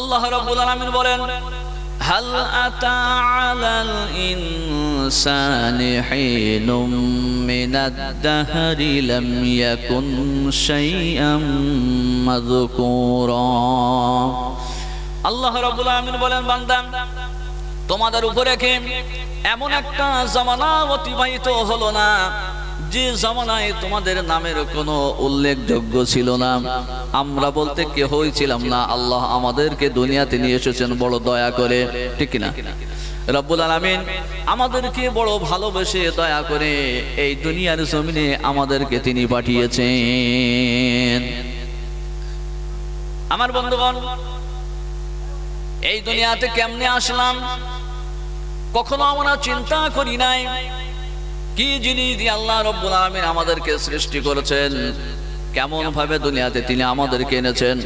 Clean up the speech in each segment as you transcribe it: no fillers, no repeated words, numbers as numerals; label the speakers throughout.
Speaker 1: আল্লাহ রাব্বুল আলামিন বলেন হাল আতা আলাল ইনসানি হিনুম মিনাদ দাহরি লাম ইয়াকুন শাইআম মাযকুরা। আল্লাহ রাব্বুল আলামিন বলেন বান্দা তোমাদের উপরে কি এমন একটা জামানা অতিবাহিত হলো না যে জামানায় তোমাদের নামের কোনো উল্লেখযোগ্য ছিল না? আমরা বলতে কেউই ছিলাম না, আল্লাহ আমাদেরকে দুনিয়াতে নিয়ে এসেছেন বড় দয়া করে, ঠিক না? রব্বুল আলামিন আমাদেরকে বড় ভালোবেসে দয়া করে এই দুনিয়ার জমিনে আমাদেরকে তিনি পাঠিয়েছেন। আমার বন্ধুগণ, এই দুনিয়াতে কেমনে আসলাম কখনো আমরা চিন্তা করি নাই। কি জিনিস দিয়ে আল্লাহ রাব্বুল আলামিন আমাদেরকে সৃষ্টি করেছেন, কেমন ভাবে দুনিয়াতে তিনি আমাদেরকে এনেছেন,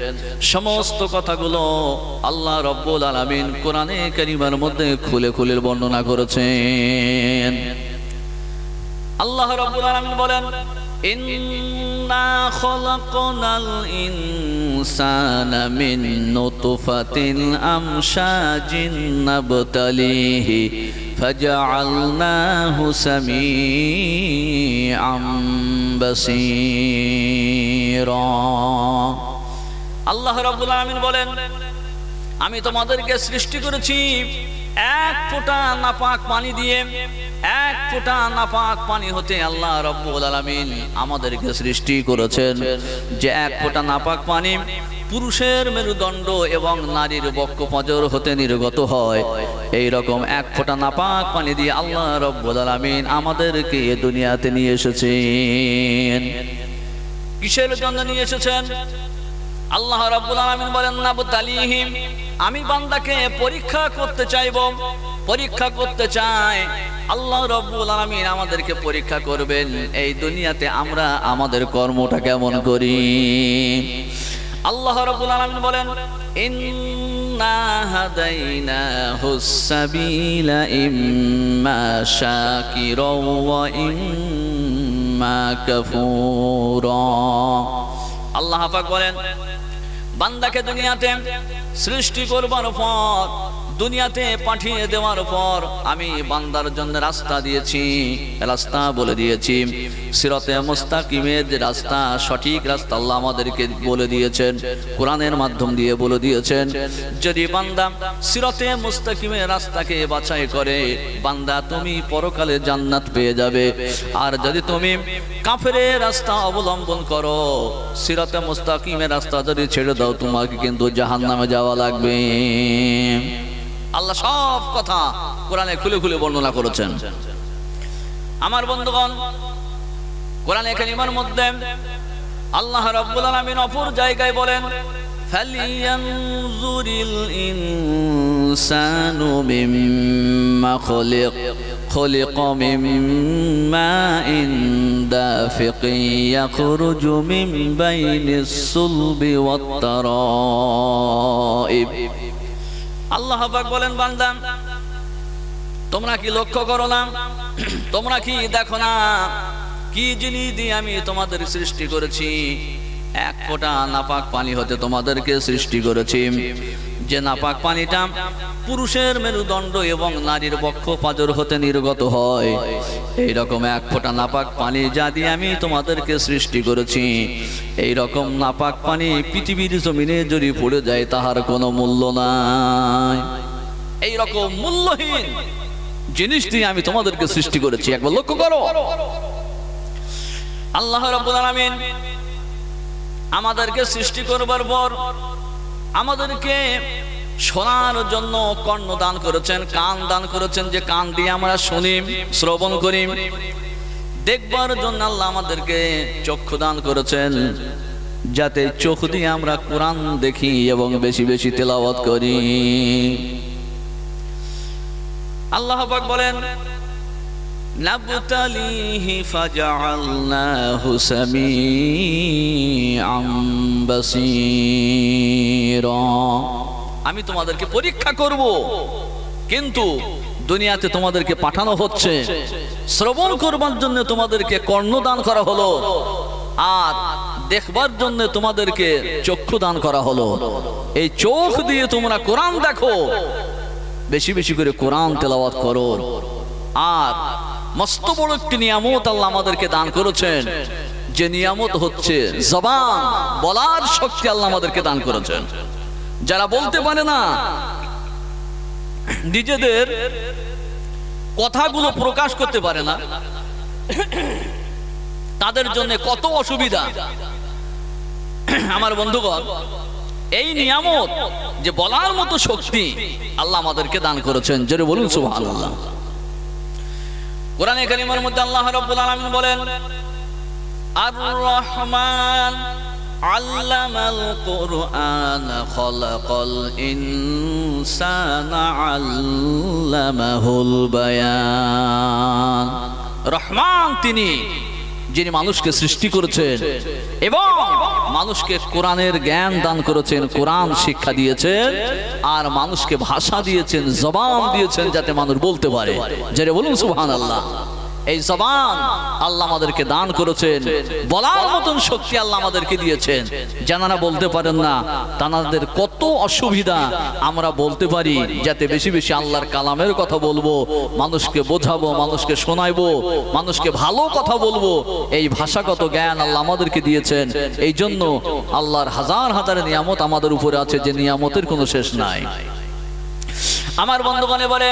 Speaker 1: সমস্ত কথাগুলো আল্লাহ রাব্বুল আলামিন কোরআনে কারীমের মধ্যে খুলে খুলে বর্ণনা করেছেন। আল্লাহ রাব্বুল আলামিন বলেন ইন্না খালাকনাল ইনসানা মিন নুতফাতিন আমশাজিন নাবতালিহি ফাজআলনাহু সামিআম বাসীরা। আল্লাহ রাব্বুল আলামিন বলেন আমি তোমাদেরকে সৃষ্টি করেছি এক ফোঁটা নাপাক পানি দিয়ে। এক ফোঁটা নাপাক পানি হতে আল্লাহ রাব্বুল আলামিন আমাদেরকে সৃষ্টি করেছেন। যে এক ফোঁটা নাপাক পানি পুরুষের মেরুদণ্ড এবং নারীর বক্ষপঞ্জর হতে নির্গত হয়, এই রকম এক ফোঁটা নাপাক পানি দিয়ে আল্লাহ রাব্বুল আলামিন আমাদেরকে দুনিয়াতে নিয়ে এসেছেন। কিসের জন্য নিয়ে এসেছেন? আল্লাহ রাব্বুল আলামিন বলেন নাবতালিহিম, আমি বান্দাকে পরীক্ষা করতে চাইব, পরীক্ষা করতে চাই। আল্লাহ রাব্বুল আলামিন আমাদেরকে পরীক্ষা করবেন এই দুনিয়াতে আমরা আমাদের কর্মটা কেমন করি। আল্লাহ রাব্বুল আলামিন বলেন ইন্না হাদাইনাহুস সাবিলা ইম্মা শাকিরা ওয়া ইম্মা কাফুরা। আল্লাহ পাক বলেন বান্দাকে দুনিয়াতে সৃষ্টি করবার পর, দুনিয়াতে পাঠিয়ে দেওয়ার পর আমি বান্দার জন্য রাস্তা দিয়েছি, রাস্তা বলে দিয়েছি। সিরাতে মুস্তাকিমের যে রাস্তা, সঠিক রাস্তা আল্লাহ আমাদেরকে বলে দিয়েছেন, কোরআনের মাধ্যম দিয়ে বলে দিয়েছেন। যদি বান্দা সিরাতে মুস্তাকিমের রাস্তাকে বাছাই করে, বান্দা তুমি পরকালে জান্নাত পেয়ে যাবে। আর যদি তুমি কাফেরের রাস্তা অবলম্বন করো, সিরাতে মুস্তাকিমের রাস্তা যদি ছেড়ে দাও, তোমাকে কিন্তু জাহান্নামে যাওয়া লাগবে। আল্লাহ সব কথা কোরআনে খুলে খুলে বর্ণনা করেছেন। আমার বন্ধুগণ, কোরআনে কারীমের মধ্যে আল্লাহ রাব্বুল আলামিন অপর জায়গায় বলেন ফালিয়ানজুরিল ইনসানু মিম্মা খুলিকা মিম্মা দাফিকিন ইয়াখরুজু মিন বাইনিস সুলবি ওয়াত তারাইব। আল্লাহ পাক বলেন বান্দা তোমরা কি লক্ষ্য করো না, তোমরা কি দেখো না কি জিনিস দিয়ে আমি তোমাদের সৃষ্টি করেছি? এক ফোঁটা নাপাক পানি হতে তোমাদেরকে সৃষ্টি করেছি। যে নাপাক পানিটা পুরুষের মেরুদণ্ড এবং নারীর বক্ষপঞ্জর হতে নির্গত হয়, এই রকম এক ফোঁটা নাপাক পানি যা দিয়ে আমি তোমাদেরকে সৃষ্টি করেছি, এই রকম নাপাক পানি পৃথিবীর জমিনে যদি পড়ে যায় তাহার কোনো মূল্য নাই। এই রকম মূল্যহীন জিনিস দিয়ে আমি তোমাদেরকে সৃষ্টি করেছি, একবার লক্ষ্য করো। আল্লাহ রাব্বুল আলামিন আমাদেরকে সৃষ্টি করবার পর আমাদেরকে শোনার জন্য কর্ণ দান করেছেন, কান দান করেছেন, যে কান দিয়ে আমরা শুনি, শ্রবণ করি। দেখবার জন্য আল্লাহ আমাদেরকে চক্ষু দান করেছেন, যাতে চোখ দিয়ে আমরা কোরআন দেখি এবং বেশি বেশি তেলাওয়াত করি। আল্লাহ পাক বলেন নাবতালিহি ফাজআলনাহু সামিআম বাসীরা। আমি তোমাদেরকে পরীক্ষা করব, কিন্তু দুনিয়াতে তোমাদেরকে পাঠানো হচ্ছে শ্রবণ করবার জন্য, তোমাদেরকে কর্ণ দান করা হলো। আর দেখবার জন্য তোমাদেরকে চক্ষু দান করা হলো। এই চোখ দিয়ে তোমরা কোরআন দেখো, বেশি বেশি করে কোরআন তেলাওয়াত করো। আর মস্ত বড় একটি নিয়ামত আল্লাহ আমাদেরকে দান করেছেন, যে নিয়ামত হচ্ছে জবান, বলার শক্তি আল্লাহ আমাদেরকে দান করেছেন। যারা বলতে পারে না, নিজেদের কথাগুলো প্রকাশ করতে পারে না, তাদের জন্য কত অসুবিধা। আমার বন্ধুগণ, এই নিয়ামত যে বলার মতো শক্তি আল্লাহ আমাদেরকে দান করেছেন, জোরে বলুন সুবহানাল্লাহ। কোরআনে কারীমের মধ্যে আল্লাহ রাব্বুল আলামিন বলেন, আর রহমান আল্লামাল কুরআন খালাকাল ইনসানা আল্লামাহুল বায়ান। রহমান তিনি, যিনি মানুষকে সৃষ্টি করেছেন এবং মানুষকে কোরআনের জ্ঞান দান করেছেন, কোরআন শিক্ষা দিয়েছেন, আর মানুষকে ভাষা দিয়েছেন, জবান দিয়েছেন, যাতে মানুষ বলতে পারে। যারা বলুন সুবহানাল্লাহ। এই জবান আল্লাহ আমাদেরকে দান করেছেন, বলার মতন শক্তি আল্লাহ আমাদেরকে দিয়েছেন। যারা বলতে পারেন না, তাদের কত অসুবিধা আমরা বলতে পারি, যাতে বেশি বেশি আল্লাহর কালামের কথা বলবো, মানুষকে বোঝাবো, মানুষকে শোনাইবো, মানুষকে ভালো কথা বলবো। এই ভাষাগত জ্ঞান আল্লাহ আমাদেরকে দিয়েছেন। এই জন্য আল্লাহর হাজার হাজার নিয়ামত আমাদের উপরে আছে, যে নিয়ামতের কোনো শেষ নাই। আমার বন্ধুগণে বলে,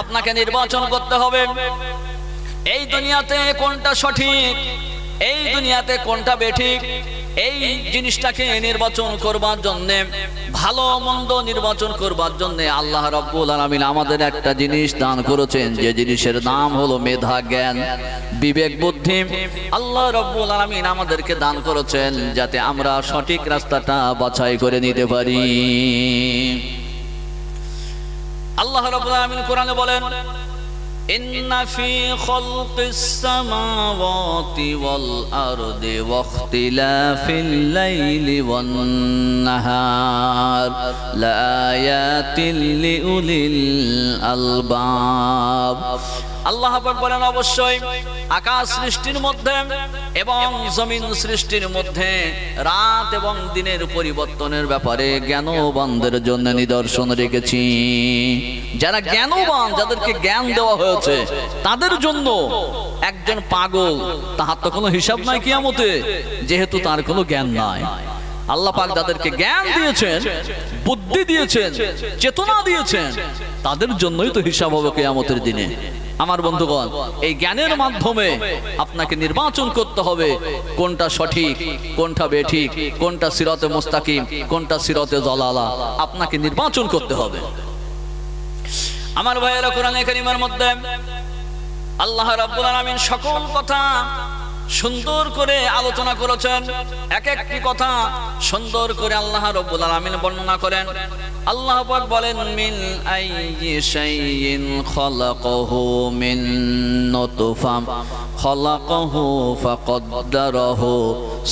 Speaker 1: আপনাকে নির্বাচন করতে হবে এই দুনিয়াতে কোনটা সঠিক, এই দুনিয়াতে কোনটা বেঠিক। এই জিনিসটাকে নির্বাচন করবার জন্য, ভালো মন্দ নির্বাচন করবার জন্য আল্লাহ রাব্বুল আলামিন আমাদের একটা জিনিস দান করেছেন, যে জিনিসের নাম হলো মেধা, জ্ঞান, বিবেক, বুদ্ধি। আল্লাহ রাব্বুল আলামিন আমাদেরকে দান করেছেন যাতে আমরা সঠিক রাস্তাটা বাছাই করে নিতে পারি। আল্লাহ রাব্বুল আলামিন কোরআনে বলেন, ইন্না ফি খালকিস সামাওয়াতি ওয়াল আরদি ওয়াখতিলাফিল লাইলি ওয়ান নাহার লাআয়াতিল লিউলিল আলবাব। আল্লাহ পাক বলেন, অবশ্যই আকাশ সৃষ্টির মধ্যে এবং জমিন সৃষ্টির মধ্যে রাত এবং দিনের পরিবর্তনের ব্যাপারে জ্ঞানবানদের জন্য নিদর্শন রেখেছি। যারা জ্ঞানবান, যাদেরকে জ্ঞান দেওয়া হয়েছে, তাদের জন্য। একজন পাগল, তাহার তো কোনো হিসাব নাই কিয়ামতে, যেহেতু তার কোনো জ্ঞান নাই। আল্লাহ পাক যাদেরকে জ্ঞান দিয়েছেন, বুদ্ধি দিয়েছেন, চেতনা দিয়েছেন, তাদের জন্যই তো হিসাব হবে কিয়ামতের দিনে। আমার বন্ধুগণ, এই জ্ঞানের মাধ্যমে আপনাকে নির্বাচন করতে হবে কোনটা সঠিক, কোনটা বেঠিক, কোনটা সিরাতে মুস্তাকিম, কোনটা সিরাতে জালালা। আপনাকে নির্বাচন করতে হবে। আমার ভাইয়েরা, কোরআনে কারীমের মধ্যে আল্লাহ রাব্বুল আলামিন সকল কথা সুন্দর করে আলোচনা করেছেন। এক একটি কথা সুন্দর করে আল্লাহ রাব্বুল আলামিন বর্ণনা করেন। আল্লাহ পাক বলেন, মিন আইয়ি শাইইন খালাকাহু মিন নুতফা খালাকাহু ফাকদ্দারাহু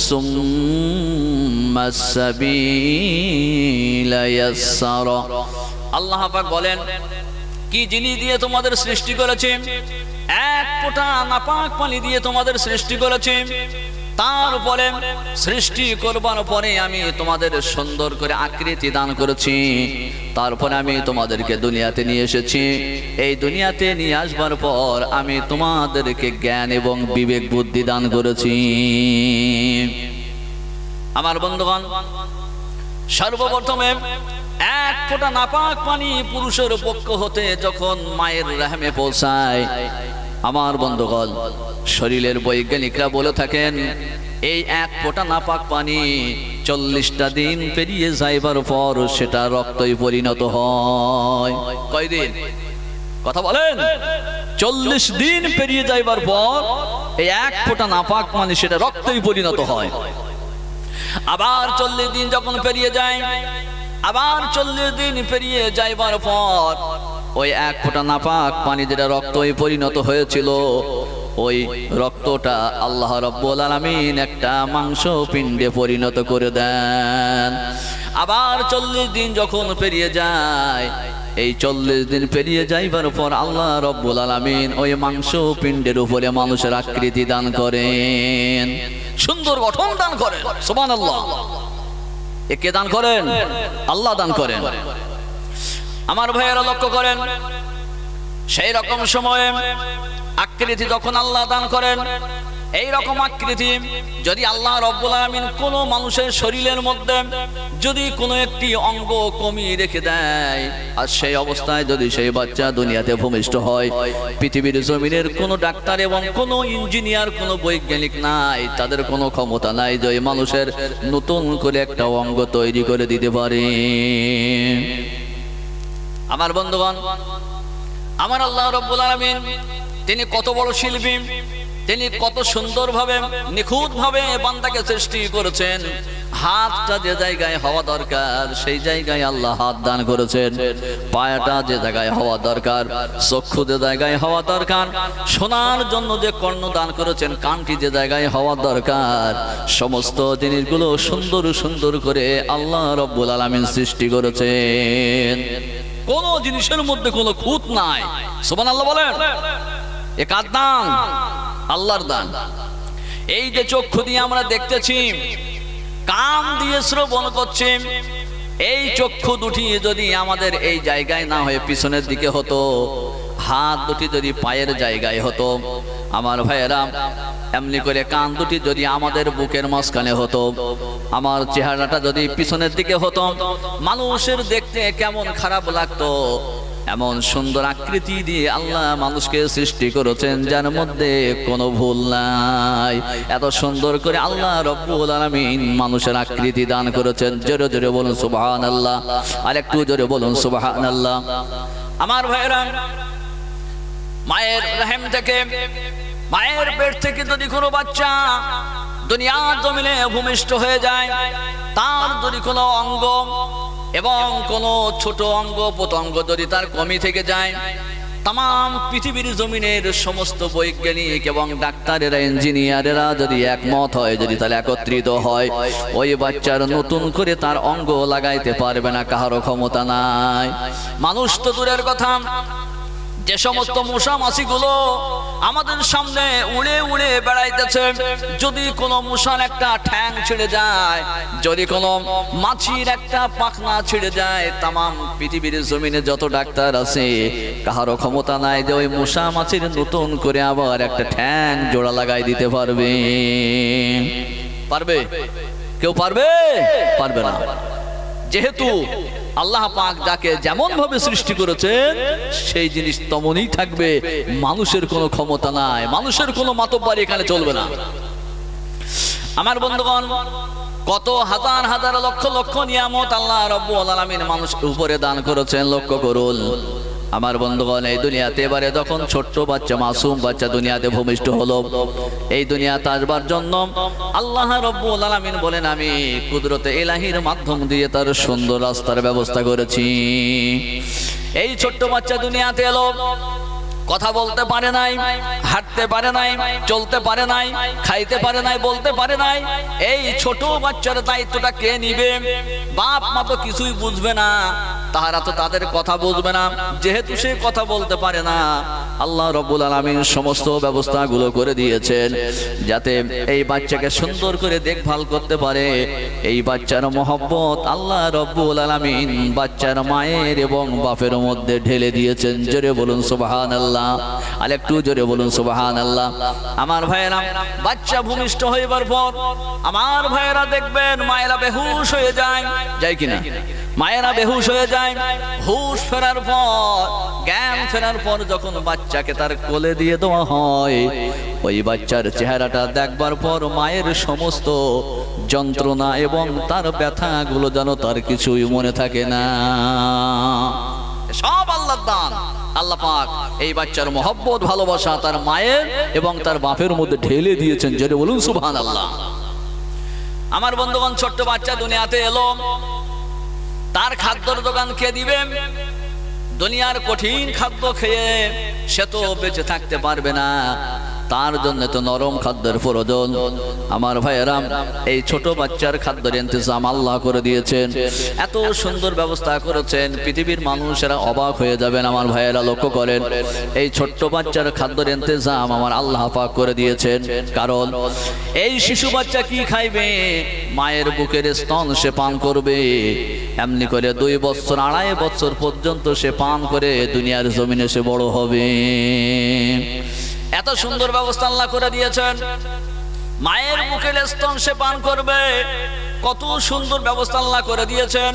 Speaker 1: সুম্মা সাবিলা ইয়াসসারা। আল্লাহ পাক বলেন, কি জিনিস দিয়ে তোমাদের সৃষ্টি করেছি? এক ফোঁটা নাপাক পানি দিয়ে তোমাদের সৃষ্টি করেছি। তার উপরে সৃষ্টি করবার পরে আমি তোমাদের সুন্দর করে আকৃতি দান করেছি। তারপরে আমি তোমাদেরকে দুনিয়াতে নিয়ে এসেছি। এই দুনিয়াতে নিয়ে আসবার পর আমি তোমাদেরকে জ্ঞান এবং বিবেক বুদ্ধি দান করেছি। আমার বন্ধুগণ, সর্বপ্রথমে এক ফোঁটা নাপাক পানি পুরুষের পক্ষ হতে যখন মায়ের রহমে পৌঁছায়, আমার বন্ধুগণ, শরীরের বৈজ্ঞানিকরা বলে থাকেন, এই এক ফোঁটা নাপাক পানি 40টা দিন পেরিয়ে যাইবার পর সেটা রক্তই পরিণত হয়। কয়দিন? কথা বলেন। 40 দিন পেরিয়ে যাইবার পর এই এক ফোঁটা নাপাক পানি সেটা রক্তই পরিণত হয়। আবার 40 দিন যখন পেরিয়ে যায়, আবার 40 দিন পেরিয়ে যাইবার পর ওই এক ফোঁটা নাপাক পানি যেটা রক্তই পরিণত হয়েছিল, ওই রক্তটা আল্লাহ রাব্বুল আলামিন একটা মাংস পিণ্ডে পরিণত করে দেন। আবার 40 দিন যখন পেরিয়ে যায়, এই 40 দিন পেরিয়ে যাইবার পর আল্লাহ রাব্বুল আলামিন ওই মাংস পিণ্ডের উপরে মানুষের আকৃতি দান করেন, সুন্দর গঠন দান করেন। সুবহানাল্লাহ। একে দান করেন? আল্লাহ দান করেন। আমার ভাইয়েরা লক্ষ্য করেন, সেই রকম সময়ে আকৃতি যখন আল্লাহ দান করেন, এই রকম আকৃতি যদি আল্লাহ রাব্বুল আলামিন কোনো মানুষের শরীরের মধ্যে যদি কোনো একটি অঙ্গ কমিয়ে রেখে দেয়, আর সেই অবস্থায় যদি সেই বাচ্চা দুনিয়াতে ভূমিষ্ঠ হয়, পৃথিবীর জমিনের কোনো ডাক্তার এবং কোনো ইঞ্জিনিয়ার, কোনো বৈজ্ঞানিক নাই, তাদের কোনো ক্ষমতা নাই যে মানুষের নতুন করে একটা অঙ্গ তৈরি করে দিতে পারে। আমার বন্ধুগণ, আমার আল্লাহ রাব্বুল আলামিন তিনি কত বড় শিল্পী, তিনি কত সুন্দরভাবে নিখুঁতভাবে বান্দাকে সৃষ্টি করেছেন। হাতটা যে জায়গায় হওয়া দরকার সেই জায়গায় আল্লাহ হাত দান করেছেন, পায়াটা যে জায়গায় হওয়া দরকার, চক্ষু যে জায়গায় হওয়া দরকার, শোনার জন্য যে কর্ণ দান করেছেন, কানটি যে জায়গায় হওয়া দরকার, সমস্ত জিনিসগুলো সুন্দর সুন্দর করে আল্লাহ রাব্বুল আলামিন সৃষ্টি করেছেন। কোন জিনিসের মধ্যে কোনো খুঁত নাই। সুবহানাল্লাহ বলেন। এ কার দান? আল্লাহর দান। এই যে চক্ষু দিয়ে আমরা দেখতেছি, কান দিয়ে শ্রবণ করছি, এই চক্ষু দুটি যদি আমাদের এই জায়গায় না হয়ে পিছনের দিকে হতো, হাত দুটি যদি পায়ের জায়গায় হতো, আমার ভাইয়েরা এমনি করে কান দুটি যদি আমাদের বুকের মাঝখানে হতো, আমার চেহারাটা যদি পিছনের দিকে হতো, মানুষের দেখতে কেমন খারাপ লাগতো। এমন সুন্দর আকৃতি দিয়ে আল্লাহ মানুষকে সৃষ্টি করেছেন যার মধ্যে কোনো ভুল নাই। এত সুন্দর করে আল্লাহ রাব্বুল আলামিন মানুষের আকৃতি দান করেছেন। জোরে জোরে বলুন সুবহানাল্লাহ। আর একটু জোরে বলুন সুবহানাল্লাহ। আমার ভাইরা, মায়ের রহিম থেকে, মায়ের পেট থেকে যদি কোনো বাচ্চা দুনিয়ার জমিনে ভূমিষ্ঠ হয়ে যায়, তার যদি কোনো অঙ্গ এবং কোনো ছোট অঙ্গ প্রত্যঙ্গ যদি তার কমি থেকে যায়, তাম পৃথিবীর জমিনের সমস্ত বৈজ্ঞানিক এবং ডাক্তারেরা, ইঞ্জিনিয়ারেরা যদি একমত হয়, যদি তাহলে একত্রিত হয়, ওই বাচ্চার নতুন করে তার অঙ্গ লাগাইতে পারবে না, কারো ক্ষমতা নাই। মানুষ তো দূরের কথা, যে সমস্ত মশা মাছিগুলো আমাদের সামনে উড়ে উড়ে বেড়াইতেছে, যদি কোনো মশার একটা ঠ্যাং ছিঁড়ে যায়, যদি কোনো মাছির একটা পাখনা ছিঁড়ে যায়, তামাম পৃথিবীর জমিনে যত ডাক্তার আছে কারো ক্ষমতা নাই যে ওই মশা মাছির নতুন করে আবার একটা ঠ্যাং জোড়া লাগাই দিতে পারবে। পারবে? কেউ পারবে? পারবে না। যেহেতু আল্লাহ পাক যাকে যেমন ভাবে সৃষ্টি করেছেন সেই জিনিস তেমনই থাকবে, মানুষের কোনো ক্ষমতা নাই, মানুষের কোনো মাতব্বরি এখানে চলবে না। আমার বন্ধুগণ, কত হাজার হাজার লক্ষ লক্ষ নিয়ামত আল্লাহ রাব্বুল আলামিন মানুষের উপরে দান করেছেন। লক্ষ্য করুন আমার বন্ধুগণ, এই দুনিয়াতে এবারে যখন ছোট্ট বাচ্চা, মাসুম বাচ্চা দুনিয়াতে ভূমিষ্ঠ হলো, এই দুনিয়াতে আসবার জন্য আল্লাহ রাব্বুল আলামিন বলেন আমি কুদরতে ইলাহির মাধ্যম দিয়ে তার সুন্দর রাস্তার ব্যবস্থা করেছি। এই ছোট্ট বাচ্চা দুনিয়াতে এলো, কথা বলতে পারে নাই, হাঁটতে পারে নাই, চলতে পারে নাই, খাইতে পারে নাই, বলতে পারে নাই। এই ছোট বাচ্চার দায়িত্বটা কে নিবে? বাপ মা তো কিছুই বুঝবে না, তাহারা তো তাদের কথা বুঝবে না। যেহেতু সে কথা বলতে পারে না, আল্লাহ রাব্বুল আলামিন সমস্ত ব্যবস্থাগুলো করে দিয়েছেন যাতে এই বাচ্চাকে সুন্দর করে দেখভাল করতে পারে। এই বাচ্চার মহব্বত আল্লাহ রাব্বুল আলামিন বাচ্চার মায়ের এবং বাপের মধ্যে ঢেলে দিয়েছেন। জোরে বলুন সুবহানাল্লাহ। আর একটু জোরে বলুন সুবহানাল্লাহ। আমার ভাইয়েরা, বাচ্চা ভূমিষ্ঠ হইবার পর আমার ভাইয়েরা দেখবেন মায়েরা বেহুশ হয়ে যায়, যায় কিনা? মায়েরা বেহুশ হয়ে যায়। হুশ ফেরার পর, জ্ঞান ফেরার পর যখন বাচ্চাকে তার কোলে দিয়ে দেওয়া হয়, ওই বাচ্চার চেহারাটা দেখবার পর মায়ের সমস্ত যন্ত্রণা এবং তার ব্যথাগুলো যেন তার কিছুই মনে থাকে না। সব আল্লাহর দান। আল্লাহ পাক এই বাচ্চার মহব্বত, ভালোবাসা তার মায়ের এবং তার বাপের মধ্যে ঢেলে দিয়েছেন। যেটা বলুন সুবহানাল্লাহ। আমার বন্ধুগণ, ছোট্ট বাচ্চা দুনিয়াতে এলো, তার খাদ্যর দোকান কে দিবে? দুনিয়ার কঠিন খাদ্য খেয়ে সে তো বেঁচে থাকতে পারবে না। তার জন্য তো নরম খাদ্যের প্রয়োজন। আমার ভাইয়েরা, এই ছোট বাচ্চার খাদ্যের ইন্তজাম আল্লাহ করে দিয়েছেন, এত সুন্দর ব্যবস্থা করেছেন, পৃথিবীর মানুষেরা অবাক হয়ে যাবেন। আমার ভাইয়েরা লক্ষ্য করেন, এই ছোট্ট বাচ্চার খাদ্যের ইন্তজাম আমার আল্লাহ পাক করে দিয়েছেন। কারণ এই শিশু বাচ্চা কি খাইবে? মায়ের বুকের স্তন সে পান করবে। এমনি করে 2 বছর 2.5 বছর পর্যন্ত সে পান করে দুনিয়ার জমিনে সে বড় হবে। এত সুন্দর ব্যবস্থা আল্লাহ করে দিয়েছেন। মায়ের বুকের স্তন সে পান করবে, কত সুন্দর ব্যবস্থা আল্লাহ করে দিয়েছেন।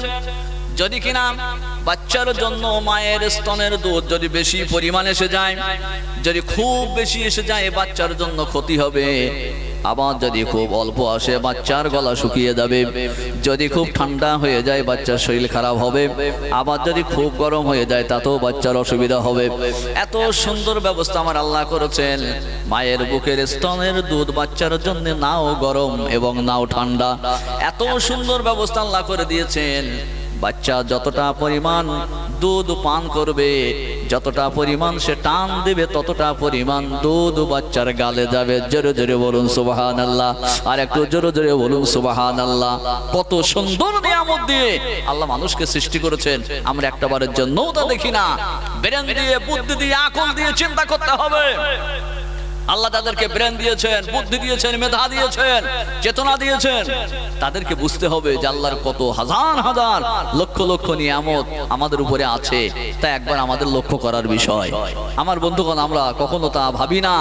Speaker 1: যদি কিনা বাচ্চার জন্য মায়ের স্তনের দুধ যদি বেশি পরিমাণ এসে যায়, যদি খুব বেশি এসে যায়, বাচ্চার জন্য ক্ষতি হবে। আবার যদি খুব অল্প আসে, বাচ্চার গলা শুকিয়ে যাবে। যদি খুব ঠান্ডা হয়ে যায়, বাচ্চার শরীর খারাপ হবে। আবার যদি খুব গরম হয়ে যায়, তাতেও বাচ্চার অসুবিধা হবে। এত সুন্দর ব্যবস্থা আমার আল্লাহ করেছেন। মায়ের বুকের স্তনের দুধ বাচ্চার জন্য নাও গরম এবং নাও ঠান্ডা, এত সুন্দর ব্যবস্থা আল্লাহ করে দিয়েছেন। বাচ্চা যতটা পরিমাণ দুধ পান করবে, যতটা পরিমাণ সে টান দেবে, ততটা পরিমাণ দুধ বাচ্চার গালে যাবে। জোরে জোরে বলুন সুবহানাল্লাহ, আর একটু জোরে জোরে বলুন সুবহানাল্লাহ। কত সুন্দর নিয়ামত দিয়ে আল্লাহ মানুষকে সৃষ্টি করেছেন, আমরা একটাবারের জন্যও তা দেখি না। ব্রেন দিয়ে, বুদ্ধি দিয়ে, আকল দিয়ে চিন্তা করতে হবে। আল্লাহ তাদেরকে ব্রেন দিয়েছেন, বুদ্ধি দিয়েছেন, মেধা দিয়েছেন, চেতনা দিয়েছেন। তাদেরকে বুঝতে হবে যে আল্লাহর কত হাজার হাজার লক্ষ লক্ষ নিয়ামত আমাদের উপরে আছে, তা একবার আমাদের লক্ষ্য করার বিষয়। আমার বন্ধুগণ, আমরা কখনো তা ভাবি না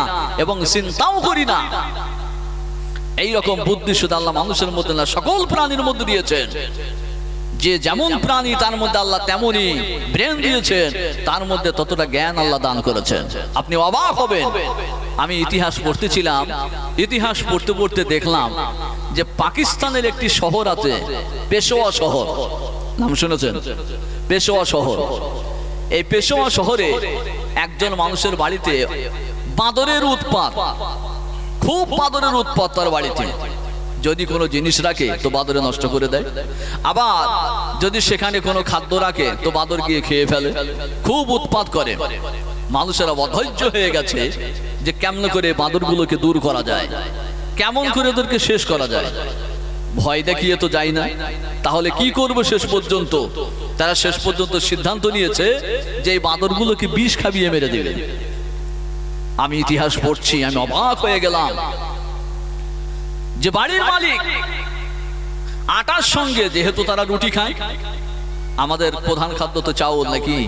Speaker 1: এবং চিন্তাও করি না। এইরকম বুদ্ধি শুধু আল্লাহ মানুষের মধ্যে না, সকল প্রাণীর মধ্যে দিয়েছেন। যে যেমন প্রাণী তার মধ্যে আল্লাহ তেমনই ব্রেন দিয়েছেন, তার মধ্যে ততটা জ্ঞান আল্লাহ দান করেছেন। আপনি অবাক হবেন। আমি ইতিহাস পড়তেছিলাম, ইতিহাস পড়তে পড়তে দেখলাম যে পাকিস্তানের একটি শহর আছে, পেশোয়া শহর। নাম শুনেছেন? পেশোয়া শহর। এই পেশোয়া শহরে একজন মানুষের বাড়িতে বাঁদরের উৎপাত, খুব বাঁদরের উৎপাত তার বাড়িতে। যদি কোনো জিনিস রাখে তো বাঁদরে নষ্ট করে দেয়, আবার যদি সেখানে কোনো খাদ্য রাখে তো বাঁদর গিয়ে খেয়ে ফেলে, খুব উৎপাত করে। মানুষেরা অধৈর্য হয়ে গেছে যে কেমন করে বাঁদরগুলোকে দূর করা যায়, কেমন করে ওদেরকে শেষ করা যায়। ভয় দেখিয়ে তো যায় না, তাহলে কি করবে? শেষ পর্যন্ত তারা শেষ পর্যন্ত সিদ্ধান্ত নিয়েছে যে এই বাঁদরগুলোকে বিষ খাবিয়ে মেরে দেবে। আমি ইতিহাস পড়ছি, আমি অবাক হয়ে গেলাম যে বাড়ির মালিক আটার সঙ্গে, যেহেতু তারা রুটি খায়, আমাদের প্রধান খাদ্য তো চাউল নাকি,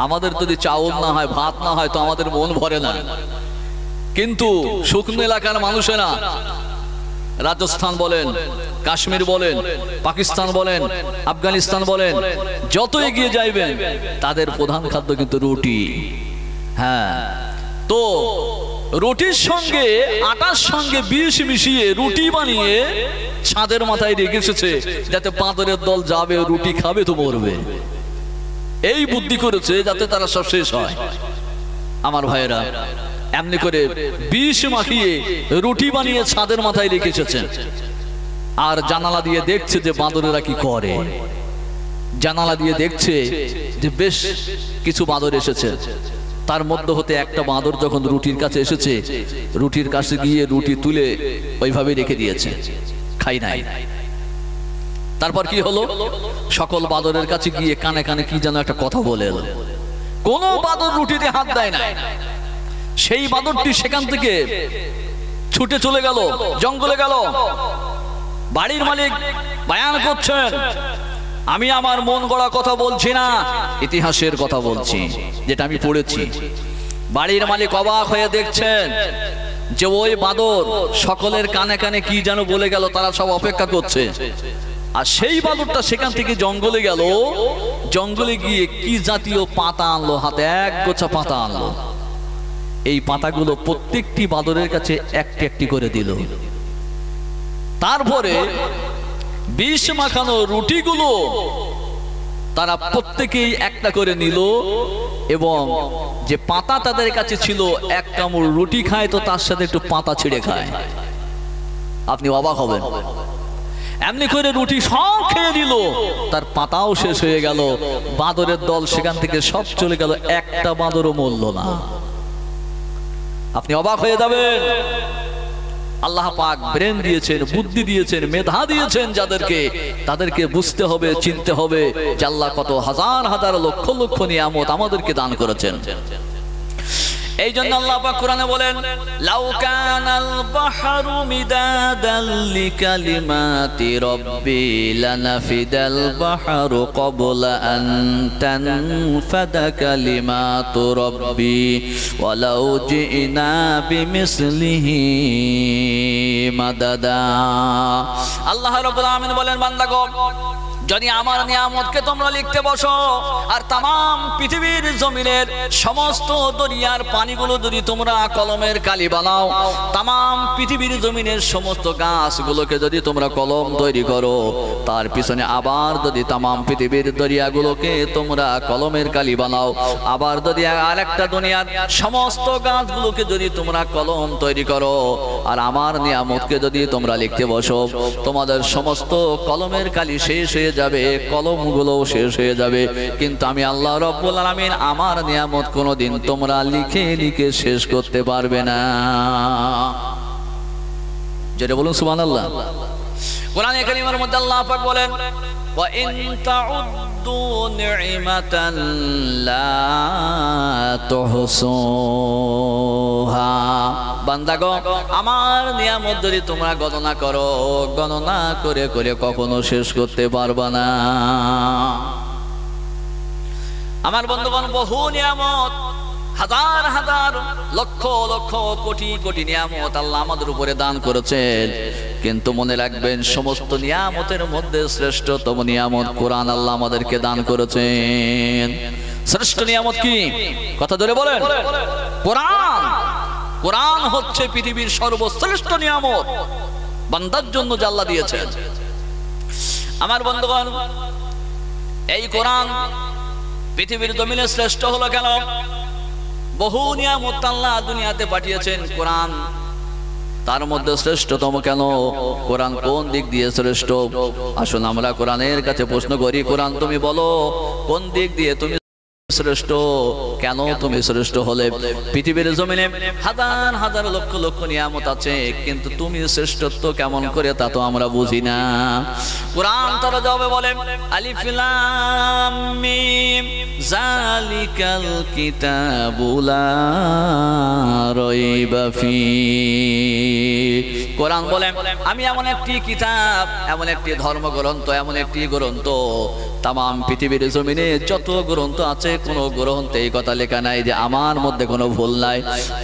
Speaker 1: আমাদের যদি চাউল না হয়, ভাত না হয় তো আমাদের মন ভরে না। কিন্তু শুকনো এলাকার মানুষেরা, রাজস্থান বলেন, কাশ্মীর বলেন, পাকিস্তান বলেন, আফগানিস্তান বলেন, যত এগিয়ে যাইবেন তাদের প্রধান খাদ্য কিন্তু রুটি। হ্যাঁ, তো রুটির সঙ্গে আটার সঙ্গে বিষ মিশিয়ে রুটি বানিয়ে ছাদের মাথায় রেখে এসেছে, যাতে বাঁদরের দল যাবে, রুটি খাবে তো মরবে। এই বুদ্ধি করেছে যাতে তারা সব শেষ হয়। আমার ভাইয়েরা, এমনি করে বিষ মাখিয়ে রুটি বানিয়ে ছাদের মাথায় রেখে এসেছেন, আর জানালা দিয়ে দেখছে যে বাঁদরেরা কি করে। জানালা দিয়ে দেখছে যে বেশ কিছু বাঁদর এসেছে। তার মধ্যে হতে একটা বাঁদর যখন রুটির কাছে এসেছে, রুটির কাছে গিয়ে রুটি তুলে ওইভাবে রেখে দিয়েছে, খাই নাই। তারপর কি হলো? সকল বাঁদরের কাছে গিয়ে কানে কানে কি যেন একটা কথা বলে এলো। কোনো বাঁদর রুটিতে হাত দেয় না। সেই বাঁদরটি সেখান থেকে ছুটে চলে গেল, জঙ্গলে গেল। বাড়ির মালিক বয়ান করছেন, আমি আমার মন গড়া কথা বলছি না, ইতিহাসের কথা বলছি, যেটা আমি পড়েছি। বাড়ির মালিক অবাক হয়ে দেখছেন যে ওই বাঁদর সকলের কানে কানে কি যেন বলে গেল, তারা সব অপেক্ষা করছে। আর সেই বাঁদরটা সেখান থেকে জঙ্গলে গেল, জঙ্গলে গিয়ে কি জাতীয় পাতা আনলো, হাতে এক গোছা পাতা আনলো। এই পাতাগুলো প্রত্যেকটি বাঁদরের কাছে একটি একটি করে দিল। তারপরে বিষ মাখানো রুটিগুলো তারা প্রত্যেকেই একটা করে নিল, এবং যে পাতা তাদের কাছে ছিল, এক কামড় রুটি খায় তো তার সাথে একটু পাতা ছিঁড়ে খায়। আপনি অবাক হবেন। এমনি করে রুটি সব খেয়ে নিল, তার পাতাও শেষ হয়ে গেল। বাঁদরের দল সেখান থেকে সব চলে গেল, একটা বাঁদরও মরল না। আপনি অবাক হয়ে যাবেন। আল্লাহ পাক ব্রেন দিয়েছেন, বুদ্ধি দিয়েছেন, মেধা দিয়েছেন যাদেরকে, তাদেরকে বুঝতে হবে, চিনতে হবে যে আল্লাহ কত হাজার হাজার লক্ষ লক্ষ নিয়ামত আমাদেরকে দান করেছেন। এই জন্য আল্লাহ পাক কোরআনে বলেন, লাউ কানাল বাহরু মিদাদাল লিকালিমাতি রাব্বি লানাফিদাল বাহরু ক্বাবলা আন তানফাদা কালিমাতু রাব্বি ওয়ালাউ জিনা বিমিসলিহি মাদাদা। আল্লাহ রাব্বুল আলামিন বলেন, বান্দাগণ, যদি আমার নিয়ামতকে তোমরা লিখতে বসো আর তাম পৃথিবীর জমিনের সমস্ত দরিয়ার পানিগুলো যদি তোমরা কলমের কালি বানাও, তাম পৃথিবীর জমিনের সমস্ত গাছগুলোকে যদি তোমরা কলম তৈরি করো, তার পিছনে আবার যদি তাম পৃথিবীর দরিয়াগুলোকে তোমরা কলমের কালি বানাও, আবার যদি আরেকটা দুনিয়ার সমস্ত গাছগুলোকে যদি তোমরা কলম তৈরি করো আর আমার নিয়ামতকে যদি তোমরা লিখতে বসো, তোমাদের সমস্ত কলমের কালি শেষ হয়ে যাবে, কলমগুলো শেষ হয়ে যাবে, কিন্তু আমি আল্লাহ রাব্বুল আলামিন আমার নিয়ামত কোনোদিন তোমরা লিখে লিখে শেষ করতে পারবে না। যেটা বলুন সুবহানাল্লাহ। কোরআনে কারীমের মধ্যে আল্লাহ পাক বলেন, ওয়া ইন তাউদ্দু নি'মাতান লা তুহসুহা। বান্দাগণ, আমার নিয়ামত যদি তোমরা গণনা করো, গণনা করে করে কখনো শেষ করতে পারবা না। আমার বন্ধুগণ, বহু নিয়ামত, হাজার হাজার লক্ষ লক্ষ কোটি কোটি নিয়ামত আল্লাহ আমাদের উপরে দান করেছেন, কিন্তু মনে রাখবেন সমস্ত নিয়ামতের মধ্যে শ্রেষ্ঠতম নিয়ামত কোরআন আল্লাহ আমাদেরকে দান করেছেন। শ্রেষ্ঠ নিয়ামত কি? কথা ধরে বলেন, কোরআন। কোরআন হচ্ছে পৃথিবীর সর্বশ্রেষ্ঠ নিয়ামত বান্দার জন্য যা আল্লাহ দিয়েছেন। আমার বন্ধুগণ, এই কোরআন পৃথিবীর জমিনে শ্রেষ্ঠ হলো কেন? বহু নিয়ামত আল্লাহ দুনিয়াতে পাঠিয়েছেন, কোরআন তার মধ্যে শ্রেষ্ঠতম কেন? কোরআন কোন দিক দিয়ে শ্রেষ্ঠ? আসুন আমরা কোরআনের কাছে প্রশ্ন করি, কোরআন তুমি বলো কোন দিক দিয়ে তুমি শ্রেষ্ঠ? কেন তুমি শ্রেষ্ঠ হলে? পৃথিবীর জমিনে হাজার হাজার লক্ষ লক্ষ নিয়ামত আছে, কিন্তু তুমি শ্রেষ্ঠত্ব কেমন করে তা তো আমরা বুঝি না। কোরআন তারা জবাবে বলে, আলিফ লাম মিম যালিকাল কিতাবু লা রাইবা ফি। কোরআন বলে, আমি এমন একটি কিতাব, এমন একটি ধর্মগ্রন্থ, এমন একটি গ্রন্থ, তাম পৃথিবীর জমিনে যত গ্রন্থ আছে কোন গ্রন্থে এই কথা লেখা নাই যে আমার মধ্যে কোনো ভুল নাই।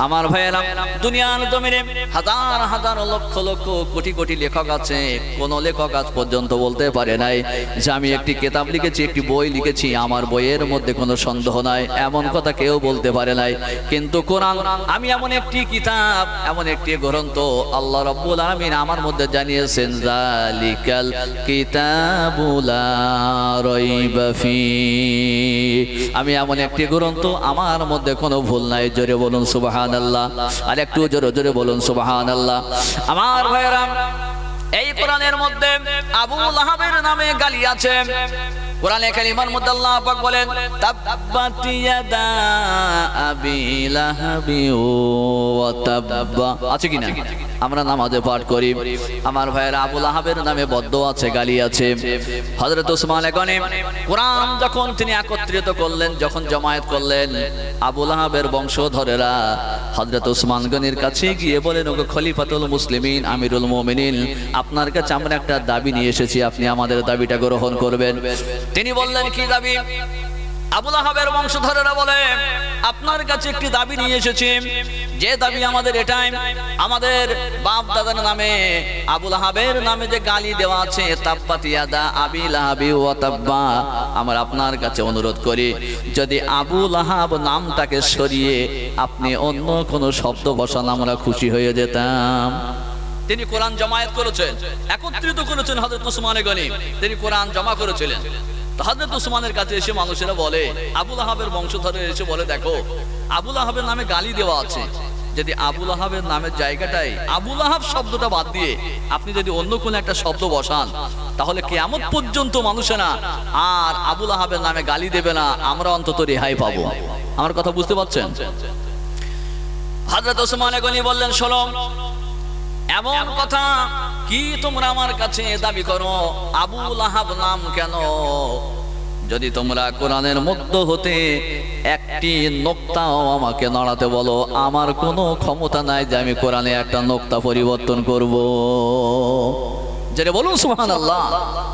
Speaker 1: আমার ভাইয়েরা, দুনিয়ার জমিনে হাজার হাজার লক্ষ লক্ষ কোটি কোটি লেখক আছে, কোন লেখক আজ পর্যন্ত বলতে পারে নাই যে আমি একটি কিতাব লিখেছি, একটি বই লিখেছি, আমার বইয়ের মধ্যে কোনো সন্দেহ নাই, এমন কথা কেউ বলতে পারে নাই। কিন্তু কোরআন, আমি এমন একটি কিতাব, এমন একটি গ্রন্থ, আল্লাহ রাব্বুল আলামিন আমার মধ্যে জানিয়েছেন, যালিকাল কিতাবু লা রাইবা ফি। আমি এমন একটি গ্রন্থ, আমার মধ্যে কোনো ভুল নাই। জোরে বলুন সুবহানাল্লাহ। আর একটু জোরে জোরে বলুন সুবহানাল্লাহ। আমার ভাইরা, এই কোরআনের মধ্যে আবু লাহাবের নামে গালি আছে। কোরআনে কারিমের মধ্যে আল্লাহ পাক বলেন, তাব্বাত ইয়াদা আবি লাহাবি ওয়া তাব্বা। আছে কিনা? আমরা নামাজে পাঠ করি। আমার ভাইয়েরা, আবু লাহাবের নামে বদদোয়া আছে, গালি আছে। হযরত ওসমান গনি কোরআন যখন তিনি একত্রিত করলেন, যখন জমায়েত করলেন, আবু লাহাবের বংশধরেরা হযরত ওসমান গনির কাছে গিয়ে বলেন, ওগো খলিফাতুল মুসলিমিন, আমিরুল মুমিনিন, আপনার কাছে আমরা একটা দাবি নিয়ে এসেছি, আপনি আমাদের দাবিটা গ্রহণ করবেন। তিনি বললেন, কি দাবি? আবু লাহাবের বংশধরেরা বলে, আপনার কাছে একটি দাবি নিয়ে এসেছি, যে দাবি আমাদের এটাই, আমাদের বাপ দাদার নামে আবু লাহাবের নামে যে গালি দেওয়া আছে, তাব্বাত ইয়াদা আবি লাহাবি ওয়া তাব্বা, আমরা আপনার কাছে অনুরোধ করি, যদি আবু লাহাব নামটাকে সরিয়ে আপনি অন্য কোনো শব্দ বসান, আমরা খুশি হয়ে যেতাম। তিনি কোরআন জমায়েত করেছেন, একত্রিত করেছেন হযরত ওসমান গনি, তিনি কোরআন জমা করেছিলেন। হযরত ওসমানের কাছে এসে মানুষেরা বলে, আবু লাহাবের বংশধরে এসে বলে, দেখো আবু লাহাবের নামে গালি দেওয়া আছে, যদি আবু লাহাবের নামের জায়গাটাই আবু লাহাব শব্দটা বাদ দিয়ে আপনি যদি অন্য কোনো একটা শব্দ বসান, তাহলে কিয়ামত পর্যন্ত মানুষেরা আর আবু লাহাবের নামে গালি দেবে না, আমরা অন্তত রেহাই পাবো। আমার কথা বুঝতে পারছেন? হযরত ওসমান গনি বললেন, শোনো, এমন কথা কি তোমরা আমার কাছে দাবি করো? আবু লাহাব নাম কেন? যদি তোমরা কোরআনের মধ্যে হতে একটি নোক্তাও আমাকে নড়াতে বলো, আমার কোনো ক্ষমতা নাই যে আমি কোরআনে একটা নোক্তা পরিবর্তন করব। যেটা বলুন সুবহানাল্লাহ।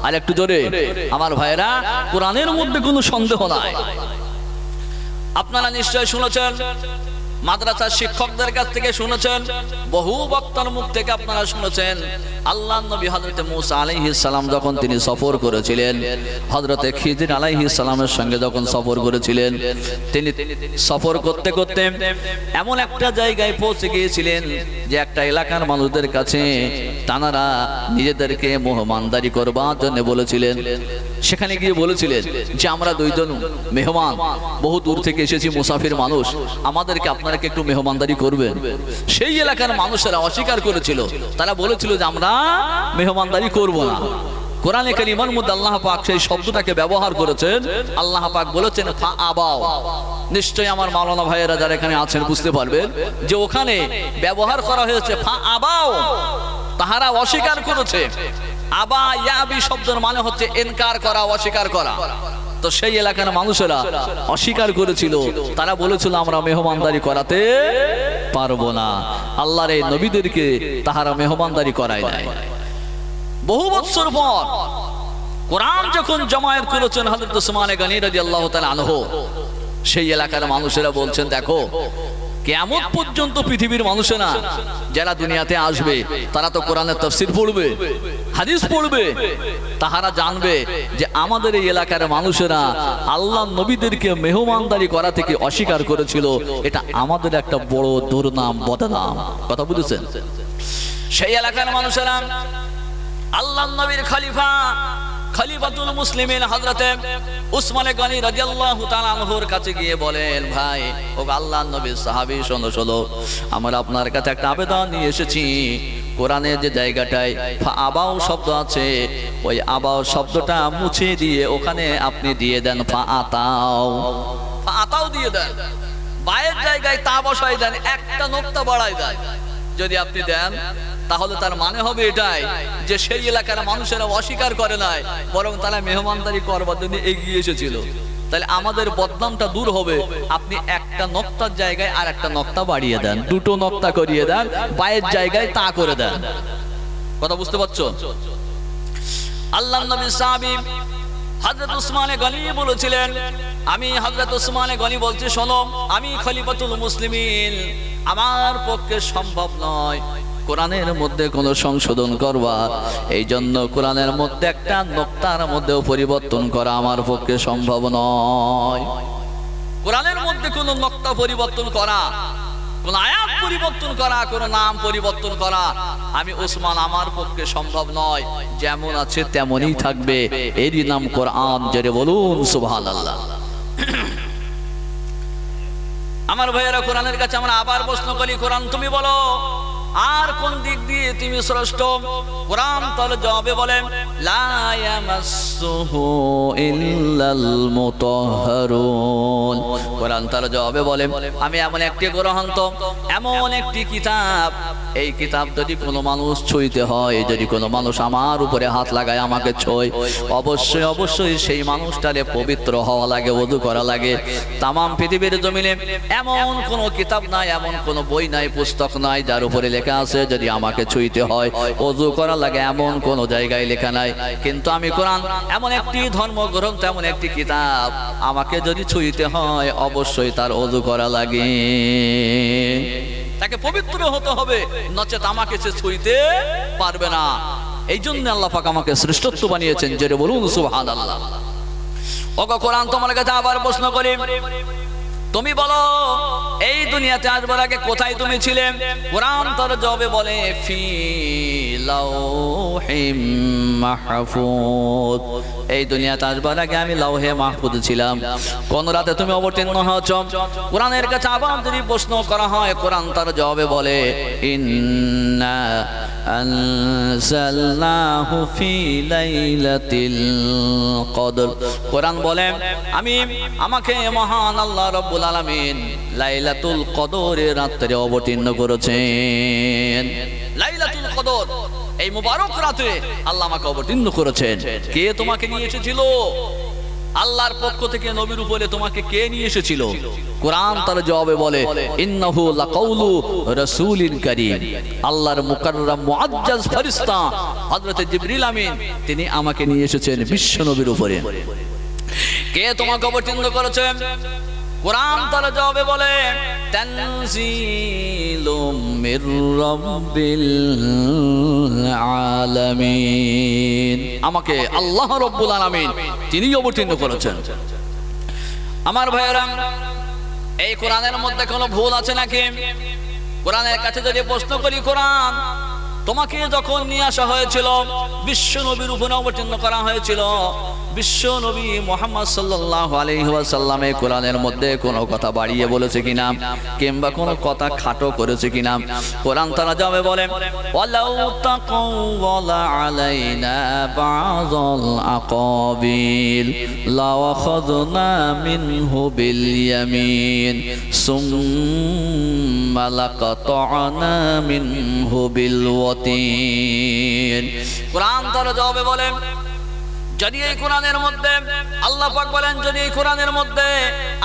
Speaker 1: আর একটু জোরে আমার ভাইরা, কোরআনের মধ্যে কোনো সন্দেহ নাই। আপনারা নিশ্চয় শুনেছেন, মাদ্রাসার শিক্ষকদের কাছ থেকে শুনেছেন, বহু বক্তার মুখ থেকে আপনারা শুনেছেন, আল্লাহর নবী হযরত মূসা আলাইহিস সালাম যখন তিনি সফর করেছিলেন, হযরত খিজির আলাইহিস সালামের সঙ্গে যখন সফর করেছিলেন, তিনি সফর করতে করতে এমন একটা জায়গায় পৌঁছে গিয়েছিলেন যে একটা এলাকার মানুষদের কাছে তানারা নিজেদেরকে মেহমানদারি করবার জন্য বলেছিলেন। সেখানে গিয়ে বলেছিলেন যে আমরা দুইজন মেহমান, বহু দূর থেকে এসেছি, মুসাফির মানুষ, আমাদেরকে আপনারা একটু মেহমানদারি করবেন। সেই এলাকার মানুষেরা অস্বীকার করেছিল, তারা বলেছিল যে আমরা মেহমানদারি করব না। কোরআনে কারীমের মধ্যে আল্লাহ পাক সেই শব্দটাকে ব্যবহার করেছেন। আল্লাহ পাক বলেছেন ফা আবাও। নিশ্চয়ই আমার মাওলানা ভাইয়েরা যারা এখানে আছেন বুঝতে পারবেন যে ওখানে ব্যবহার করা হয়েছে ফা আবাও, তাহারা অস্বীকার করেছে। আবা ইয়াবি শব্দের মানে হচ্ছে ইনকার করা, অস্বীকার করা। তো সেই এলাকার মানুষেরা অস্বীকার করেছিল, তারা বলেছিল আমরা মেহমানদারি করাতে পারবো না। আল্লাহর এই নবীদেরকে তাহারা মেহমানদারি করায় নাই। বহু বছর পর কোরআন যখন জমায়েত করেছেন হযরত ওসমান গনি রাদিয়াল্লাহু তাআলা আনহু, সেই এলাকার মানুষেরা বলছেন, দেখো, কিয়ামত পর্যন্ত পৃথিবীর মানুষেরা যারা দুনিয়াতে আসবে তারা তো কোরআনের তাফসীর পড়বে, হাদিস পড়বে, তাহারা জানবে যে আমাদের এই এলাকার মানুষেরা আল্লাহর নবীদেরকে মেহমানদারি করা থেকে অস্বীকার করেছিল। এটা আমাদের একটা বড় দুর্নাম, বদনাম। কথা বুঝেছেন? সেই এলাকার মানুষেরা আল্লাহর নবীর খলিফাতুল মুসলিমিন হযরতে ওসমান গনি রাদিয়াল্লাহু তাআলা আনহুর কাছে গিয়ে বলেন, ভাই, ও আল্লাহর নবীর সাহাবী, শোনো, আমরা আপনার কাছে একটা আবেদন নিয়ে এসেছি। কোরআনে যে জায়গাটায় আবাও শব্দ আছে, ওই আবাও শব্দটা মুছে দিয়ে ওখানে আপনি দিয়ে দেন আতাও দিয়ে দেন, বায়ের জায়গায় তা বসাই দেন, একটা নোক্তা বাড়াই দেন। যদি আপনি দেন তাহলে তার মানে হবে এটাই যে সেই এলাকার মানুষেরা অস্বীকার করে নাই, বরং তারা মেহমানদারি করবার জন্য এগিয়ে এসেছিল। তাহলে আমাদের বদনামটা দূর হবে। আপনি একটা নক্তার জায়গায় আর একটা নক্তা বাড়িয়ে দেন, দুটো নক্তা করিয়ে দেন, বায়ের জায়গায় তা করে দেন। কথা বুঝতে পারছো? আল্লাহর নবী সাহাবী হযরত ওসমান গনি বলেছিলেন, আমি হযরত ওসমান গনি বলছি, শোনো, আমি খলিফাতুল মুসলিমিন, আমার পক্ষে সম্ভব নয় কোরআনের মধ্যে কোনো সংশোধন করবা। এই জন্য কোরআনের মধ্যে একটা নোক্তার মধ্যেও পরিবর্তন করা আমার পক্ষে সম্ভব নয়। কোরআনের মধ্যে কোনো নোক্তা পরিবর্তন করা, কোন আয়াত পরিবর্তন করা, কোন নাম পরিবর্তন করা আমি ওসমান আমার পক্ষে সম্ভব নয়। যেমন আছে তেমনই থাকবে, এরই নাম কোরআন। জোরে বলুন সুবহানাল্লাহ। আমার ভাইয়েরা, কোরআনের কাছে আমরা আবার প্রশ্ন করি, কোরআন তুমি বলো আর কোন দিক দিয়ে তুমি শ্রেষ্ঠ? কোরআন তার জবাবে বলেন, লা ইয়ামাসসুহু ইল্লাল মুতাহহারুন। কোরআন তার জবাবে বলেন, আমি এমন একটি গ্রন্থ, এমন একটি কিতাব, এই কিতাব যদি কোনো মানুষ ছুঁইতে হয়, যদি কোনো মানুষ আমার উপরে হাত লাগায়, আমাকে ছোঁয়, অবশ্যই অবশ্যই সেই মানুষটারে পবিত্র হওয়া লাগে, ওযু করা লাগে। তামাম পৃথিবীর জমিনে এমন কোনো কিতাব নাই, এমন কোনো বই নাই, পুস্তক নাই যার উপরে লেখা আছে যদি আমাকে ছুঁইতে হয় ওযু করা লাগে, এমন কোন জায়গায় লেখা নাই। কিন্তু আমি কোরআন এমন একটি ধর্মগ্রন্থ, এমন একটি কিতাব, আমাকে যদি ছুঁইতে হয় অবশ্যই তার ওযু করা লাগে, তাকে পবিত্র হতে হবে, নচেত আমাকে সে ছুঁইতে পারবে না। এই জন্য আল্লাহ পাক আমাকে শ্রেষ্ঠত্ব বানিয়েছেন। জোরে বলুন সুবহানাল্লাহ। ওগো কোরআন, তোমার কাছে আবার প্রশ্ন করি, তুমি বলো এই দুনিয়াতে আসবার আগে কোথায় তুমি ছিলে? কোরআন তার জবাবে বলে, ফি লাউহিম মাহফুজ। এই দুনিয়াতে আসবার আগে আমি লাউহে মাহফুজ ছিলাম। কোন রাতে তুমি অবতীর্ণ হয়েছ? কোরআনের কাছে আবার যদি প্রশ্ন করা হয়, কোরআন তার জবাবে বলে, ইন্না আনজালনাহু ফি লাইলাতিল কদর। কোরআন বলে আমাকে মহান আল্লাহ রাব্বুল আলামিন লাইলাতুল কদরের রাতে অবতীর্ণ করেছেন। লাইলাতুল কদর এই মুবারক রাতে আল্লাহ আমাকে অবতীর্ণ করেছেন। কে তোমাকে নিয়ে এসেছিল? আল্লাহর পক্ষ থেকে নবীর উপরে তোমাকে কে নিয়ে এসেছিল? কোরআন তার জবাবে বলে ইন্নাহু লাকাউলু রাসূলিন কারীম। আল্লাহর মুকাররম মুআজ্জাজ ফেরেশতা হযরত জিবরিল আমিন তিনি আমাকে নিয়ে এসেছেন বিশ্ব নবীর উপরে। কে তোমাকে অবতীর্ণ করেছেন? কোরআন তার জবাবে বলে তানজিলুম মির রাব্বিল আলামিন। আমাকে আল্লাহ রাব্বুল আলামিন তিনি অবতীর্ণ করেছেন। আমার ভাইয়েরা, এই কোরআনের মধ্যে কোনো ভুল আছে নাকি? কোরআনের কাছে যদি প্রশ্ন করি, কোরআন তোমাকে যখন নিয়ে আসা হয়েছিল, বিশ্ব নবীর উপরে অবতীর্ণ করা হয়েছিল, বিশ্ব নবী মুহাম্মদ সাল্লাল্লাহু আলাইহি ওয়াসাল্লামে কোরআনের মধ্যে কোনো কথা বাড়িয়ে বলেছে কিনা কিংবা কোনো কথা খাটো করেছে কিনা? কোরআন তারা যাবে বলে ওয়ালাউ তাকাওয়ালা আলাইনা বাযাল আকাবিল লাওয়াখাযনা মিনহু বিল ইয়ামিন সুম্মা লাকাতা'না মিনহু বিল ওয়াতিন। কোরআন তারা যাবে বলে যদি এই কোরআনের মধ্যে আল্লাহ পাক বলেন, যদি এই কোরআনের মধ্যে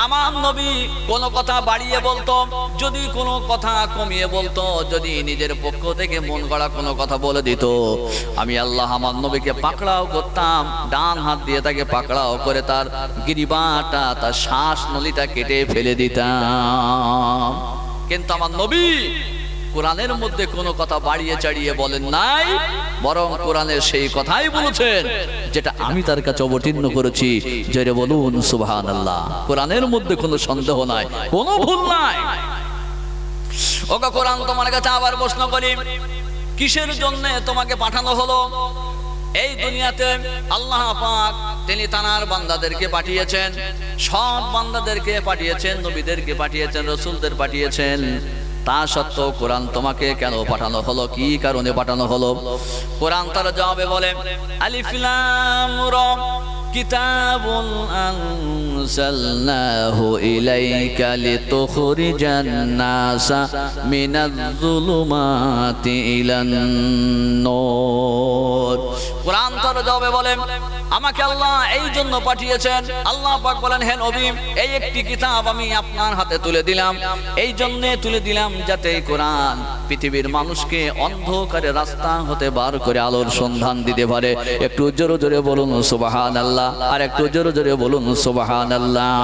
Speaker 1: আমার নবী কোনো কথা বাড়িয়ে বলতো, যদি কোনো কথা কমিয়ে বলতো, যদি নিজের পক্ষ থেকে মন গড়া কোনো কথা বলে দিত, আমি আল্লাহ আমার নবীকে পাকড়াও করতাম, ডান হাত দিয়ে তাকে পাকড়াও করে তার গিরিবাটা, তার শ্বাস নলিটা কেটে ফেলে দিতাম। কিন্তু আমার নবী কোরআনের মধ্যে কোনো কথা বাড়িয়ে চাড়িয়ে বলেন নাই, বরং কোরআনের সেই কথাই বলেছেন যেটা আমি তার কাছে অবতীর্ণ করেছি। জোরে বলুন সুবহানাল্লাহ। কোরআনের মধ্যে কোনো সন্দেহ নাই, কোনো ভুল নাই। ওগো কোরআন, তোমার কাছে আবার প্রশ্ন করি, কিসের জন্য তোমাকে পাঠানো হলো? এই দুনিয়াতে আল্লাহ পাক তিনি তানার বান্দাদেরকে পাঠিয়েছেন, সব বান্দাদেরকে পাঠিয়েছেন, নবীদেরকে পাঠিয়েছেন, রাসূলদের পাঠিয়েছেন। তা সত্ত্বেও কোরআন তোমাকে কেন পাঠানো হলো? কি কারণে পাঠানো হলো? কোরআন তার জবাবে বলে আলিফ লাম রা কিতাবুন আনজালনাহু ইলাইকা লিতুখরিজান নাসা মিনাজ যুলুমাতি ইলান নূর। কোরআন তার জবাবে বলে আমাকে আল্লাহ এই জন্য পাঠিয়েছেন। আল্লাহ পাক বলেন, হে নবী, এই একটি কিতাব আমি আপনার হাতে তুলে দিলাম, এই জন্য তুলে দিলাম যাতে এই কোরআন পৃথিবীর মানুষকে অন্ধকারের রাস্তা হতে বার করে আলোর সন্ধান দিতে পারে। একটু জোরে জোরে বলুন সুবহানাল্লাহ, আর একটু জোরে জোরে বলুন সুবহানাল্লাহ।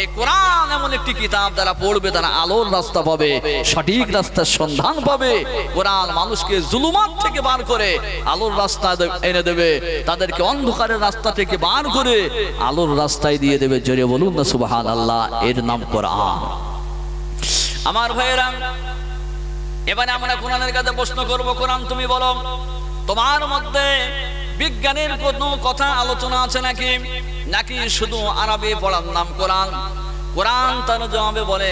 Speaker 1: এই কোরআন এমন একটি কিতাব, যারা পড়বে তারা আলোর রাস্তা পাবে, সঠিক রাস্তার সন্ধান পাবে। কোরআন মানুষকে জুলুমাত থেকে বার করে আলোর রাস্তা এনে দেবে, তাদেরকে অন্ধকারের রাস্তা থেকে বার করে আলোর রাস্তায় দিয়ে দেবে। জোরে বলুন না সুবহানাল্লাহ। এর নাম কোরআন। আমার ভাইয়েরা, এবারে আমরা কোরআনের কাছে প্রশ্ন করব, কোরআন তুমি বলো, তোমার মধ্যে বিজ্ঞানের কোনো কথা আলোচনা আছে নাকি, নাকি শুধু আরবি পড়ার নাম কোরআন? কোরআন তার জবাবে বলে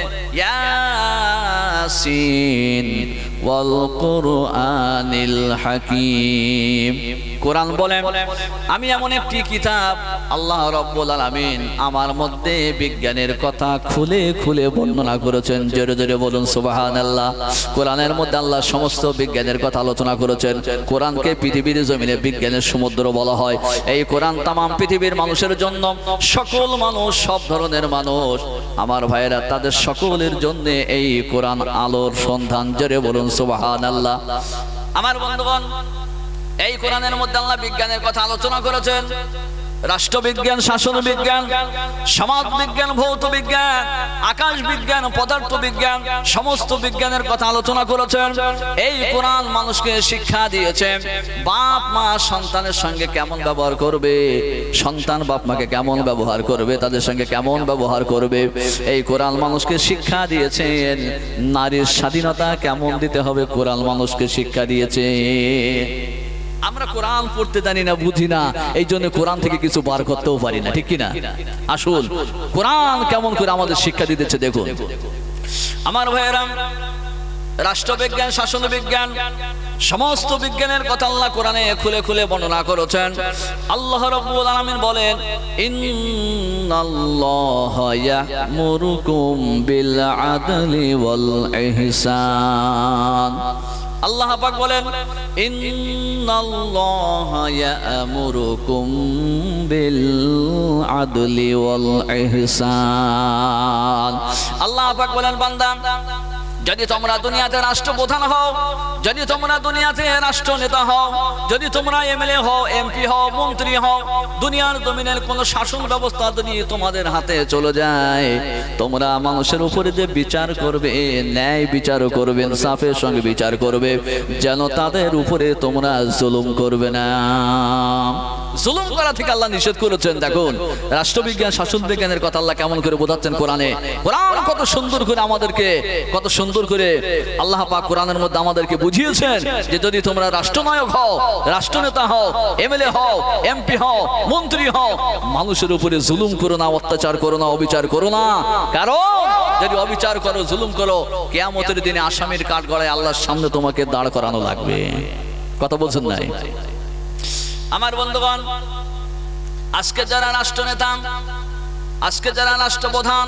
Speaker 1: ইয়াসিন ওয়াল কুরআনিল হাকীম। কোরআন বলে আমি এমন একটি কিতাব, আল্লাহ রাব্বুল আলামিন আমার মধ্যে বিজ্ঞানের কথা খুলে খুলে বর্ণনা করেছেন। জোরে জোরে বলুন সুবহানাল্লাহ। কোরআনের মধ্যে আল্লাহ সমস্ত বিজ্ঞানের কথা আলোচনা করেছেন। কোরআনকে পৃথিবীর জমিনে বিজ্ঞানের সমুদ্র বলা হয়। এই কোরআন তামাম পৃথিবীর মানুষের জন্য, সকল মানুষ, সব ধরনের মানুষ, আমার ভাইয়েরা, তাদের সকলের জন্য এই কোরআন আলোর সন্ধান। জোরে বলুন সুবহানাল্লাহ। আমার বন্ধুগণ, এই কোরআনের মধ্যে আল্লাহ বিজ্ঞানের কথা আলোচনা করেছেন। রাষ্ট্রবিজ্ঞান, শাসন বিজ্ঞান, সমাজ বিজ্ঞান, ভৌত বিজ্ঞান, আকাশ বিজ্ঞান, পদার্থ বিজ্ঞান, সমস্ত বিজ্ঞানের কথা আলোচনা করেছেন। এই কোরআন মানুষকে শিক্ষা দিয়েছে বাপ মা সন্তানের সঙ্গে কেমন ব্যবহার করবে, সন্তান বাপ মাকে কেমন ব্যবহার করবে, তাদের সঙ্গে কেমন ব্যবহার করবে। এই কোরআন মানুষকে শিক্ষা দিয়েছেন নারীর স্বাধীনতা কেমন দিতে হবে, কোরআন মানুষকে শিক্ষা দিয়েছে। আমরা কোরআন পড়তে জানি না, বুঝি না, এই জন্য কোরআন থেকে কিছু বার করতেও পারি না, ঠিক কিনা? আসুন কোরআন কেমন করে আমাদের শিক্ষা দিতেছে দেখুন। আমার ভাইয়েরা, রাষ্ট্রবিজ্ঞান, শাসন বিজ্ঞান, সমস্ত বিজ্ঞানের কথা আল্লাহ কোরআনে খুলে খুলে বর্ণনা করেছেন। আল্লাহ রাব্বুল আলামিন বলেন, ইন্নাল্লাহা ইয়া'মুরুকুম বিল আদলি ওয়াল ইহসান। আল্লাহ পাক বলেন, ইন্নাল্লাহা ইয়া'মুরুকুম বিল আদলি ওয়াল ইহসান। আল্লাহ পাক বলেন, বান্দা যদি তোমরা দুনিয়াতে রাষ্ট্রপ্রধান হও, যদি তোমরা দুনিয়াতে রাষ্ট্র নেতা হও, যদি তোমরা এমএলএ হও, এমপি হও, মন্ত্রী হও, দুনিয়ার জমিনের কোন শাসন ব্যবস্থা যদি তোমাদের হাতে চলে যায়, তোমরা মানুষের উপরে যে বিচার করবে, ন্যায় বিচার করবে, ইনসাফের সঙ্গে বিচার করবে, যেন তাদের উপরে তোমরা জুলুম করবে না। জুলুম করা থেকে আল্লাহ নিষেধ করেছেন। দেখুন রাষ্ট্রবিজ্ঞান, শাসন বিজ্ঞানের কথা আল্লাহ কেমন করে বোঝাচ্ছেন কোরআনে। কোরআন কত সুন্দর করে আমাদেরকে, কত সুন্দর করে আল্লাহ পাক কোরআনের মধ্যে আমাদেরকে বুঝিয়েছেন যে যদি তোমরা রাষ্ট্রনায়ক হও, রাষ্ট্রনেতা হও, এমএলএ হও, এমপি হও, মন্ত্রী হও, মানুষের উপরে জুলুম করো না, অত্যাচার করো না, অবিচার করো না। কারণ যদি অবিচার করো, জুলুম করো, কিয়ামতের দিনে আসামির কাঠগড়ায় আল্লাহর সামনে তোমাকে দাঁড় করানো লাগবে। কথা বলছেন নাই? আমার বন্ধুগণ, আজকে যারা রাষ্ট্রনেতা, আজকে যারা রাষ্ট্রপ্রধান,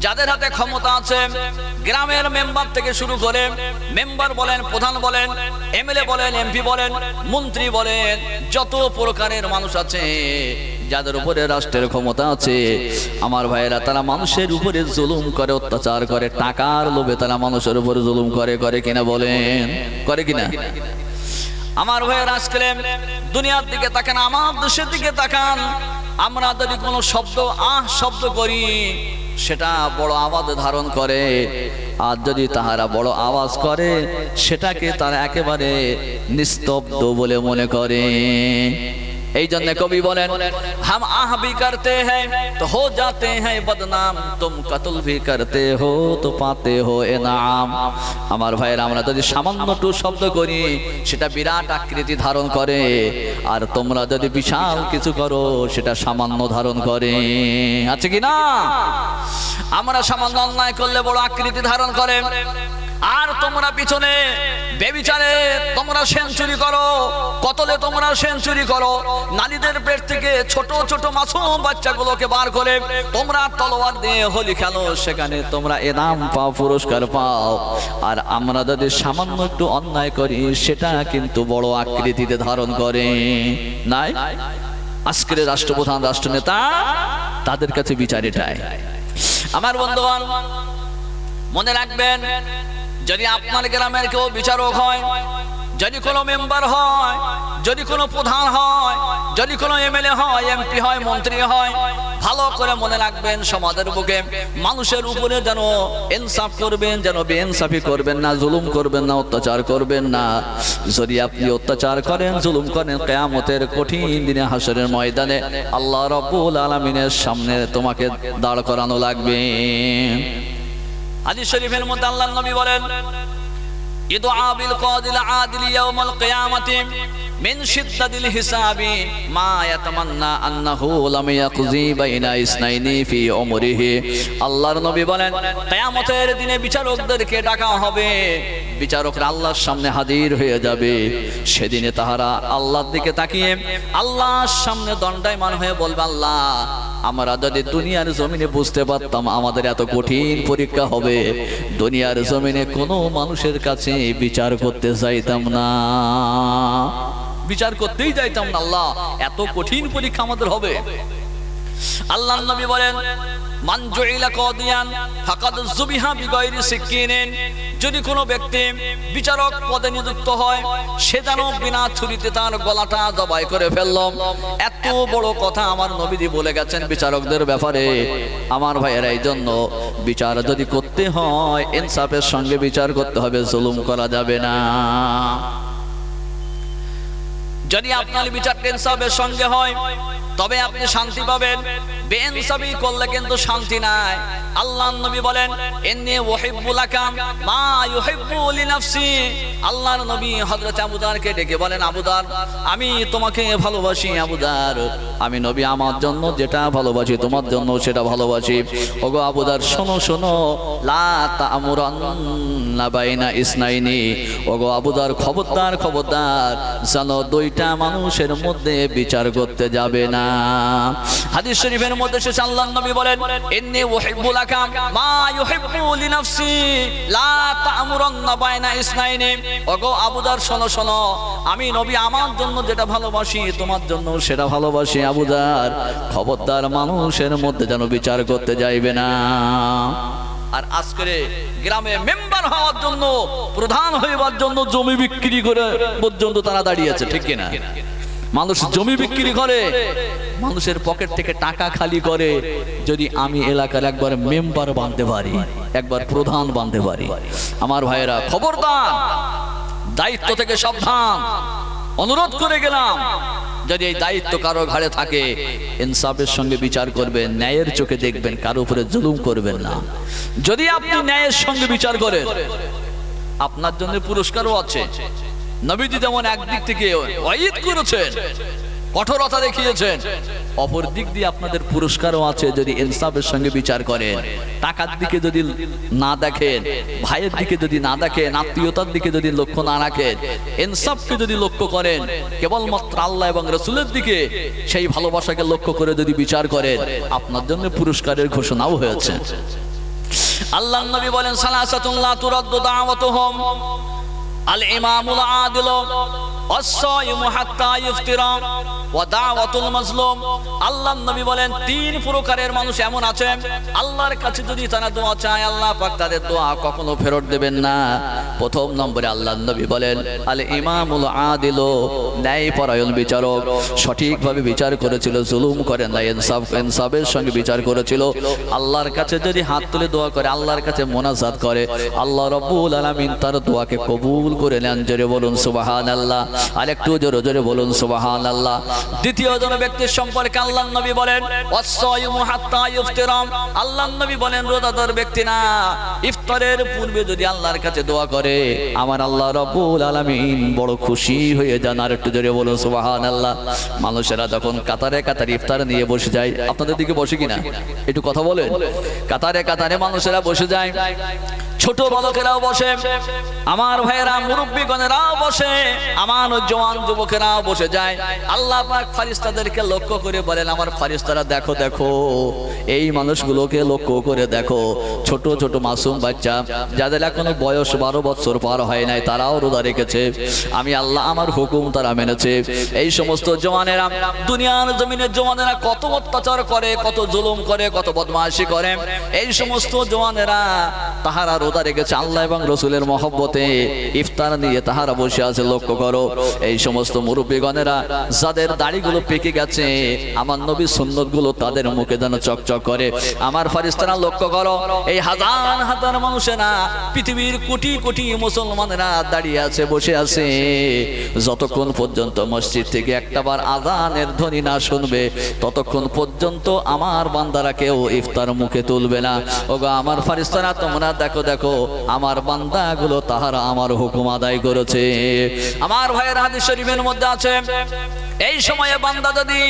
Speaker 1: যাদের হাতে ক্ষমতা আছে, গ্রামের মেম্বার থেকে শুরু করে, মেম্বার বলেন, প্রধান বলেন, এমএলএ বলেন, এমপি বলেন, মন্ত্রী বলেন, যত প্রকারের মানুষ আছে যাদের উপরে রাষ্ট্রের ক্ষমতা আছে, আমার ভাইয়েরা তারা মানুষের উপরে জুলুম করে, অত্যাচার করে, টাকার লোভে তারা মানুষের উপরে জুলুম করে। করে কিনা বলেন? করে কিনা? আমার ভাইয়েরা আজকে দুনিয়ার দিকে তাকান, আমার দেশের দিকে তাকান। আমরা যদি কোনো শব্দ শব্দ করি, সেটা বড় আওয়াজ ধারণ করে, আর যদি তাহারা বড় আওয়াজ করে, সেটাকে তারা একেবারে নিস্তব্ধ বলে মনে করে। এই জন্য কবি বলেন, हम आह भी करते हैं तो हो जाते हैं बदनाम, तुम कत्ल भी करते हो तो पाते हो इनाम। আমার ভাইরা, আমরা যদি সামান্য একটু শব্দ করি, সেটা বিরাট আকৃতি ধারণ করে, আর তোমরা যদি বিশাল কিছু করো, সেটা সামান্য ধারণ করে। আছে কি না? আমরা সামান্য অন্যায় করলে বড় আকৃতি ধারণ করে, আর তোমরা পিছনে বেবিচারে তোমরা সেঞ্চুরি করো, কতলে তোমরা সেঞ্চুরি করো, নারীদের পেট থেকে ছোট ছোট মাসুম বাচ্চাগুলোকে বার করে তোমরা তলোয়ার দিয়ে হোলি খেলো, সেখানে তোমরা এনাম পাও, পুরস্কার পাও। আর আমরা যদি সামান্য একটু অন্যায় করি, সেটা কিন্তু বড় আকৃতিতে ধারণ করে। নাই আজকের রাষ্ট্রপ্রধান, রাষ্ট্রনেতা, তাদের কাছে বিচার এটাই। আমার বন্ধুগণ, মনে রাখবেন, যদি আপনার গ্রামের কেউ বিচারক হয়, যদি কোনো মেম্বার হয়, যদি কোনো প্রধান হয়, যদি কোনো এমএলএ হয়, এমপি হয়, মন্ত্রী হয়, ভালো করে মনে রাখবেন, সমাজের বুকে মানুষের উপরে যেন ইনসাফ করবেন, যেন বেইনসাফি করবেন না, জুলুম করবেন না, অত্যাচার করবেন না। যদি আপনি অত্যাচার করেন, জুলুম করেন, কিয়ামতের কঠিন দিনে, হাসরের ময়দানে আল্লাহ রাব্বুল আলামিনের সামনে তোমাকে দাঁড় করানো লাগবে। হাদিস শরীফের মধ্যে আল্লাহর নবী বলেন, ইদআ বিল কাদিল আদিল ইয়াউমাল কিয়ামাতি মিন শিদ্দাতিল হিসাবি মা ইয়াতামান্না আন্নাহু লাম ইয়াকজি বাইনা ইসনাইনি ফি উমরিহি। আল্লাহর নবী বলেন, কিয়ামতের দিনে বিচারকদেরকে ডাকা হবে, বিচারকরা আল্লাহর সামনে হাজির হয়ে যাবে। সেদিনে তাহারা আল্লাহর দিকে তাকিয়ে আল্লাহর সামনে দণ্ডায়মান হয়ে বলবে, আল্লাহ, আমরা যদি দুনিয়ার জমিনে বুঝতে পারতাম আমাদের এত কঠিন পরীক্ষা হবে, দুনিয়ার জমিনে কোনো মানুষের কাছে বিচার করতে যাইতাম না, বিচার করতেই যাইতাম না। আল্লাহ, এত কঠিন পরীক্ষা আমাদের হবে। আল্লাহর নবী বলেন, মান জুইলা কাদিয়ান ফাকাদ যুবিহা বিগাইরি সিকিনিন। যদি কোনো ব্যক্তি বিচারক পদে নিযুক্ত হয়, সে যেন বিনা ছুরিতে তার গলাটা জবাই করে ফেলল। এত বড় কথা আমার নবীজি বলে গেছেন বিচারকদের ব্যাপারে। আমার ভাইয়েরা, এই জন্য বিচার যদি করতে হয়, ইনসাফের সঙ্গে বিচার করতে হবে, জুলুম করা যাবে না। যদি আপনার বিচার ইনসাফের সঙ্গে হয়, তবে আপনি শান্তি পাবেন। বেইনসাফি করলে কিন্তু শান্তি নাই। আল্লাহর নবী বলেন ইন্নী উহিব্বু লাকা মা ইউহিব্বু লিনাফসি। আল্লাহর নবী হযরত আবু দারকে ডেকে বলেন, আবু দার, আমি তোমাকে ভালোবাসি আবু দার, আমি নবী আমার জন্য যেটা ভালোবাসি তোমার জন্য সেটা ভালোবাসি। ওগো আবু দার, শোনো শোনো, লা তা'মুরান্না বাইনা ইসনাইনি। ওগো আবু দার, খবরদার খবরদার, জানো দুইটা মানুষের মধ্যে বিচার করতে যাবে না। হাদিস শরীফের মধ্যে শেষে আল্লাহর নবী বলেন ইন্নী উহিব্বু লাকা মা ইউহিব্বু লিনাফসি লা তা'মুরান্না বাইনা ইসনাইনি। ওগো আবু দার, শোনো শোনো, আমি নবী আমার জন্য যেটা ভালোবাসি তোমার জন্য সেটা ভালোবাসি। আবু দার, খবরদার মানুষের মধ্যে যেন বিচার করতে যাইবে না। আর আজকে গ্রামে মেম্বার হওয়ার জন্য, প্রধান হইবার জন্য জমি বিক্রি করে পর্যন্ত তারা দাঁড়িয়েছে, ঠিক কিনা? মানুষ জমি বিক্রি করে, মানুষের পকেট থেকে টাকা খালি করে, যদি আমি এলাকার একবার মেম্বার বানতে পারি, একবার প্রধান বানতে পারি। আমার ভাইয়েরা, খবরদার, দায়িত্ব থেকে সাবধান, অনুরোধ করে গেলাম। যদি এই দায়িত্ব কারো ঘাড়ে থাকে, ইনসাফের সঙ্গে বিচার করবেন, ন্যায়ের চোখে দেখবেন, কারো উপরে জুলুম করবেন না। যদি আপনি ন্যায়ের সঙ্গে বিচার করেন, আপনার জন্য পুরস্কারও আছে। নবীজি যেমন একদিক থেকে ওয়াইদ করেছেন, কঠোরতা দেখিয়েছেন, অপর দিক দিয়ে আপনাদের পুরস্কারও আছে যদি ইনসাফের সঙ্গে বিচার করেন। টাকার দিকে যদি না দেখেন, ভাইয়ের দিকে যদি না দেখেন, আত্মীয়তার দিকে যদি লক্ষ্য না রাখেন, ইনসাফকে যদি লক্ষ্য করেন, কেবলমাত্র আল্লাহ এবং রাসূলের দিকে সেই ভালোবাসাকে লক্ষ্য করে যদি বিচার করেন, আপনার জন্য পুরস্কারের ঘোষণাও হয়েছে। আল্লাহর নবী বলেন সালাসাতুন লা তুরাদ্দু দাওয়াতুহুম আল ইমামুল আদিল ওয়াস-সায়িমু হাত্তা ইফতিরা ওয়া দাওয়াতুল মাজলুম। আল্লাহর নবী বলেন তিন প্রকারের মানুষ এমন আছে, আল্লাহর কাছে যদি তারা দোয়া চায়, আল্লাহ পাক তাদের দোয়া কখনো ফেরত দেবেন না। প্রথম নম্বরে আল্লাহর নবী বলেন আল ইমামুল আদিল, ন্যায়পরায়ণ বিচারক, সঠিকভাবে বিচার করেছিল, জুলুম করেন না, ইনসাফের সঙ্গে বিচার করেছিল। আল্লাহর কাছে যদি হাত তুলে দোয়া করে, আল্লাহর কাছে মোনাজাত করে, আল্লাহ রাব্বুল আলামিন তার দোয়াকে কবুল করে নেন। জোরে বলুন সুবহানাল্লাহ। আরেকটু জোরে জোরে বলুন সুবহানাল্লাহ। দ্বিতীয় জন ব্যক্তির সম্পর্কে আল্লাহর নবী বলেন ওয়াস-সায়িমু হাত্তা ইফতিরা। আল্লাহর নবী বলেন রোজাদার ব্যক্তি না, ইফতারের পূর্বে যদি আল্লাহর কাছে দোয়া করে, আমার আল্লাহ রাব্বুল আলামিন বড় খুশি হয়ে যান। আর একটু জোরে বলুন সুবহানাল্লাহ। মানুষেরা যখন কাতারে কাতারে ইফতার নিয়ে বসে যায়, আপনাদের দিকে বসে কিনা একটু কথা বলেন। কাতারে কাতারে মানুষেরা বসে যায়, ছোট বালকেরাও বসে, আমার ভাইয়েরা মুরব্বীগণেরাও বসে, আমার জওয়ান যুবকেরাও বসে যায়। আল্লাহ পাক ফেরেশতাদেরকে লক্ষ্য করে বলেন, আমার ফেরেশতারা দেখো দেখো, এই মানুষগুলোকে লক্ষ্য করে দেখো, ছোট ছোট মাসুম বাচ্চা যাদের এখনো বয়স 12 বছর পার হয় নাই, তারাও রোজা রেখেছে। আমি আল্লাহ আমার হুকুম তারা মেনেছে। এই সমস্ত জওয়ানেরা, দুনিয়ার জমিনের জওয়ানেরা কত অত্যাচার করে, কত জুলুম করে, কত বদমাশি করে, এই সমস্ত জওয়ানেরা তাহারা রোজা রেখেছে আল্লাহ এবং রাসূলের মহব্বতে, ইফতার নিয়ে তাহারা বসে আছে। লক্ষ্য করো, এই সমস্ত মুরব্বীগণেরা যাদের দাড়িগুলো পেকে গেছে, আমার নবীর সুন্নতগুলো তাদের মুখে যেন চকচক করে। আমার ফেরেশতারা লক্ষ্য করো, এই হাজার হাজার মানুষেরা, পৃথিবীর কোটি কোটি মুসলমানেরা দাঁড়িয়ে আছে, বসে আছে, যতক্ষণ পর্যন্ত মসজিদ থেকে একটাবার আযানের ধ্বনি না শুনবে, ততক্ষণ পর্যন্ত আমার বান্দারা কেউ ইফতার মুখে তুলবে না। ওগো আমার ফেরেশতারা, তোমরা দেখো দেখো, আমার বান্দাগুলো তাহারা আমার হুকুম আদায় করেছে। আমার ভাইয়ের হাদিস শরীফের মধ্যে আছে, এই সময়ে বান্দা যদি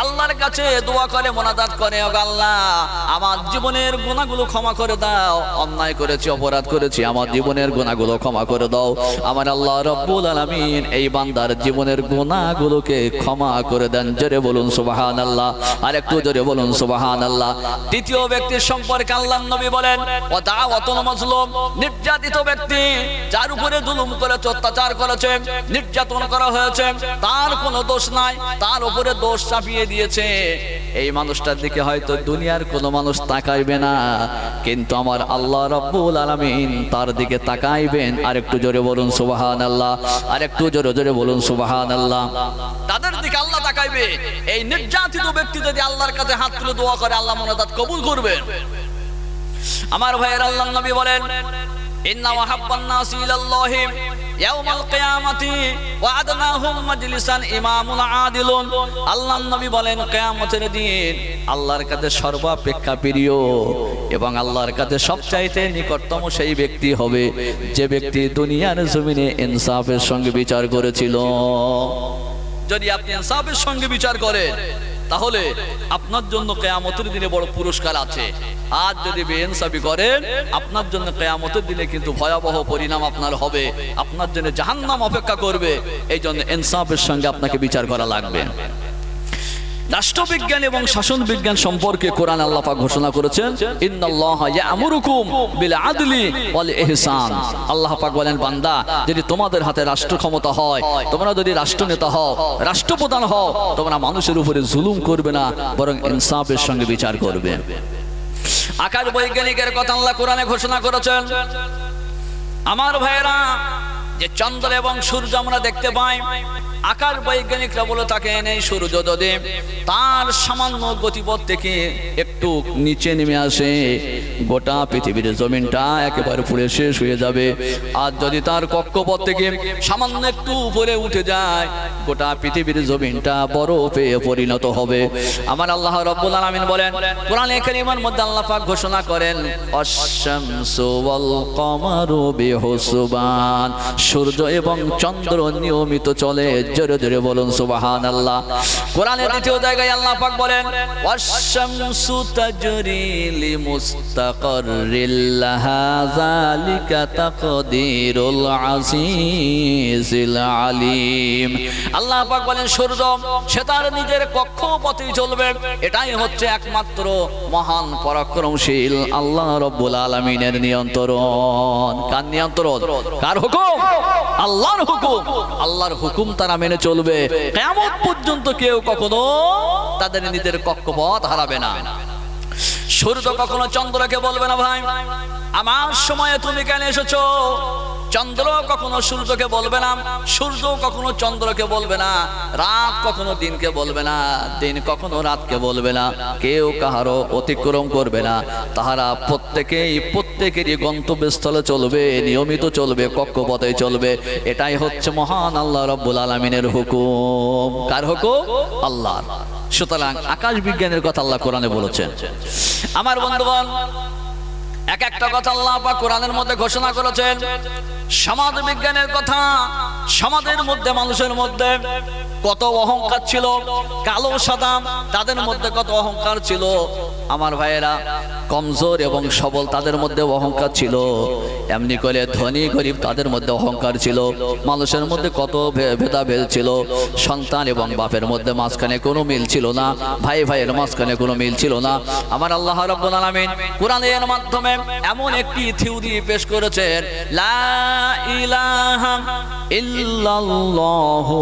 Speaker 1: আল্লাহর কাছে দোয়া করে, মোনাজাত করে, ওগো আল্লাহ আমার জীবনের গুনাহগুলো ক্ষমা করে দাও, অন্যায় করেছি, অপরাধ করেছি, আমার জীবনের গুনাহগুলো ক্ষমা করে দাও, আমার আল্লাহ রাব্বুল আলামিন এই বান্দার জীবনের গুনাহগুলোকে ক্ষমা করে দেন। জোরে বলুন সুবহানাল্লাহ। আর একটু জোরে বলুন সুবহানাল্লাহ। তৃতীয় ব্যক্তির সম্পর্কে আল্লাহর নবী বলেন ওয়া দাওয়াতুল মাজলুম, নির্যাতিত ব্যক্তি, যার উপরে জুলুম করেছে, অত্যাচার করেছে, নির্যাতন করা হয়েছে, তার কোনো দোষ নাই, তার উপরে দোষ চাপিয়ে দিয়েছে, এই মানুষটার দিকে হয়তো দুনিয়ার কোনো মানুষ তাকাইবে না, কিন্তু আমার আল্লাহ রাব্বুল আলামিন তার দিকে তাকাইবেন। আর একটু জোরে বলুন সুবহানাল্লাহ। আর একটু জোরে জোরে বলুন সুবহানাল্লাহ। তাদের দিকে আল্লাহ তাকাইবে। এই নির্যাতিত ব্যক্তি যদি আল্লাহর কাছে হাত তুলে দোয়া করে, আল্লাহ মোনাজাত কবুল করবেন। আমার ভাইয়ের আল্লাহর নবী বলেন ইন্না ওয়াহাব্বান নাস ইলাল্লাহি ইয়াউমাল কিয়ামাতি ওয়া আদনাহুম মাজলিসান ইমামুল আদিলুন। আল্লাহর নবী বলেন কিয়ামতের দিন আল্লাহর কাছে সর্বাপেক্ষা প্রিয় এবং আল্লাহর কাছে সবচাইতে নিকটতম সেই ব্যক্তি হবে যে ব্যক্তি দুনিয়ার জমিনে ইনসাফের সঙ্গে বিচার করেছিল। যদি আপনি ইনসাফের সঙ্গে বিচার করেন তাহলে আপনার জন্য কিয়ামতের দিনে বড় পুরস্কার আছে। আর যদি বেইনসাফি করেন আপনার জন্য কিয়ামতের দিনে কিন্তু ভয়াবহ পরিণাম আপনার হবে, আপনার জন্য জাহান্নাম অপেক্ষা করবে। এই জন্য ইনসাফের সঙ্গে আপনাকে বিচার করা লাগবে। রাষ্ট্রবিজ্ঞান এবং শাসন বিজ্ঞান সম্পর্কে কোরআন আল্লাহ পাক ঘোষণা করেছেন, ইন্নাল্লাহা ইয়া'মুরুকুম বিল আদলি ওয়াল ইহসান। আল্লাহ পাক বলেন, বান্দা যদি তোমাদের হাতে রাষ্ট্র ক্ষমতা হয়, তোমরা যদি রাষ্ট্রনেতা হও, রাষ্ট্রপ্রধান হও, তোমরা মানুষের উপরে জুলুম করবে না, বরং ইনসাফের সঙ্গে বিচার করবে। আকাশ বৈজ্ঞানিকের কথা আল্লাহ কোরআনে ঘোষণা করেছেন। আমার ভাইয়েরা, যে চন্দ্র এবং সূর্য আমরা দেখতে পাই, আকাশ বৈজ্ঞানিকরা বলে থাকেন এই সূর্য যদি তার সামান্য গতিপথ থেকে একটু নিচে নেমে আসে, গোটা পৃথিবীর জমিনটা একেবারে পুড়ে শেষ হয়ে যাবে। আর যদি তার কক্ষপথ থেকে সামান্য একটু উপরে উঠে যায়, গোটা পৃথিবীর জমিনটা বরফে পরিণত হবে। আমার আল্লাহ রাব্বুল আলামিন বলেন কোরআনে কারীমের মধ্যে আল্লাহ পাক ঘোষণা করেন, আশ-শামসু ওয়াল কমারু বিহুসবান। সূর্য এবং চন্দ্র নিয়মিত চলে। জোরে জোরে বলুন সুবহানাল্লাহ। কোরআনের দ্বিতীয় জায়গায় আল্লাহ পাক বলেন, ওয়াশ-শামসু তাজরি লিমুস্তাকাররিল লাহা যালিকা তাকদীরুল আজিজিল আলিম। আল্লাহ পাক বলেন সূর্য সে তার নিজের কক্ষপথেই চলবে। এটাই হচ্ছে একমাত্র মহান পরাক্রমশীল আল্লাহ রাব্বুল আলামিনের নিয়ন্ত্রণ। কার নিয়ন্ত্রণ? কার হুকুম? আল্লাহর হুকুম। আল্লাহর হুকুম তারা মেনে চলবে। কিয়ামত পর্যন্ত কেউ কখনো তাদের নিজের কক্ষপথ হারাবে না। সূর্য কখনো চন্দ্রকে বলবে না, ভাই আমার সময়ে তুমি কেন এসেছো। চন্দ্র কখনো সূর্যকে বলবে না, সূর্য কখনো চন্দ্রকে বলবে না, রাত কখনো দিনকে বলবে না, দিন কখনো রাতকে বলবে না। কেউ কাহারও অতিক্রম করবে না। তাহারা প্রত্যেকেরই গন্তব্যস্থলে চলবে, নিয়মিত চলবে, কক্ষপথে চলবে। এটাই হচ্ছে মহান আল্লাহ রাব্বুল আলামিনের হুকুম। কার হুকুম? আল্লাহর। সুতরাং আকাশ বিজ্ঞানের কথা আল্লাহ কোরআনে বলেছেন। আমার বন্ধুগণ, এক একটা কথা আল্লাহ পাক কোরআনের মধ্যে ঘোষণা করেছেন। সমাজ বিজ্ঞানের কথা, সমাজের মধ্যে মানুষের মধ্যে কত অহংকার ছিল, কালো সাদা তাদের মধ্যে কত অহংকার ছিল। আমার ভাইয়েরা, কমজোর এবং সবল তাদের মধ্যে অহংকার ছিল, এমনি করে ধনী গরিব তাদের মধ্যে অহংকার ছিল। মানুষের মধ্যে কত ভেদাভেদ ছিল। সন্তান এবং বাপের মধ্যে মাঝখানে কোনো মিল ছিল না, ভাই ভাইয়ের মাঝখানে কোনো মিল ছিল না। আমার আল্লাহ রাব্বুল আলামিন কোরআনের মাধ্যমে এমন একটি থিওরি পেশ করেছেন, লা ইলাহা ইল্লাল্লাহু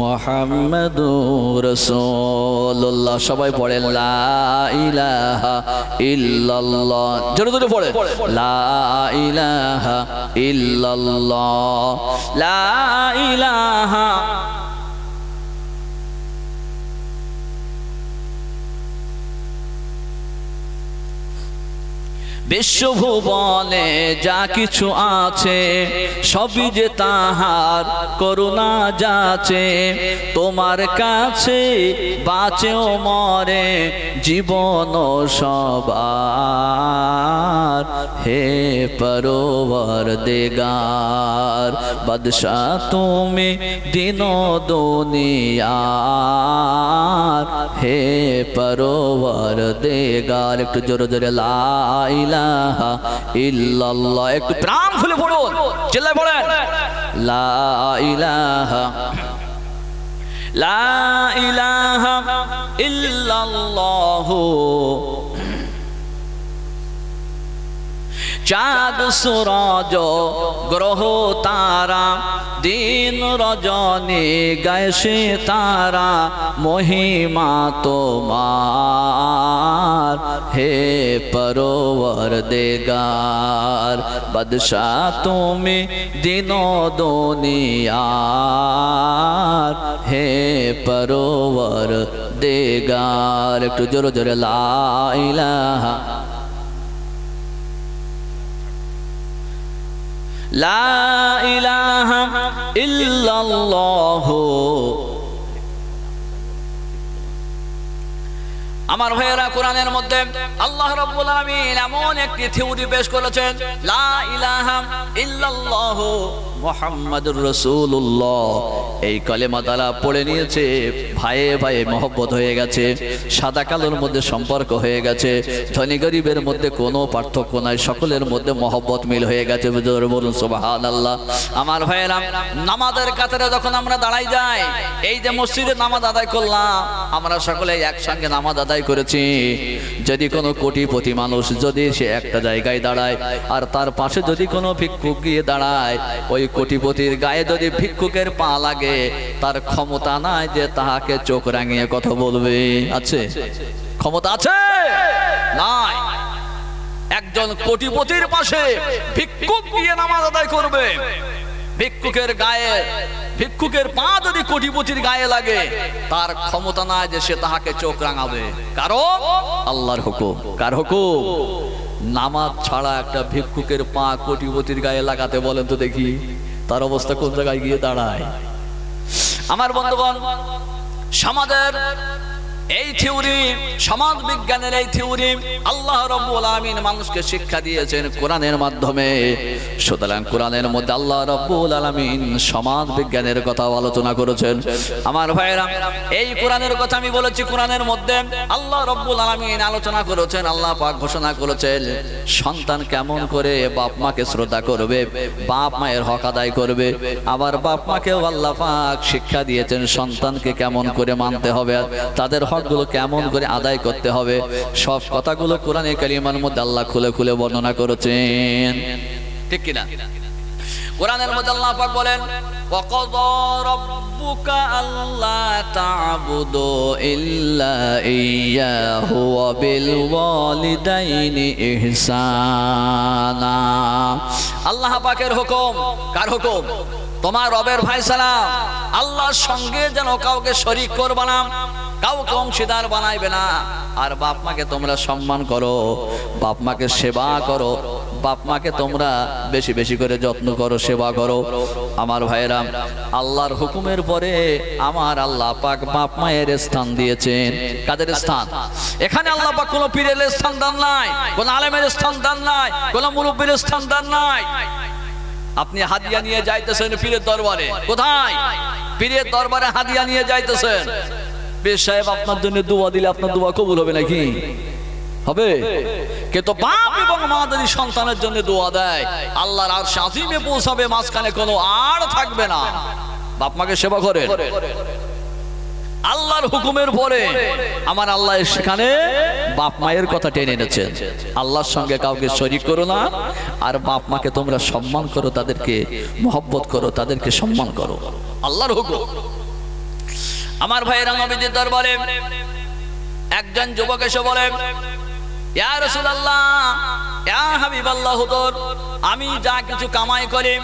Speaker 1: মুহাম্মাদুর রাসূলুল্লাহ। সবাই পড়েন লা ইলাহা ইল্লাল্লাহ। জোরে জোরে পড়েন লা ইলাহা ইল্লাল্লাহ, লা ইলাহা। বিশ্বভুবনে যা কিছু আছে সবই যে তাহার করুণা যাচে। তোমার কাছে বাঁচেও মরে জীবন সবার, হে পরওয়ারদিগার। বাদশাহ তুমি দিন দুনিয়ার, হে পরওয়ারদিগার। একটু জোরে জোরে লা ইলাহা ইল্লাল্লাহ। একটু প্রাণ খুলে পড়ুন, চিল্লায় পড়েন লা ইলাহা, লা ইলাহা ইল্লাল্লাহু। চাঁদ সূরজ গ্রহ তারা দিন রজনী গায় সে তারা, মহিমা তোমার হে পরওয়ারদিগার। বাদশাহ তুমি দিন দুনিয়ার, হে পরওয়ারদিগার। একটু জোরে জোরে লা ইলাহা। লা ইলাহা ইল্লাল্লাহ। আমার ভাইয়েরা, কোরআনের মধ্যে আল্লাহ রাব্বুল আলামিন এমন একটি থিওরি পেশ করেছেন, লা ইলাহা ইল্লাল্লাহ মুহাম্মাদুর রাসূলুল্লাহ। এই কালেমা তারা পড়ে নিয়েছে, ভাইয়ে ভাইয়ে মহব্বত হয়ে গেছে, সাদা কালোর মধ্যে সম্পর্ক হয়ে গেছে, ধনী গরিবের মধ্যে কোনো পার্থক্য নাই, সকলের মধ্যে মহব্বত মিল হয়ে গেছে। বলুন সুবহানাল্লাহ। আমার ভাইয়েরা, নামাজের কাতারে যখন আমরা দাঁড়াই যাই, এই যে মসজিদে নামাজ আদায় করলাম, আমরা সকলে একসঙ্গে নামাজ আদায় করেছি। যদি কোনো কোটিপতি মানুষ যদি সে একটা জায়গায় দাঁড়ায়, আর তার পাশে যদি কোনো ভিক্ষুক গিয়ে দাঁড়ায়, ওই কোটিপতির গায়ে যদি ভিক্ষুকের পা লাগে, তার ক্ষমতা নাই যে তাহাকে চোখ রাঙিয়ে কথা বলবে। আছে? ক্ষমতা আছে? নাই। একজন কোটিপতির পাশে ভিক্ষুক গিয়ে নামাজ আদায় করবে, ভিক্ষুকের গায়ে, ভিক্ষুকের পা যদি কোটিপতির গায়ে লাগে, তার ক্ষমতা নাই যে সে তাহাকে চোখ রাঙাবে। কারণ আল্লাহর হুকুম। কার হুকুম? নামাজ ছাড়া একটা ভিক্ষুকের পা কোটিপতির গায়ে লাগাতে বলেন তো দেখি, তার অবস্থা কোন জায়গায় গিয়ে দাঁড়ায়? আমার বন্ধুগণ, সমাজের এই থিওরি, সমাজ বিজ্ঞানের এই থিওরি আল্লাহ রাব্বুল আলামিন মানুষকে শিক্ষা দিয়েছেন কোরআনের মাধ্যমে। সুতরাং কোরআনের মধ্যে আল্লাহ রাব্বুল আলামিন সমাজ বিজ্ঞানের কথা আলোচনা করেছেন। আমার ভাইরা, এই কোরআনের কথা আমি বলেছি, কোরআনের মধ্যে আল্লাহ রাব্বুল আলামিন আলোচনা করেছেন, আল্লাহ পাক ঘোষণা করেছেন সন্তান কেমন করে বাপ মাকে শ্রদ্ধা করবে, বাপ মায়ের হক আদায় করবে। আবার বাপ মাকেও আল্লাহ পাক শিক্ষা দিয়েছেন সন্তানকে কেমন করে মানতে হবে, তাদের হকগুলো কেমন করে আদায় করতে হবে। সব কথাগুলো কোরআনে কারিমের মধ্যে আল্লাহ খুলে খুলে বর্ণনা করেছেন, ঠিক কিনা? কোরআনের মধ্যে আল্লাহ পাক বলেন, ওয়াকাযা রাব্বুকা আল্লা তা'বুদু ইল্লা ইয়্যাহু ওয়া বিল ওয়ালিদাইনি ইহসানা। আল্লাহ পাকের হুকুম। কার হুকুম? তোমার রবের ফায়সালা। আল্লাহর সঙ্গে যেন কাউকে শরীক করবে না, কাউকে অংশীদার বানাইবে না। আর বাপ মাকে তোমরা সম্মান করো, বাপ মাকে সেবা করো, বাপ মাকে তোমরা বেশি বেশি করে যত্ন করো, সেবা করো। আমার ভাইয়েরা, আল্লাহর হুকুমের পরে আমার আল্লাহ পাক বাপ মায়ের স্থান দিয়েছেন। কাদের স্থান? এখানে আল্লাহ পাক কোনো পীরের স্থান দেন নাই, কোন আলেমের স্থান দেন নাই, কোন মুরব্বির স্থান দেন নাই। আপনি হাদিয়া নিয়ে যাইতেছেন পীরের দরবারে, কোথায়? পীরের দরবারে হাদিয়া নিয়ে যাইতেছেন। পীর সাহেব আপনার জন্য দোয়া দিলে আপনার দোয়া কবুল হবে নাকি? হবে? কিন্তু বাপ এবং মা যদি সন্তানের জন্য দোয়া দেয়, আল্লাহর আরশ আজিমে পৌঁছাবে, মাঝখানে কোনো আর থাকবে না। বাপ মাকে সেবা করেন। আল্লাহর হুকুমের পরে আমার আল্লাহ সেখানে বাপ মায়ের কথা টেনে এনেছেন। আল্লাহর সঙ্গে কাউকে শরীক করো না, আর বাপ মাকে তোমরা সম্মান করো, তাদেরকে মহব্বত করো, তাদেরকে সম্মান করো। আল্লাহর হুকুম। আমার ভাইয়েরা, নবীজির দরবারে একজন যুবক এসে বলে, ইয়া রাসূলুল্লাহ, ইয়া হাবিবাল্লাহ, হুজুর, আমি যা কিছু কামাই করি,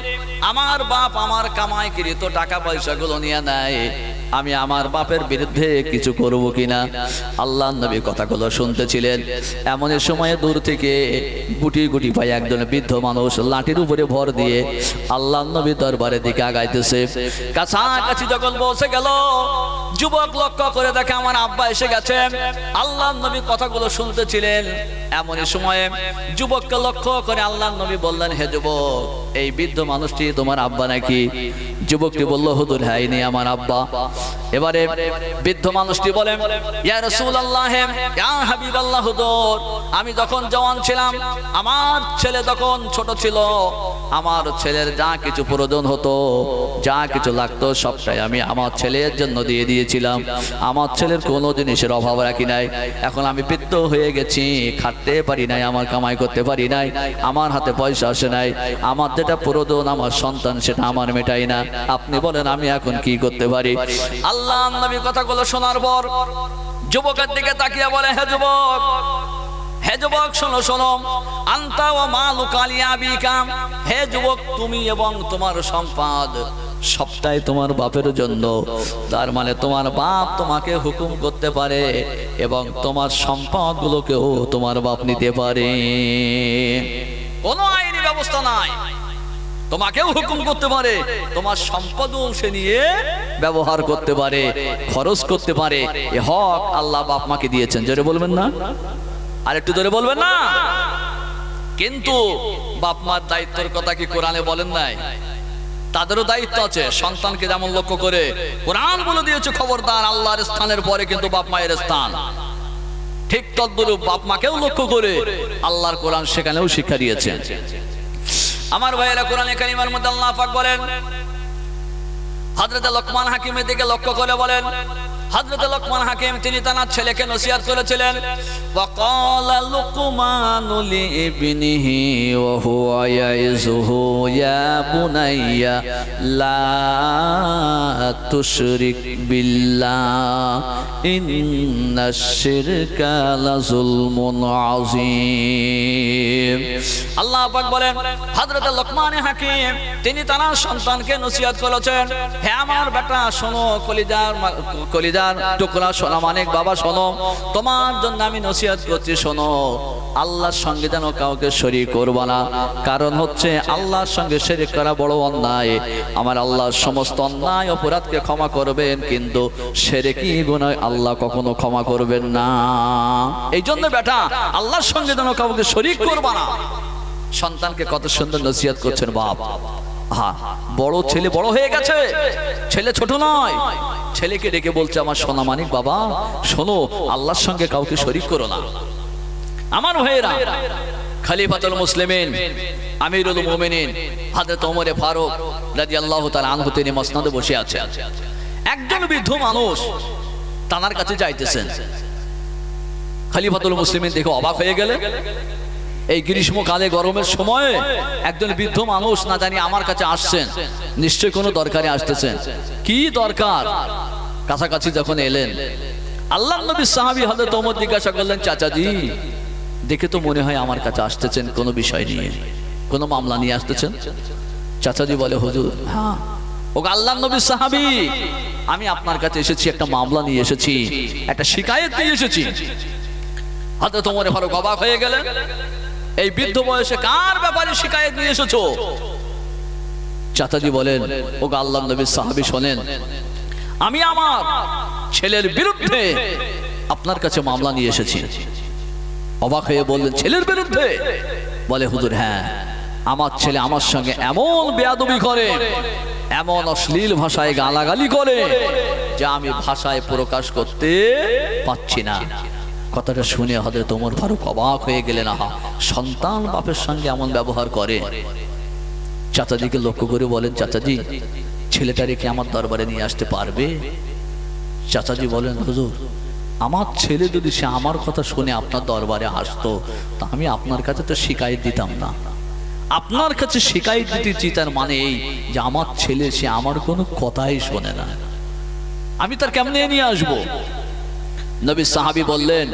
Speaker 1: আমার বাপ আমার কামাইকৃত টাকা পয়সাগুলো নিয়ে নেয়, আমি আমার বাপের বিরুদ্ধে কিছু করব কিনা? আল্লাহর নবী কথাগুলো শুনতেছিলেন। এমন সময়ে দূর থেকে গুটি গুটি পায়ে একজন বৃদ্ধ মানুষ লাঠির উপরে ভর দিয়ে আল্লাহর নবীর দরবারের দিকে আগাইতেছে। কাছাকাছি যখন পৌঁছে গেল, যুবক লক্ষ্য করে দেখে আমার আব্বা এসে গেছে। আল্লাহর নবী কথাগুলো শুনতেছিলেন। এমন সময়ে যুবককে লক্ষ্য করে আল্লাহর নবী বললেন, হে যুবক, এই বৃদ্ধ মানুষটি তোমার আব্বা নাকি? যুবকটি বলল, হুজুর, হ্যাঁ, ইনি আমার আব্বা। এবারে বৃদ্ধ মানুষটি বলেন, ইয়া রাসূলুল্লাহ, ইয়া হাবিবাল্লাহ, হুজুর, আমি যখন জওয়ান ছিলাম, আমার ছেলে যখন ছোট ছিল, আমার ছেলের যা কিছু প্রয়োজন হতো, যা কিছু লাগতো, সবটাই আমি আমার ছেলের জন্য দিয়ে দিয়েছিলাম। আমার ছেলের কোনো জিনিসের অভাব রাখি নাই। এখন আমি বৃদ্ধ হয়ে গেছি, খাটতে পারি নাই, আমার কামাই করতে পারি নাই, আমার হাতে পয়সা আসে নাই, আমার যেটা প্রয়োজন আমার সন্তান সেটা আমার মেটাই না। আপনি বলেন আমি এখন কি করতে পারি? আল্লাহর নবী কথাগুলো শোনার পর যুবকের দিকে তাকিয়ে বলে, হে যুবক, হে যুবক, শোনো শোনো, আনতা ওয়া মালুকা লিআবিকা, হে যুবক, তুমি এবং তোমার সম্পদ সবটাই তোমার বাপের জন্য। তার মানে তোমার বাপ তোমাকে হুকুম করতে পারে এবং তোমার সম্পদগুলোকেও তোমার বাপ নিতে পারে। কোনো আইনি ব্যবস্থা নাই। তোমাকেও হুকুম করতে পারে, তোমার সম্পদও সে নিয়ে ব্যবহার করতে পারে, খরচ করতে পারে। এ হক আল্লাহ বাপ মাকে দিয়েছেন। জোরে বলবেন না? আর একটু জোরে বলবেন না? কিন্তু বাপ মার দায়িত্বের কথা কি কোরআনে বলেন নাই? তাদেরও দায়িত্ব আছে। সন্তানকে যেমন লক্ষ্য করে কোরআন বলে দিয়েছে, খবরদার আল্লাহর স্থানের পরে কিন্তু বাপ মায়ের স্থান। ঠিক তদ্রূপ বাপ মাকেও লক্ষ্য করে আল্লাহর কোরআন সেখানেও শিক্ষা দিয়েছেন। আমার ভাইয়েরা, কোরআনে কারিমের মধ্যে আল্লাহ পাক বলেন, হযরত লোকমান হাকিমের দিকে লক্ষ্য করে বলেন, হযরত লোকমান হাকিম তিনি তার ছেলেকে নসিহত করেছিলেন। ওয়াকালা লুকমানু লিইবনিহি ওয়া হুয়া ইয়াইযুহু ইয়া বুনাইয়া লা তুশরিক বিল্লাহ ইন্নাশ শিরকা লাযুলমুন আযীম। আল্লাহ পাক বলেন, হযরত লোকমান হাকিম তিনি তার সন্তানকে নসিহত করেছেন, হে আমার বেটা শোনো, কলিজার টুকরা শোনা, মানিক বাবা শোনো, তোমার জন্য আমি নসিহত করছি, শোনো, আল্লাহর সঙ্গে যেন কাউকে শরীক করবা না। কারণ হচ্ছে আল্লাহর সঙ্গে শরীক করা বড় অন্যায়। আমার আল্লাহ সমস্ত অন্যায় অপরাধকে ক্ষমা করবেন, কিন্তু শিরকি গুনাহ আল্লাহ কখনো ক্ষমা করবেন না। এই জন্য বেটা আল্লাহর সঙ্গে যেন কাউকে শরীক করবা না। সন্তানকে কত সুন্দর নসিহত করছেন বাপ। বড় ছেলে বড় হয়ে গেছে, ছেলে ছোট নয়। ছেলেকে ডেকে বলছে, আমার সোনা মানিক বাবা শোনো, আল্লাহর সঙ্গে কাউকে শরীক করো না। আমার ভাইয়েরা, খলিফাতুল মুসলিমিন আমিরুল মুমিনিন হযরত ওমর ফারুক রাদিয়াল্লাহু তাআলা আনহু তিনি মসনদে বসে আছেন। একজন বৃদ্ধ মানুষ তানার কাছে যাইতেছেন। খলিফাতুল মুসলিমিন দেখে অবাক হয়ে গেলেন। এই গ্রীষ্মকালে গরমের সময়ে একজন বৃদ্ধ মানুষ না জানি আমার কাছে আসছেন, নিশ্চয় কোনো দরকারে আসতেছেন। কি দরকার? কাছাকাছি যখন এলেন, আল্লাহর নবী সাহাবী হযরত ওমর জিজ্ঞাসা করলেন, চাচাজি দেখে তো মনে হয় আমার কাছে আসতেছেন কোনো বিষয় নিয়ে, কোনো মামলা নিয়ে আসতেছেন। চাচাজি বলে, হুজুর হ্যাঁ, ও আল্লাহর নবী সাহাবী, আমি আপনার কাছে এসেছি, একটা মামলা নিয়ে এসেছি, একটা শিকায়েত নিয়ে এসেছি। হযরত ওমর ফারুক অবাক হয়ে গেলেন, এই বৃদ্ধ বয়সে কার ব্যাপারে শিকায়েত নিয়ে এসেছো? চাচাজি বলেন, ও আল্লাহর নবী সাহাবী শোনেন, আমি আমার ছেলের বিরুদ্ধে আপনার কাছে মামলা নিয়ে এসেছি। অবাক হয়ে বললেন, ছেলের বিরুদ্ধে? বলে, হুজুর হ্যাঁ, আমার ছেলে আমার সঙ্গে এমন বেয়াদবি করে, এমন অশ্লীল ভাষায় গালাগালি করে, যা আমি ভাষায় প্রকাশ করতে পাচ্ছি না। কথাটা শুনে হযরত ওমর ফারুক অবাক হয়ে গেলেন, আহা, সন্তান বাপের সঙ্গে এমন ব্যবহার করে। চাচাজিকে লক্ষ্য করে বলেন, চাচাজি ছেলেটা রেখে আমার দরবারে নিয়ে আসতে পারবে? চাচাজি বলেন, হুজুর আমার ছেলে যদি সে আমার কথা শুনে আপনার দরবারে আসতো, তা আমি আপনার কাছে তো শিকায়েত দিতাম না। আপনার কাছে শিকায়েত দিতেছি, তার মানে এই যে আমার ছেলে সে আমার কোনো কথাই শোনে না, আমি তার কেমনে নিয়ে আসবো? নবী সাহাবী বললেন,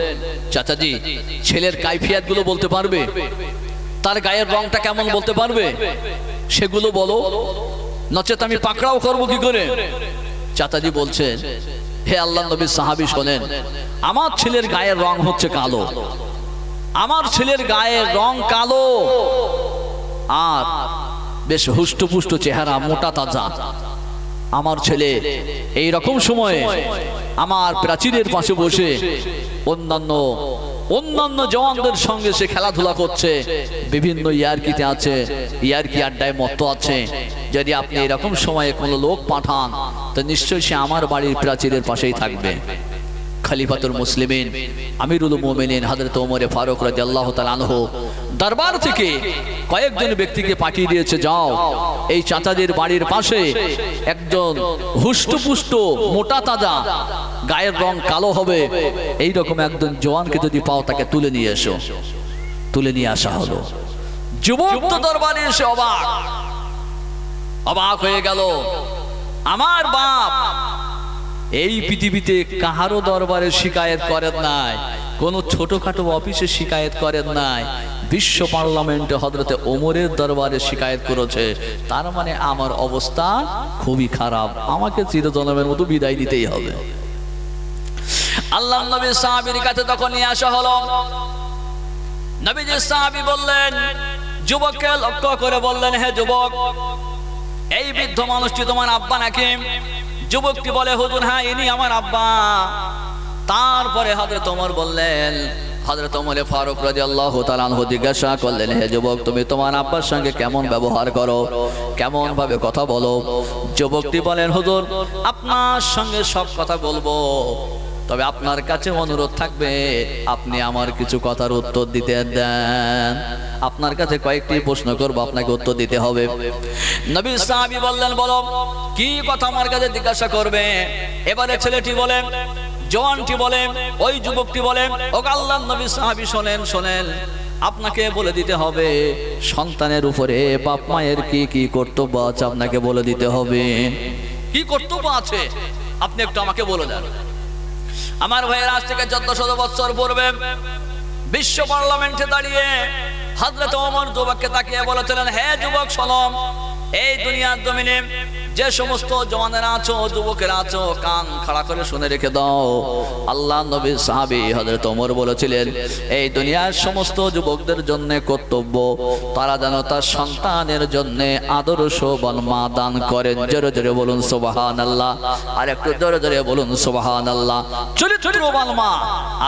Speaker 1: চাচাজি ছেলের কাইফিয়াত গুলো বলতে পারবে? তার গায়ের রংটা কেমন বলতে পারবে? সেগুলো বলো, নচেত আমি পাকড়াও করবো কি করে? চাচাজি বলছেন, হে আল্লাহর নবী সাহাবী শোনেন, আমার ছেলের গায়ের রং হচ্ছে কালো, আমার ছেলের গায়ের রং কালো, আর বেশ হুষ্টপুষ্ট চেহারা, মোটা তাজা। আমার ছেলে এই রকম সময়ে আমার প্রাচীরের পাশে বসে অন্যান্য জওয়ানদের সঙ্গে সে খেলাধুলা করছে, বিভিন্ন ইয়ারকিতে আছে, ইয়ারকি আড্ডায় মত্ত আছে। যদি আপনি এরকম সময়ে কোনো লোক পাঠান, তো নিশ্চয়ই সে আমার বাড়ির প্রাচীরের পাশেই থাকবে। খলিফাতুল মুসলিমিন আমিরুল মুমিনিন হযরত ওমর ফারুক রাদিয়াল্লাহু তাআলা আনহু দরবার থেকে কয়েকজন ব্যক্তিকে পাঠিয়ে দিয়েছে, যাও এই চাচাজির বাড়ির পাশে একজন হুষ্টপুষ্ট মোটা তাজা, গায়ের রং কালো হবে, এই রকম একজন জওয়ানকে যদি পাও তাকে তুলে নিয়ে এসো। তুলে নিয়ে আসা হলো। যুবক তো দরবারে এসে অবাক হয়ে গেল, আমার বাপ এই পৃথিবীতে কাহারও দরবারে শিকায়েত করেন নাই, কোন ছোটখাটো অফিসে শিকায়েত করেন নাই, বিশ্ব পার্লামেন্টে হযরতে ওমরের দরবারে শিকায়েত করেছে। তার মানে আমার অবস্থা খুবই খারাপ, আমাকে চিরজন্মের মতো বিদায় নিতেই হবে। আল্লাহর নবী সাহাবীর কাছে তখন নিয়ে আসা হলো। নবীজি সাহাবী বললেন, যুবককে লক্ষ্য করে বললেন, হে যুবক, এই বৃদ্ধ মানুষটি তোমার আব্বা নাকি? যুবকটি বলে, হুজুর হ্যাঁ, ইনি আমার আব্বা। তারপরে হযরত ওমর বললেন, হযরত ওমর ফারুক রাদিয়াল্লাহু তাআলা আনহু জিজ্ঞাসা করলেন, হে যুবক, তুমি তোমার আব্বার সঙ্গে কেমন ব্যবহার করো, কেমন ভাবে কথা বলো? যুবকটি বলেন, হুজুর আপনার সঙ্গে সব কথা বলবো, তবে আপনার কাছে অনুরোধ থাকবে আপনি আমার কিছু কথার উত্তর দিতে দেন। আপনার কাছে কয়েকটি প্রশ্ন করব, আপনাকে উত্তর দিতে হবে। নবী সাহাবী বললেন, বলো কি কথা আমার কাছে জিজ্ঞাসা করবে? এবারে ছেলেটি বলে, জওয়ানটি বলে, ওই যুবকটি বলে, ও আল্লাহর নবী সাহাবী শোনেন শোনেন, আপনাকে বলে দিতে হবে সন্তানের উপরে বাপ মায়ের কি কি কর্তব্য আছে, আপনাকে বলে দিতে হবে। কি কর্তব্য আছে আপনি একটু আমাকে বলে দেন। আমার ভাইয়ের, আজ থেকে 1400 বছর পূর্বে বিশ্ব পার্লামেন্টে দাঁড়িয়ে হযরত ওমর যুবককে তাকিয়ে বলেছিলেন, হে যুবক শোনো, এই দুনিয়ার জমিনে যে সমস্ত জওয়ানেরা আছো, যুবকেরা আছো, কান খাড়া করে শুনে রেখে দাও। আল্লাহ নবী সাহাবী হযরত ওমর বলেছিলেন, এই দুনিয়ার সমস্ত যুবকদের জন্য কর্তব্য তারা যেন তার সন্তানের জন্য আদর্শবান মা দান করেন। জোরে জোরে বলুন সুবহানাল্লাহ, আর একটু জোরে জোরে বলুন সুবহানাল্লাহ। চরিত্রবান মা,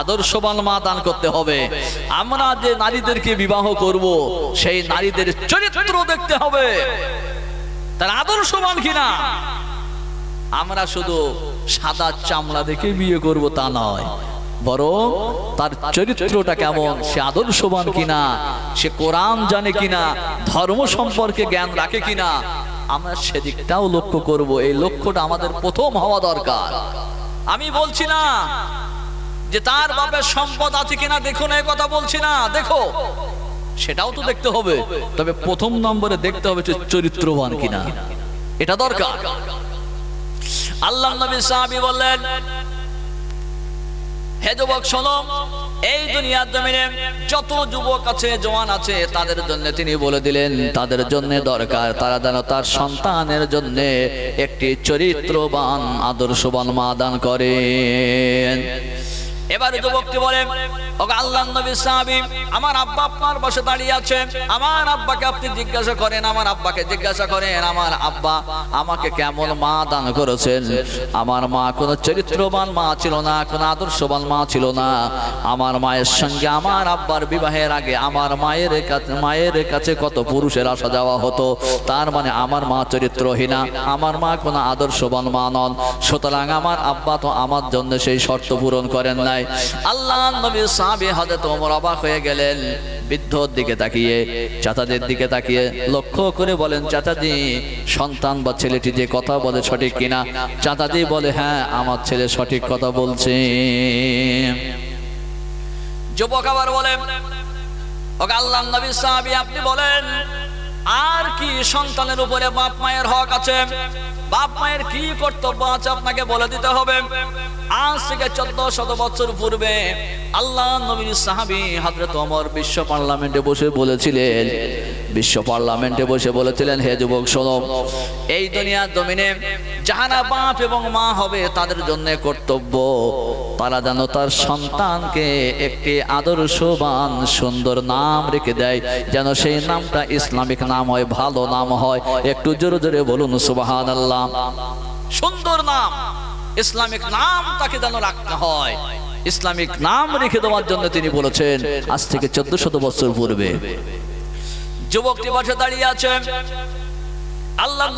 Speaker 1: আদর্শবান মা দান করতে হবে। আমরা যে নারীদেরকে বিবাহ করব, সেই নারীদের চরিত্র দেখতে হবে, তার আদর্শবান কিনা। আমরা শুধু সাদা চামড়া দেখে বিয়ে করব তা নয়, বরং তার চরিত্রটা কেমন, সে আদর্শবান কিনা, সে কোরআন জানে কিনা, ধর্ম সম্পর্কে জ্ঞান রাখে কিনা, আমরা সেদিকটাও লক্ষ্য করব। এই লক্ষ্যটা আমাদের প্রথম হওয়া দরকার। আমি বলছি না যে তার বাপের সম্পদ আছে কিনা দেখো না, এই কথা বলছি না, দেখো সেটাও তো দেখতে হবে, তবে প্রথম নম্বরে দেখতে হবে চরিত্রবান কিনা, এটা দরকার। আল্লাহর নবী সাহাবী বললেন, হে যুবক শোনো, এই দুনিয়ার জমিনে যত যুবক আছে, জওয়ান আছে, তাদের জন্য তিনি বলে দিলেন তাদের জন্য দরকার তারা যেন তার সন্তানের জন্য একটি চরিত্রবান আদর্শবান মা দান করেন। এবারে যুবকটি বলে, ও আল্লাহর নবী সাহাবী, আমার আব্বা আপনার পাশে দাঁড়িয়ে আছে, আমার আব্বাকে আপনি জিজ্ঞাসা করেন, আমার আব্বাকে জিজ্ঞাসা করেন আমার আব্বা আমাকে কেমন মা দান করেছেন। আমার মা কোনো চরিত্রবান মা ছিল না, কোনো আদর্শবান মা ছিল না। আমার মায়ের সঙ্গে আমার আব্বার বিবাহের আগে আমার মায়ের কাছে কত পুরুষের আসা যাওয়া হতো, তার মানে আমার মা চরিত্রহীনা, আমার মা কোনো আদর্শবান মা নন। সুতরাং আমার আব্বা তো আমার জন্য সেই শর্ত পূরণ করেন নাই। আল্লাহর নবী সাহাবী হযরত ওমর অবাক হয়ে গেলেন, বৃদ্ধর দিকে তাকিয়ে, চাচাদের দিকে তাকিয়ে লক্ষ্য করে বলেন, চাচাজি সন্তান বা ছেলেটি যে কথা বলে সঠিক কিনা? চাচাজি বলে, হ্যাঁ আমার ছেলে সঠিক কথা বলছে। যুবক আবার বলেন, ও আল্লাহর নবী সাহাবী আপনি বলেন, আর কি সন্তানের উপরে বাপ মায়ের হক আছে, বাপ মায়ের কি কর্তব্য আছে আপনাকে বলে দিতে হবে। আজ থেকে 1400 বছর পূর্বে আল্লাহর নবীর সাহাবী হযরত ওমর বিশ্ব পার্লামেন্টে বসে বলেছিলেন, হে যুবক শোনো, এই দুনিয়ার জমিনে যারা বাপ এবং মা হবে তাদের জন্য কর্তব্য তারা যেন তার সন্তানকে একটি আদর্শবান সুন্দর নাম রেখে দেয়, যেন সেই নামটা ইসলামিক নাম হয়, ভালো নাম হয়। একটু জোরে জোরে বলুন সুবহানাল্লাহ। সুন্দর নাম, ইসলামিক নাম তাকে যেন রাখতে হয়, ইসলামিক নাম রেখে দেওয়ার জন্য তিনি বলেছেন আজ থেকে 1400 বছর পূর্বে। যুবকটি পাশে দাঁড়িয়ে আছেন, আল্লাহর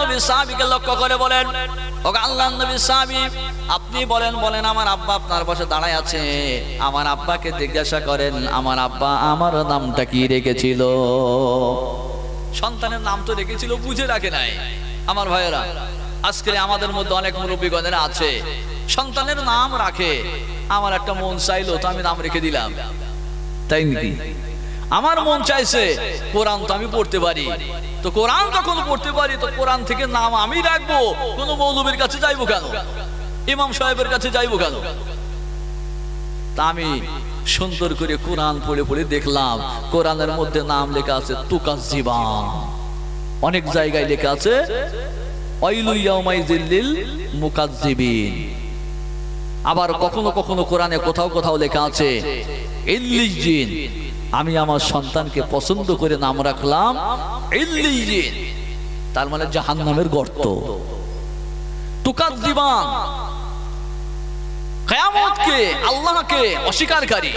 Speaker 1: নবী সাহাবীকে লক্ষ্য করে বলেন, ও আল্লাহর নবী সাহাবী আপনি বলেন আমার আব্বা আপনার পাশে দাঁড়ায় আছে, আমার আব্বাকে জিজ্ঞাসা করেন আমার আব্বা আমার নামটা কি রেখেছিল। সন্তানের নাম তো রেখেছিল, বুঝে রাখে নাই। আমার ভাইয়েরা, আজকে আমাদের মধ্যে অনেক মুরব্বীগণেরা আছে সন্তানের নাম রাখে, আমার একটা মন চাইলো তো আমি নাম রেখে দিলাম, তাই নাকি? আমার মন চাইছে কোরআন তো আমি পড়তে পারি, তো কোরআন যখন পড়তে পারি তো কোরআন থেকে নাম আমি রাখবো, কোন মৌলবীর কাছে যাইবো কেন, ইমাম সাহেবের কাছে যাইবো কেন? তা আমি সুন্দর করে কোরআন পড়ে পড়ে দেখলাম কোরআনের মধ্যে নাম লেখা আছে তুকাজ্জিবান, অনেক জায়গায় লেখা আছে ওয়াইলু ইয়াউমাইযিল লিল মুকাজ্জিবিন। আবার কখনো কখনো কোরআনে কোথাও লেখা আছে ইল্লিজিন, আমি আমার সন্তানকে পছন্দ করে নাম রাখলাম ইল্লিয়িন, তার মানে জাহান্নামের গর্ত। তুকাজ্জিবান, কিয়ামতকে, আল্লাহকে অস্বীকারী,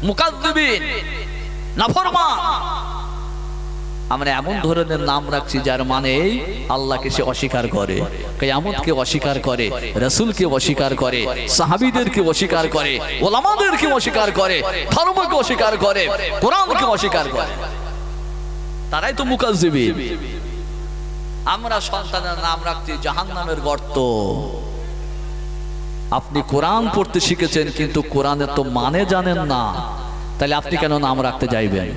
Speaker 1: মুকাজ্জিবিন, নাফরমান। আমরা এমন ধরনের নাম রাখছি যার মানে আল্লাহকে সে অস্বীকার করে, কিয়ামতকে অস্বীকার করে, রাসূলকে অস্বীকার করে, সাহাবীদেরকে অস্বীকার করে, উলামাদেরকে অস্বীকার করে, ধর্মকে অস্বীকার করে, কোরআনকে অস্বীকার করে, তারাই তো মুকাজ্জিবিন। আমরা সন্তানের নাম রাখছি জাহান্নামের গর্ত। আপনি কোরআন পড়তে শিখেছেন কিন্তু কোরআনের তো মানে জানেন না, তাহলে আপনি কেন নাম রাখতে যাইবেন?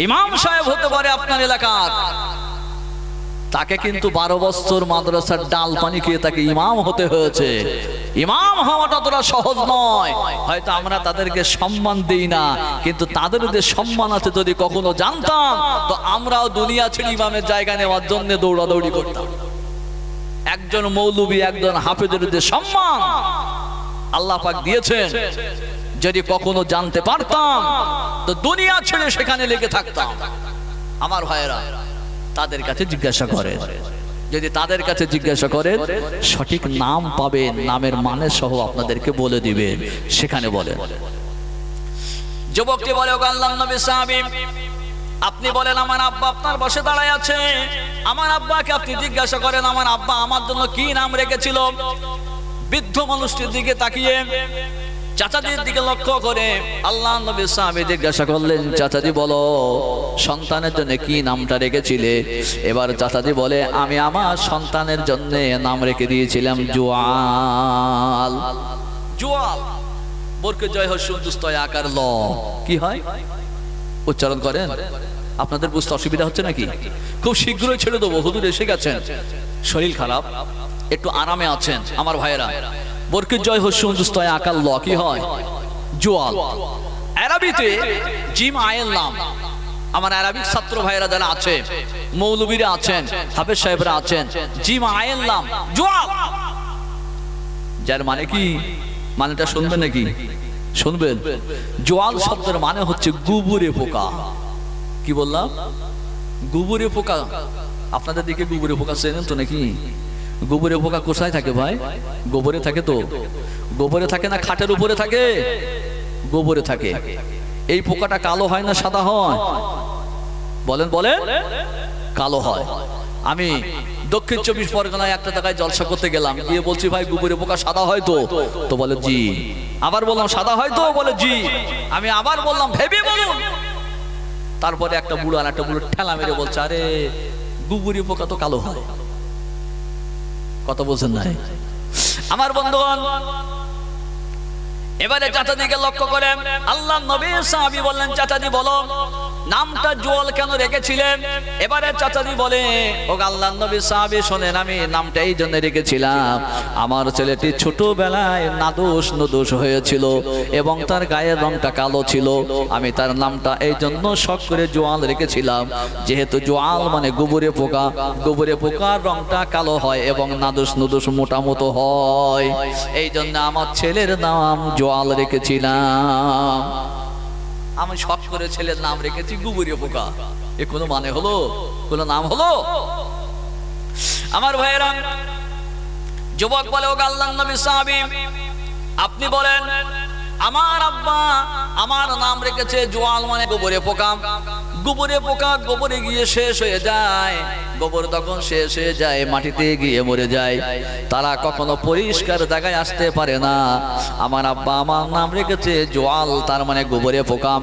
Speaker 1: ইমাম সাহেব হতে পারে আপনার এলাকার, তাকে কিন্তু 12 বছর মাদ্রাসার ডাল পানি খেয়ে তাকে ইমাম হতে হয়েছে। ইমাম হওয়াটা তোরা সহজ নয়। হয়তো আমরা তাদেরকে সম্মান দেই না, কিন্তু তাদের যে সম্মান আছে যদি কখনো জানতাম তো আমরাও দুনিয়া ছেড়ে ইমামের জায়গা নেওয়ার জন্য দৌড়াদৌড়ি করতাম। একজন মৌলবী, একজন হাফেজের যে সম্মান আল্লাহ পাক দিয়েছেন, যদি কখনো জানতে পারতাম তো দুনিয়া ছেড়ে সেখানে লেগে থাকতাম। আমার ভাইয়েরা, তাদের কাছে জিজ্ঞাসা করে, যদি তাদের কাছে জিজ্ঞাসা করে সঠিক নাম পাবেন, নামের মানে সহ আপনাদেরকে বলে দিবে, সেখানে বলেন। যুবকটি বলে, ও আল্লাহর নবী সাহাবী, আপনি বলেন আমার আব্বা আপনার পাশে দাঁড়ায় আছে, আমার আব্বাকে আপনি জিজ্ঞাসা করেন আমার আব্বা আমার জন্য কি নাম রেখেছিল। বৃদ্ধ মানুষটির দিকে তাকিয়ে চাচাজির দিকে লক্ষ্য করে আল্লাহর নবী সাহাবী জিজ্ঞাসা করলেন, চাচাজি বলো সন্তানের জন্য কি নামটা রেখেছিলে? এবার চাচাজি বলে, আমি আমার সন্তানের জন্য নাম রেখে দিয়েছিলাম জুয়াল। জুয়াল বরকে জয় হস্যুস্তয় আকার ল, কি হয় উচ্চারণ করেন? আপনাদের বুঝতে অসুবিধা হচ্ছে নাকি? খুব শীঘ্রই ছেড়ে দেবো, হুজুর এসে গেছেন, শরীর খারাপ, একটু আরামে আছেন। আমার ভাইয়েরা, বরকে জয় হস্যুস্তয় আকার ল কি হয়? জুয়াল। আরবিতে জিম আয়েল নাম। আমার আরবিক ছাত্র ভাইয়েরা যারা আছে, মৌলবীরা আছেন, হাফেজ সাহেবরা আছেন, জিম আয়েল নাম জুয়াল, যার মানে কি? মানেটা শুনবেন নাকি? শুনবেন। জোয়াল শব্দের মানে হচ্ছে গুবরে পোকা। কি বললাম? গুবরে পোকা। আপনাদের দিকে গুবরে পোকা চেনেন তো নাকি? গোবরে পোকা কোথায় থাকে ভাই? গোবরে থাকে তো। গোবরে থাকে না খাটের উপরে থাকে? গোবরে থাকে। এই পোকাটা কালো হয় না সাদা হয়? বলেন বলেন। কালো হয়। আমি দক্ষিণ 24 পরগনায় একটা জায়গায় জলসা করতে গেলাম, গিয়ে বলছি ভাই গোবরে পোকা সাদা হয় তো? তো বলে জি। আবার বললাম সাদা হয় তো? বলে জি। আমি আবার বললাম ভেবে বলুন। তারপরে একটা বুড়ো আর একটা বুড়ো ঠেলা মেরে বলছে, আরে গোবরে পোকা তো কালো হয়। কথা বলছেন না আমার বন্ধুগণ? এবারে চাচাদিকে লক্ষ্য করে আল্লাহর নবী সাহাবী বললেন, চাচাজি বলো নামটা জুয়াল কেন রেখেছিলেন? এবারে চাচাজি বলে, ও আল্লাহর নবী সাহাবী শোনেন, আমি নামটা এই জন্য রেখেছিলাম, আমার ছেলেটি ছোটবেলায় নাদোষ নুদোষ হয়েছিল এবং তার গায়ের রংটা কালো ছিল। আমি তার নামটা এই জন্য শখ করে জোয়াল রেখেছিলাম, যেহেতু জোয়াল মানে গোবরে পোকা, গোবরে পোকার রংটা কালো হয় এবং নাদোষ নুদোষ মোটা মতো হয়, এই জন্য আমার ছেলের নাম জোয়াল রেখেছিলাম। আমি শখ করে ছেলের নাম রেখেছি গোবরে পোকা। এ কোনো মানে হলো? কোনো নাম হলো? আমার ভাইয়েরা, যুবক বলে, ও আল্লাহর নবী সাহাবী আপনি বলেন আমার আব্বা আমার নাম রেখেছে জোয়াল মানে গোবরে পোকা। গোবরে পোকা গোবরে গিয়ে শেষ হয়ে যায়, গোবর তখন শেষ হয়ে যায়, মাটিতে গিয়ে মরে যায়, তারা কখনো পরিষ্কার জায়গায় আসতে পারে না। আমার আব্বা আমার নাম রেখেছে জোয়াল, তার মানে গোবরে পোকা।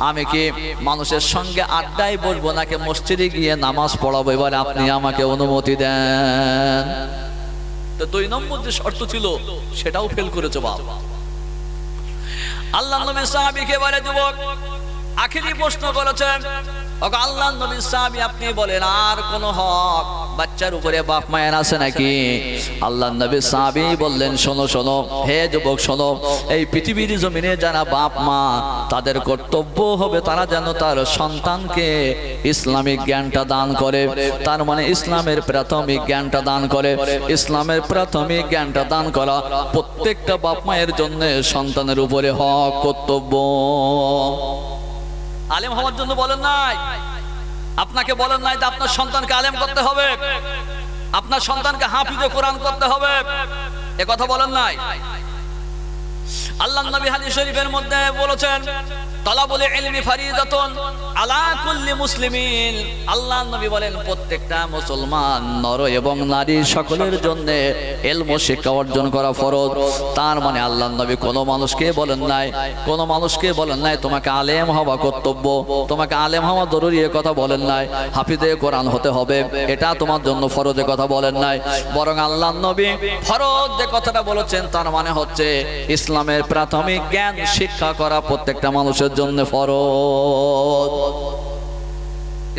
Speaker 1: আমি কি মানুষের সঙ্গে আড্ডায় বসবো নাকি মসজিদে গিয়ে নামাজ পড়াবো? এবার আপনি আমাকে অনুমতি দেন। তো 2 নম্বর যে শর্ত ছিল সেটাও ফেল করেছে বাপ। আল্লাহর নবী সাহাবীকে বলে, যুবক আখিরি প্রশ্ন করেছেন, ওগো আল্লাহর নবী সাহাবী আপনি বলেন আর কোন হক বাচ্চার উপরে বাপ মায়ের আছে নাকি? আল্লাহর নবী সাহাবী বললেন, শোনো শোনো হে যুবক শোনো, এই পৃথিবীর জমিনে যারা বাপ মা তাদের কর্তব্য হবে তারা যেন তার সন্তানকে ইসলামিক জ্ঞানটা দান করে, তার মানে ইসলামের প্রাথমিক জ্ঞানটা দান করে। ইসলামের প্রাথমিক জ্ঞানটা দান করা প্রত্যেকটা বাপ মায়ের জন্য সন্তানের উপরে হক, কর্তব্য। আলেম হওয়ার জন্য বলেন নাই, আপনাকে বলেন নাই যে আপনার সন্তানকে আলেম করতে হবে, আপনার সন্তানকে হাফিজে কোরআন করতে হবে, এ কথা বলেন নাই। আল্লাহর নবী হাদিস শরীফের মধ্যে বলেছেন তালাবুল ইলমি ফরিদাতুন আলা কুল্লি মুসলিমিন। আল্লাহর নবী বলেন প্রত্যেকটা মুসলমান নর এবং নারী সকলের জন্য ইলম শিক্ষা অর্জন করা ফরজ। তার মানে আল্লাহর নবী কোনো মানুষকে বলেন নাই তোমাকে আলেম হওয়া কর্তব্য, তোমাকে আলেম হওয়া জরুরি, এ কথা বলেন নাই। হাফিজে কোরআন হতে হবে এটা তোমার জন্য ফরজ, এ কথা বলেন নাই। বরং আল্লাহর নবী ফরজ যে কথাটা বলেছেন তার মানে হচ্ছে ইসলামের প্রাথমিক জ্ঞান শিক্ষা করা প্রত্যেকটা মানুষের জন্য ফরজ।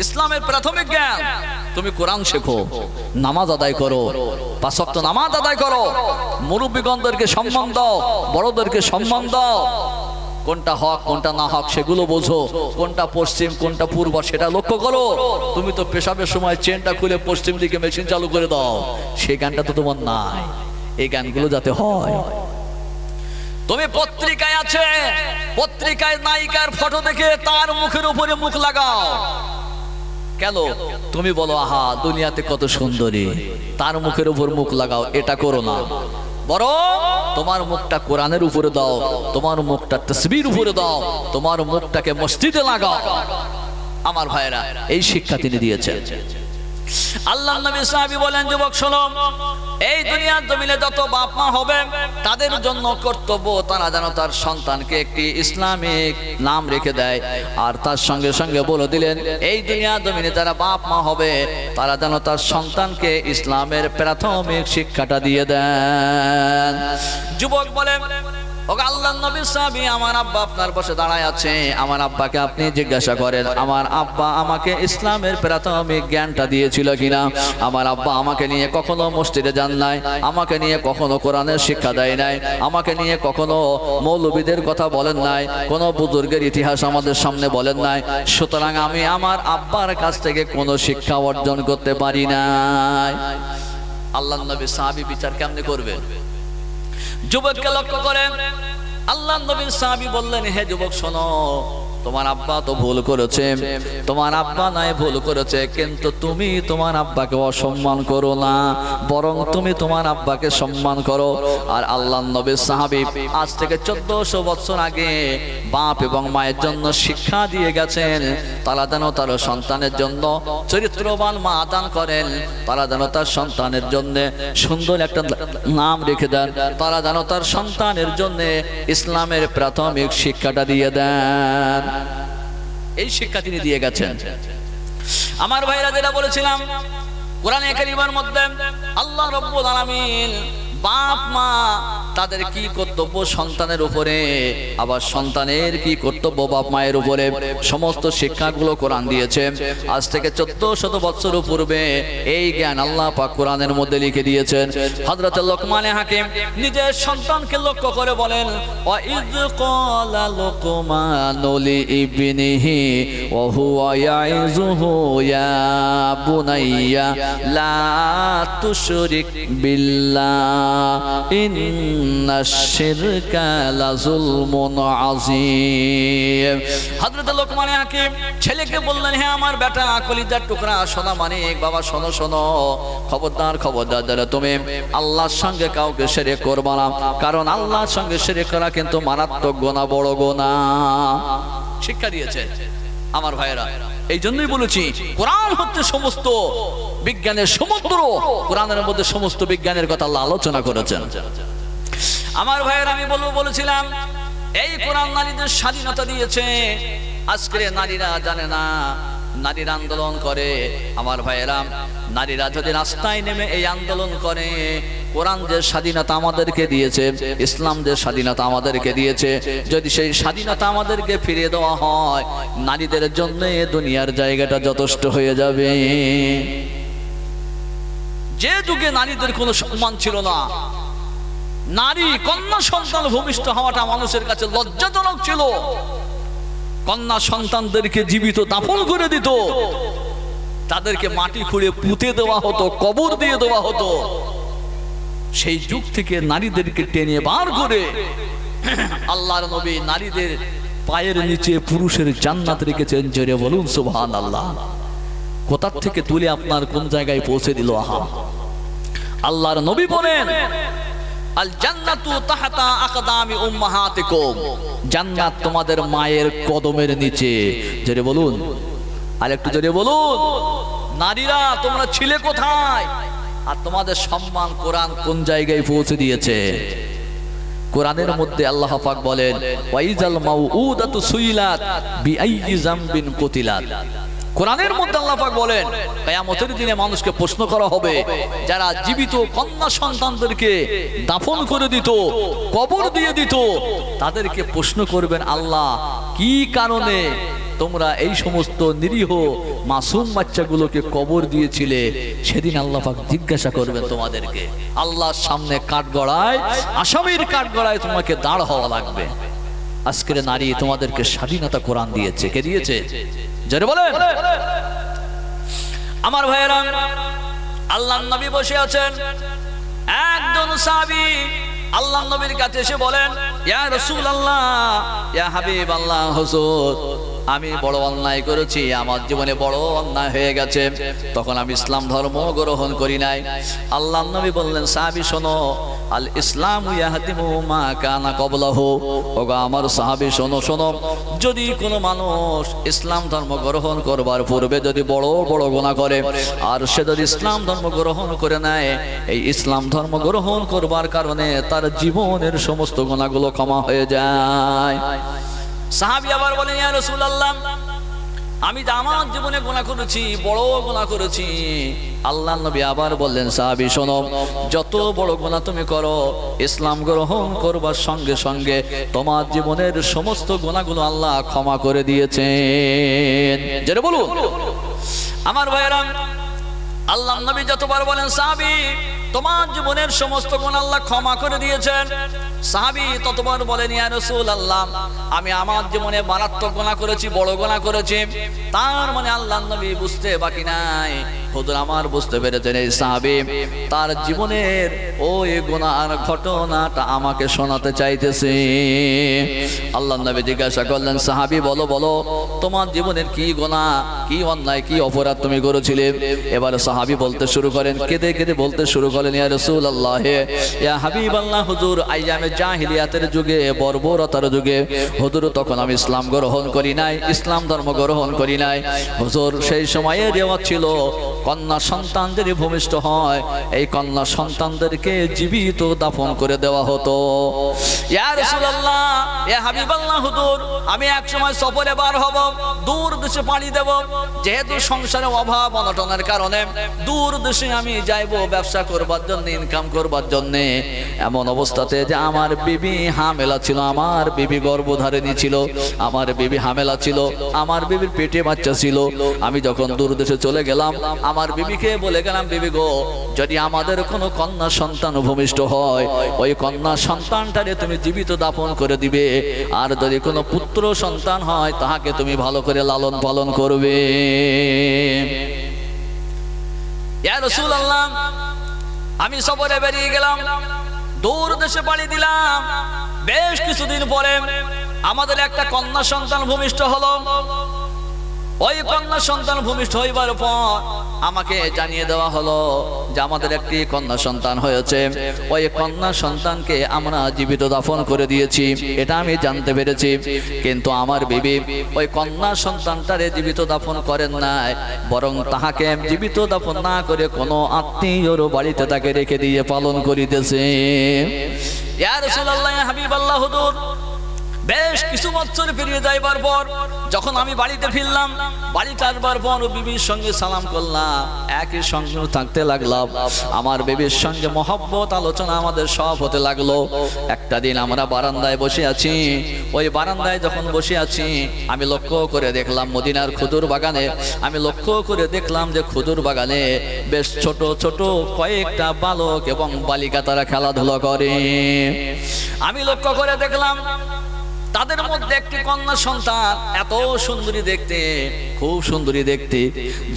Speaker 1: ইসলামের প্রাথমিক জ্ঞান, তুমি কোরআন শেখো, নামাজ আদায় করো, 5 ওয়াক্ত নামাজ আদায় করো, মুরব্বিগণদেরকে সম্মান দাও, বড়দেরকে সম্মান দাও, কোনটা হক কোনটা না হক সেগুলো বোঝো, কোনটা পশ্চিম কোনটা পূর্ব সেটা লক্ষ্য করো। তুমি তো পেশাবের সময় চেনটা খুলে পশ্চিম দিকে মেশিন চালু করে দাও, সেই জ্ঞানটা তো তোমার নাই। এই জ্ঞানগুলো যাতে হয়। তুমি পত্রিকায় আছে, পত্রিকায় নায়িকার ফটো দেখে তার মুখের উপরে মুখ লাগাও কেন? তুমি বলো আহা দুনিয়াতে কত সুন্দরী, তার মুখের উপর মুখ লাগাও, এটা করো না। বরং তোমার মুখটা কোরআনের উপরে দাও, তোমার মুখটা তাসবির উপরে দাও, তোমার মুখটাকে মসজিদে লাগাও। আমার ভাইরা, এই শিক্ষা তিনি দিয়েছেন। আল্লাহর নবী সাহাবী বলেন যুবক শোনো, এই দুনিয়ার জমিনে যত বাপ মা হবে তাদের জন্য কর্তব্য তারা যেন তার সন্তানকে একটি ইসলামিক নাম রেখে দেয়। আর তার সঙ্গে সঙ্গে বলে দিলেন এই দুনিয়ার জমিনে যারা বাপ মা হবে তারা যেন তার সন্তানকে ইসলামের প্রাথমিক শিক্ষাটা দিয়ে দেন। যুবক বলেন ও আল্লাহর নবীর সাহাবী, আমার আব্বা আপনার পাশে দাঁড়ায় আছে, আমার আব্বাকে আপনি জিজ্ঞাসা করেন আমার আব্বা আমাকে ইসলামের প্রাথমিক জ্ঞানটা দিয়েছিল কিনা। আমার আব্বা আমাকে নিয়ে কখনো মসজিদে যান নাই, আমাকে নিয়ে কখনো কোরআনের শিক্ষা দেয় নাই, আমাকে নিয়ে কখনো মৌলবীদের কথা বলেন নাই, কোনো বুজুর্গের ইতিহাস আমাদের সামনে বলেন নাই। সুতরাং আমি আমার আব্বার কাছ থেকে কোনো শিক্ষা অর্জন করতে পারি নাই। আল্লাহর নবী সাহাবী বিচার কেমনে করবেন? যুবককে লক্ষ্য করেন আল্লাহর নবীর সাহাবী বললেন হে যুবক শোনো, তোমার আব্বা তো ভুল করেছে, তোমার আব্বা নয় ভুল করেছে, কিন্তু তুমি তোমার আব্বাকে অসম্মান করো না, বরং তুমি তোমার আব্বাকে সম্মান করো। আর আল্লাহর নবীর সাহাবী আজ থেকে 1400 বছর আগে বাপ এবং মায়ের জন্য শিক্ষা দিয়ে গেছেন তারা যেন তার সন্তানের জন্য চরিত্রবান মা দান করেন, তারা যেন তার সন্তানের জন্য সুন্দর একটা নাম রেখে দেন, তারা যেন তার সন্তানের জন্য ইসলামের প্রাথমিক শিক্ষাটা দিয়ে দেন। এই শিক্ষা তিনি দিয়ে গেছেন। আমার ভাইরা যেটা বলেছিলাম কোরআনে কারীমের মধ্যে আল্লাহ রাব্বুল আলামিন বাপ মা তাদের কি কর্তব্য সন্তানের উপরে, আবার সন্তানের কি কর্তব্য বাপ মায়ের উপরে, সমস্ত শিক্ষাগুলো কোরআন দিয়েছে। আজ থেকে 1400 বছর পূর্বে এই জ্ঞান আল্লাহ পাক কোরআনের মধ্যে লিখে দিয়েছেন। হযরত লোকমান হাকিম নিজের সন্তানকে লক্ষ্য করে বলেন ওয়া ইয ক্বালা লোকমানু লিইবনিহি ওয়া হুয়া ইয়াইযুহু ইয়া বুনাইয়া লা তুশরিক বিল্লাহ ইন্নাশ শিরকা লাযুলমুন আযীম। হযরত লোকমান হাকিম ছেলেকে বললেন হে আমার বেটা কলিজার টুকরা সোনা মানিক, বাবা শোনো শোনো, খবরদার খবরদার যারা তুমি আল্লাহর সঙ্গে কাউকে শিরক করবে না, কারণ আল্লাহর সঙ্গে শিরক করা কিন্তু মারাত্মক গুনাহ, বড় গুনাহ। শিক্ষা দিয়েছে আমার ভাইরা। এই জন্যই বলেছি কোরআন হচ্ছে সমস্ত বিজ্ঞানের সমুদ্র, কোরআনের মধ্যে সমস্ত বিজ্ঞানের কথা আল্লাহ আলোচনা করেছেন। আমার ভাইয়ের আমি বলেছিলাম এই কোরআন নারীদের স্বাধীনতা দিয়েছে। আজকে নারীরা জানে না, নারীরা আন্দোলন করে। আমার ভাইয়েরা, নারীরা যদি রাস্তায় নেমে এই আন্দোলন করে, কোরআন যে স্বাধীনতা আমাদেরকে দিয়েছে, ইসলাম যে স্বাধীনতা আমাদেরকে দিয়েছে, যদি সেই স্বাধীনতা আমাদেরকে ফিরিয়ে দেওয়া হয় নারীদের জন্য দুনিয়ার জায়গাটা যথেষ্ট হয়ে যাবে। যে যুগে নারীদের কোনো সম্মান ছিল না, নারী কন্যা সন্তান ভূমিষ্ঠ হওয়াটা মানুষের কাছে লজ্জাজনক ছিল। কন্যা সন্তানদেরকে জীবিত দাফন করে দিত, তাদেরকে মাটি খুঁড়ে পুঁতে দেওয়া হতো, কবর দিয়ে দেওয়া হতো। সেই যুগ থেকে নারীদেরকে টেনে বার করে আল্লাহর নবী নারীদের পায়ের নিচে পুরুষের জান্নাত রেখেছেন, জোরে বলুন সুবহানাল্লাহ। কোথা থেকে তুলে আপনার কোন জায়গায় পৌঁছে দিল। আহা, আল্লাহর নবী বলেন আল জান্নাতু তাহতা আকদামি উম্মাহাতিকুম, জান্নাত তোমাদের মায়ের কদমের নিচে। জোরে বলুন, আর একটু জোরে বলুন। নারীরা তোমরা ছিলে কোথায়, আর তোমাদের সম্মান কোরআন কোন জায়গায় পৌঁছে দিয়েছে। কোরআনের মধ্যে আল্লাহ পাক বলেন ওয়াইজাল মাউউদাতু সুইলাত বিআইয়ি যামবিন কুতিলাত। কোরআনের মধ্যে আল্লাহ পাক বলেন কিয়ামতের দিনে মানুষকে প্রশ্ন করা হবে, যারা জীবিত কন্যা সন্তানদেরকে দাফন করে দিত, কবর দিয়ে দিত, তাদেরকে প্রশ্ন করবেন আল্লাহ কি কারণে তোমরা এই সমস্ত নিরীহ মাসুম বাচ্চাগুলোকে কবর দিয়েছিলে। সেদিন আল্লাহ পাক জিজ্ঞাসা করবেন তোমাদেরকে। আল্লাহর সামনে কাঠগড়ায়, আসামির কাঠগড়ায় তোমাকে দাঁড় হওয়া লাগবে। আজকের নারী তোমাদেরকে স্বাধীনতা কোরআন দিয়েছে। কে দিয়েছে? জোরে বলেন। আমার ভাইয়েরা, আল্লাহর নবী বসে আছেন, একজন সাহাবী আল্লাহর নবীর কাছে এসে বলেন ইয়া রাসূলুল্লাহ, ইয়া হাবিবাল্লাহ, হুজুর আমি বড় অন্যায় করেছি, আমার জীবনে বড় অন্যায় হয়ে গেছে, তখন আমি ইসলাম ধর্ম গ্রহণ করি নাই। আল্লাহর নবী বললেন সাহাবী শোনো, আল ইসলামু ইয়াহদিমু মা কানা ক্বাবলাহু। ওগো আমার সাহাবী শোনো শোনো, যদি কোনো মানুষ ইসলাম ধর্ম গ্রহণ করবার পূর্বে যদি বড় বড় গুনাহ করে, আর সে যদি ইসলাম ধর্ম গ্রহণ করে নেয়, এই ইসলাম ধর্ম গ্রহণ করবার কারণে তার জীবনের সমস্ত গুনাহগুলো ক্ষমা হয়ে যায়। সাহাবী আবার বলেন ইয়া রাসূলুল্লাহ, আমি তো আমার জীবনে গুনাহ করেছি, বড় গুনাহ করেছি। আল্লাহর নবী আবার বললেন সাহাবী শোনো, যত বড় গুনাহ তুমি করো, ইসলাম গ্রহণ করবার সঙ্গে সঙ্গে তোমার জীবনের সমস্ত গুনাহগুলো আল্লাহ ক্ষমা করে দিয়েছেন। জোরে বলুন। আমার ভাইয়েরা, আল্লাহর নবী যতবার বলেন সাহাবী তোমার জীবনের সমস্ত গুনাহ আল্লাহ ক্ষমা করে দিয়েছেন, সাহাবী ততবার বলেন ইয়া রাসূলুল্লাহ, আমি আমার জীবনে মারাত্মক গুনাহ করেছি, বড় গুনাহ করেছি। তার মানে আল্লাহর নবী বুঝতে বাকি নাই, হুজুর আমার বুঝতে পেরেছেন এই সাহাবী তার জীবনের ওই গুনাহর ঘটনাটা আমাকে শোনাতে চাইতেছে। আল্লাহর নবী জিজ্ঞাসা করলেন সাহাবী বলো বলো তোমার জীবনের কি গুনাহ, কি অন্যায়, কি অপরাধ তুমি করেছিলে। এবার সাহাবী বলতে শুরু করেন, কেঁদে কেঁদে বলতে শুরু করেন ইয়া রাসূলুল্লাহ, ইয়া হাবিবাল্লাহ, হুজুর আইয়ামে জাহিলিয়াতের যুগে, বর্বরতার যুগে হুজুর তখন আমি ইসলাম গ্রহণ করি নাই, ইসলাম ধর্ম গ্রহণ করি নাই। হুজুর সেই সময়ে রেওয়াজ ছিল কন্যা সন্তানদের ভূমিষ্ঠ হয়, এই কন্যা সন্তানদেরকে জীবিত দাফন করে দেওয়া হতো। ইয়া রাসূলুল্লাহ, ইয়া হাবিবাল্লাহ, হুজুর আমি এক সময় সফরে বার হব, দূর দেশে পাড়ি দেব, যেহেতু সংসারে অভাব অনটনের কারণে দূর দেশে আমি যাইব ব্যবসা করবার জন্য, ইনকাম করবার জন্য। এমন অবস্থাতে যে আমার বিবি হামেলা ছিল, আমার বিবি গর্ভধারিণী ছিল, আমার বিবি হামেলা ছিল, আমার বিবির পেটে বাচ্চা ছিল। আমি যখন দূর দেশে চলে গেলাম, আমার বিবিকে বলে গেলাম বিবি গো, যদি আমাদের কোনো কন্যা সন্তান ভূমিষ্ঠ হয়, ওই কন্যা সন্তানটারে তুমি জীবিত দাফন করে দিবে, আর যদি কোনো পুত্র সন্তান হয় তাহাকে তুমি ভালো করে লালন পালন করবে। ইয়া রাসূলুল্লাহ, আমি সফরে বেরিয়ে গেলাম, দূর দেশে পাড়ি দিলাম। বেশ কিছুদিন পরে আমাদের একটা কন্যা সন্তান ভূমিষ্ঠ হলো। ওই কন্যা সন্তান ভূমিষ্ঠ হইবার পর আমাকে জানিয়ে দেওয়া হলো যে আমাদের একটি কন্যা সন্তান হয়েছে, ওই কন্যা সন্তানকে আমরা জীবিত দাফন করে দিয়েছি, এটা আমি জানতে পেরেছি। কিন্তু আমার বিবি ওই কন্যা সন্তানটারে জীবিত দাফন করেন নাই, বরং তাহাকে জীবিত দাফন না করে কোনো আত্মীয়র বাড়িতে তাকে রেখে দিয়ে পালন করিতেছে। ইয়া রাসূলুল্লাহ, ইয়া হাবিবাল্লাহ, হুজুর বেশ কিছু বছর পেরিয়ে যাইবার পর যখন আমি বাড়িতে ফিরলাম, বাড়িতে আসবার পর বিবির সঙ্গে সালাম করলাম, একই সঙ্গে থাকতে লাগলাম। আমার বিবির সঙ্গে মহব্বত আলোচনা আমাদের সব হতে লাগলো। একটা দিন আমরা বারান্দায় বসে আছি, ওই বারান্দায় যখন বসে আছি আমি লক্ষ্য করে দেখলাম মদিনার খেজুর বাগানে, আমি লক্ষ্য করে দেখলাম যে খেজুর বাগানে বেশ ছোট ছোট কয়েকটা বালক এবং বালিকা তারা খেলাধুলা করে। আমি লক্ষ্য করে দেখলাম তাদের মধ্যে একটি কন্যা সন্তান, এত সুন্দরী দেখতে, খুব সুন্দরী দেখতে,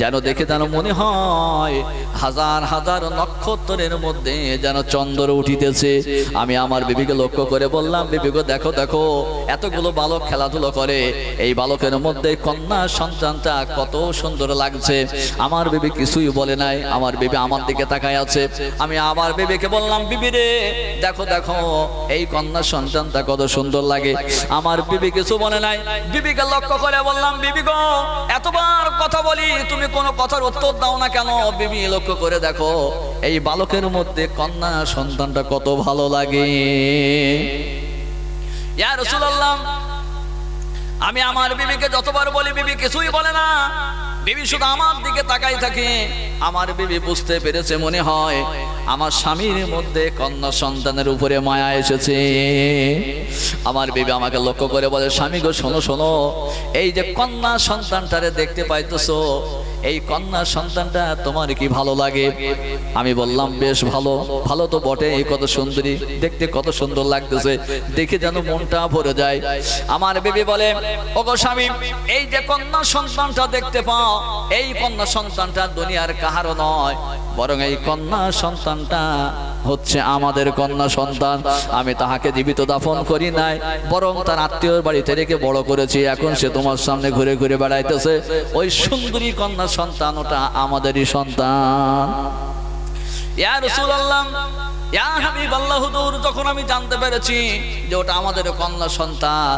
Speaker 1: যেন দেখে যেন মনে হয় হাজার হাজার লক্ষ নক্ষত্রের মধ্যে যেন চন্দ্র উঠিতেছে। আমি আমার বিবিকে লক্ষ্য করে বললাম, বিবি গো দেখো দেখো, এতগুলো বালক খেলাধুলো করে, এই বালকের মধ্যে কন্যা সন্তানটা কত সুন্দর লাগছে। আমার বিবি কিছুই বলে নাই, আমার বিবি আমার দিকে তাকায় আছে। আমি আমার বিবিকে বললাম, বিবি রে দেখো দেখো, এই কন্যা সন্তানটা কত সুন্দর লাগে। আমার বিবি কিছু বলে নাই। বিবিকে লক্ষ্য করে বললাম, বিবি গো এতবার কথা বলি, তুমি কোনো কথার উত্তর দাও না কেন? বিবি লক্ষ্য করে দেখো, এই বালকের মধ্যে কন্যা সন্তানটা কত ভালো লাগে। ইয়া রাসূলুল্লাহ, আমি আমার বিবিকে যতবার বলি, বিবি কিছুই বলে না। বিবি শুধু আমার দিকে তাকাই থাকে। আমার বিবি বুঝতে পেরেছে, মনে হয় আমার স্বামীর মধ্যে কন্যা সন্তানের উপরে মায়া এসেছে। আমার বিবি আমাকে লক্ষ্য করে বলে, স্বামী গো শোনো শোনো, এই যে কন্যা সন্তানটারে দেখতে পাইতেছো, এই কন্যা সন্তানটা তোমার কি ভালো লাগে? আমি বললাম, বেশ ভালো। ভালো তো বটে, এই কত সুন্দরী, দেখতে কত সুন্দর লাগতেছে, দেখে যেন মনটা ভরে যায়। আমার বিবি বলে, ওগো স্বামী, এই যে কন্যা সন্তানটা দেখতে পাও, এই কন্যা সন্তানটা দুনিয়ার কাহারও নয়, বরং এই কন্যা সন্তানটা হচ্ছে আমাদের কন্যা সন্তান। আমি তাহাকে জীবিত দাফন করি নাই, বরং তার আত্মীয়র বাড়িতে রেখে বড় করেছি। এখন সে তোমার সামনে ঘুরে ঘুরে বেড়াইতেছে। ওই সুন্দরী কন্যা সন্তান ওটা আমাদেরই সন্তান। ইয়া রাসূলুল্লাহ, ইয়া হাবিবাল্লাহ, হুজুর যখন আমি জানতে পেরেছি যে ওটা আমাদের কন্যা সন্তান,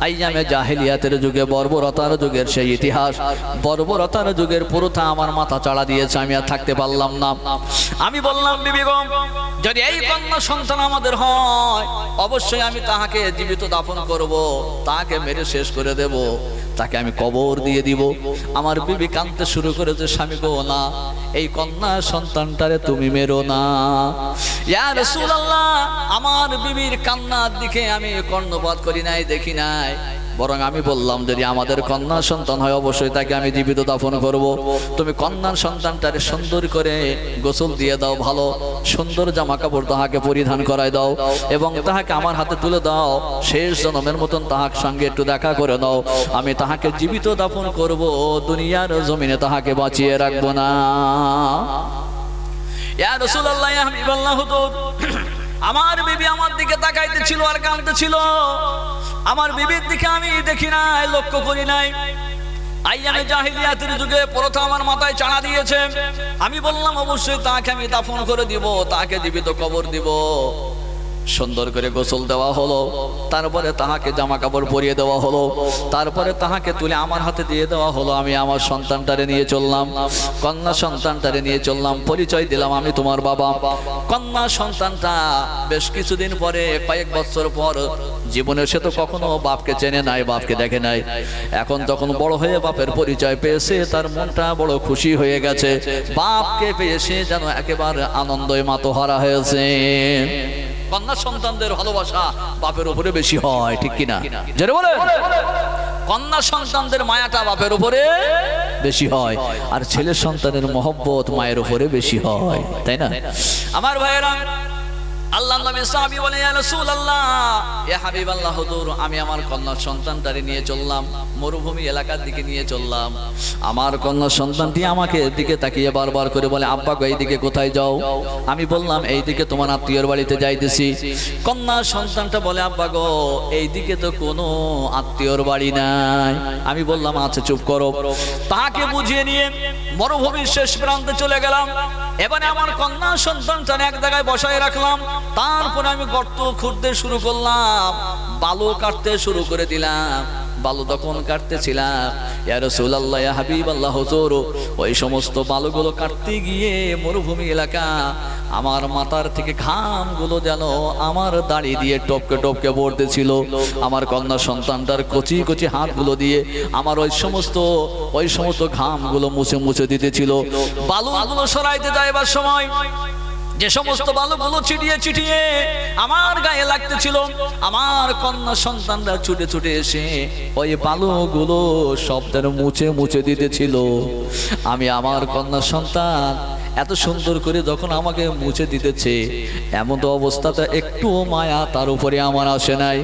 Speaker 1: আইয়ামে জাহেলিয়াতের যুগে, বর্বরতার যুগের সেই ইতিহাস, বর্বরতার যুগের পুরোটা আমার মাথা চাড়া দিয়েছে। আমি আর থাকতে পারলাম না। আমি বললাম, বিবি গো যদি এই কন্যা সন্তান আমাদের হয়, অবশ্যই আমি তাহাকে জীবিত দাফন করব, তাকে মেরে শেষ করে দেব, তাকে আমি কবর দিয়ে দিব। আমার বিবি কাঁদতে শুরু করেছে, স্বামী গো না, এই কন্যা সন্তানটারে তুমি মেরো না। ইয়া রাসূলুল্লাহ, আমার বিবির কান্নার দিকে আমি কর্ণপাত করি নাই, দেখি নাই, বরং আমি বললাম, যদি আমাদের কন্যা সন্তান হয় অবশ্যই তাকে আমি জীবিত দাফন করব। তুমি কন্যার সন্তানটারে সুন্দর করে গোসল দিয়ে দাও, ভালো সুন্দর জামা কাপড় তাহাকে পরিধান করায় দাও, এবং তাহাকে আমার হাতে তুলে দাও। শেষ জন্মের মতন তাহার সঙ্গে একটু দেখা করে দাও। আমি তাহাকে জীবিত দাফন করব, দুনিয়ার জমিনে তাহাকে বাঁচিয়ে রাখবো না। ইয়া রাসূলুল্লাহ, ইয়া হাবিবাল্লাহ, আমার বিবি আমার দিকে তাকাইতেছিল আর কাঁদতেছিল। আমার বিবির দিকে আমি দেখি নাই, লক্ষ্য করি নাই। আইয়ামে জাহিলিয়াতের যুগে প্রথা আমার মাথায় চাড়া দিয়েছে। আমি বললাম, অবশ্যই তাকে আমি দাফন করে দিব, তাকে জীবিত কবর দিব। সুন্দর করে গোসল দেওয়া হলো, তারপরে তাহাকে জামা কাপড় পরিয়ে দেওয়া হলো, তারপরে তাহাকে তুলে আমার হাতে দিয়ে দেওয়া হলো। আমি আমার সন্তানটারে নিয়ে চললাম, কন্যা সন্তানটারে নিয়ে চললাম, পরিচয় দিলাম, আমি তোমার বাবা। কন্যা সন্তানটা বেশ কিছুদিন পরে, কয়েক বছর পর, জীবনে সে তো কখনো বাপকে চেনে নাই, বাপকে দেখে নাই। এখন যখন বড় হয়ে বাপের পরিচয় পেয়েছে, তার মনটা বড় খুশি হয়ে গেছে। বাপকে পেয়ে সে যেন একেবারে আনন্দে মাতোহারা হয়েছে। কন্যা সন্তানদের ভালোবাসা বাপের উপরে বেশি হয়, ঠিক কিনা? জোরে বলেন। কন্যা সন্তানদের মায়াটা বাপের উপরে বেশি হয়, আর ছেলে সন্তানের মহব্বত মায়ের উপরে বেশি হয়, তাই না? আমার ভাইয়েরা, আল্লাহর নবী সাহাবী বলে, ইয়া রাসূলুল্লাহ, ইয়া হাবিবাল্লাহ, হুজুর আমি আমার কন্যা সন্তানটারে নিয়ে চললাম, মরুভূমি এলাকার দিকে নিয়ে চললাম। আমার কন্যা সন্তানটি আমাকে দিকে তাকিয়ে বারবার করে বলে, আব্বা গো এইদিকে কোথায় যাও? আমি বললাম, এইদিকে তোমার আত্মীয়র বাড়িতে যাইতেছি। কন্যা সন্তানটা বলে, আব্বা গো এইদিকে তো কোনো আত্মীয়র বাড়ি নাই। আমি বললাম, আচ্ছা চুপ করো। তাকে বুঝিয়ে নিয়ে মরুভূমির শেষ প্রান্তে চলে গেলাম। এবারে আমার কন্যা সন্তানটা এক জায়গায় বসায় রাখলাম। তারপরে আমি গর্ত খুঁড়তে শুরু করলাম, বালু কাটতে শুরু করে দিলাম। বালু তখন কাটতেছিলাম, ইয়া রাসূলুল্লাহ, ইয়া হাবিবাল্লাহ, হুজুর ওই সমস্ত বালুগুলো কাটতে গিয়ে মরুভূমি এলাকা, আমার মাথার থেকে ঘামগুলো যেন আমার দাড়ি দিয়ে টপকে টপকে পড়তেছিল। আমার কন্যা সন্তানটার কচি কচি হাতগুলো দিয়ে আমার ওই সমস্ত ঘামগুলো মুছে মুছে দিতেছিল। বালুগুলো সরাইতে যাইবার সময় যে সমস্ত বালুগুলো ছিটিয়ে ছিটিয়ে আমার গায়ে লাগতেছিল, আমার কন্যা সন্তানরা ছুটে ছুটে এসে ওই বালুগুলো সব যেন মুছে মুছে দিতেছিল। আমি আমার কন্যা সন্তান এত সুন্দর করে যখন আমাকে মুছে দিতেছে, এমন তো অবস্থাতে একটু মায়া তার উপরে আমার আসে নাই।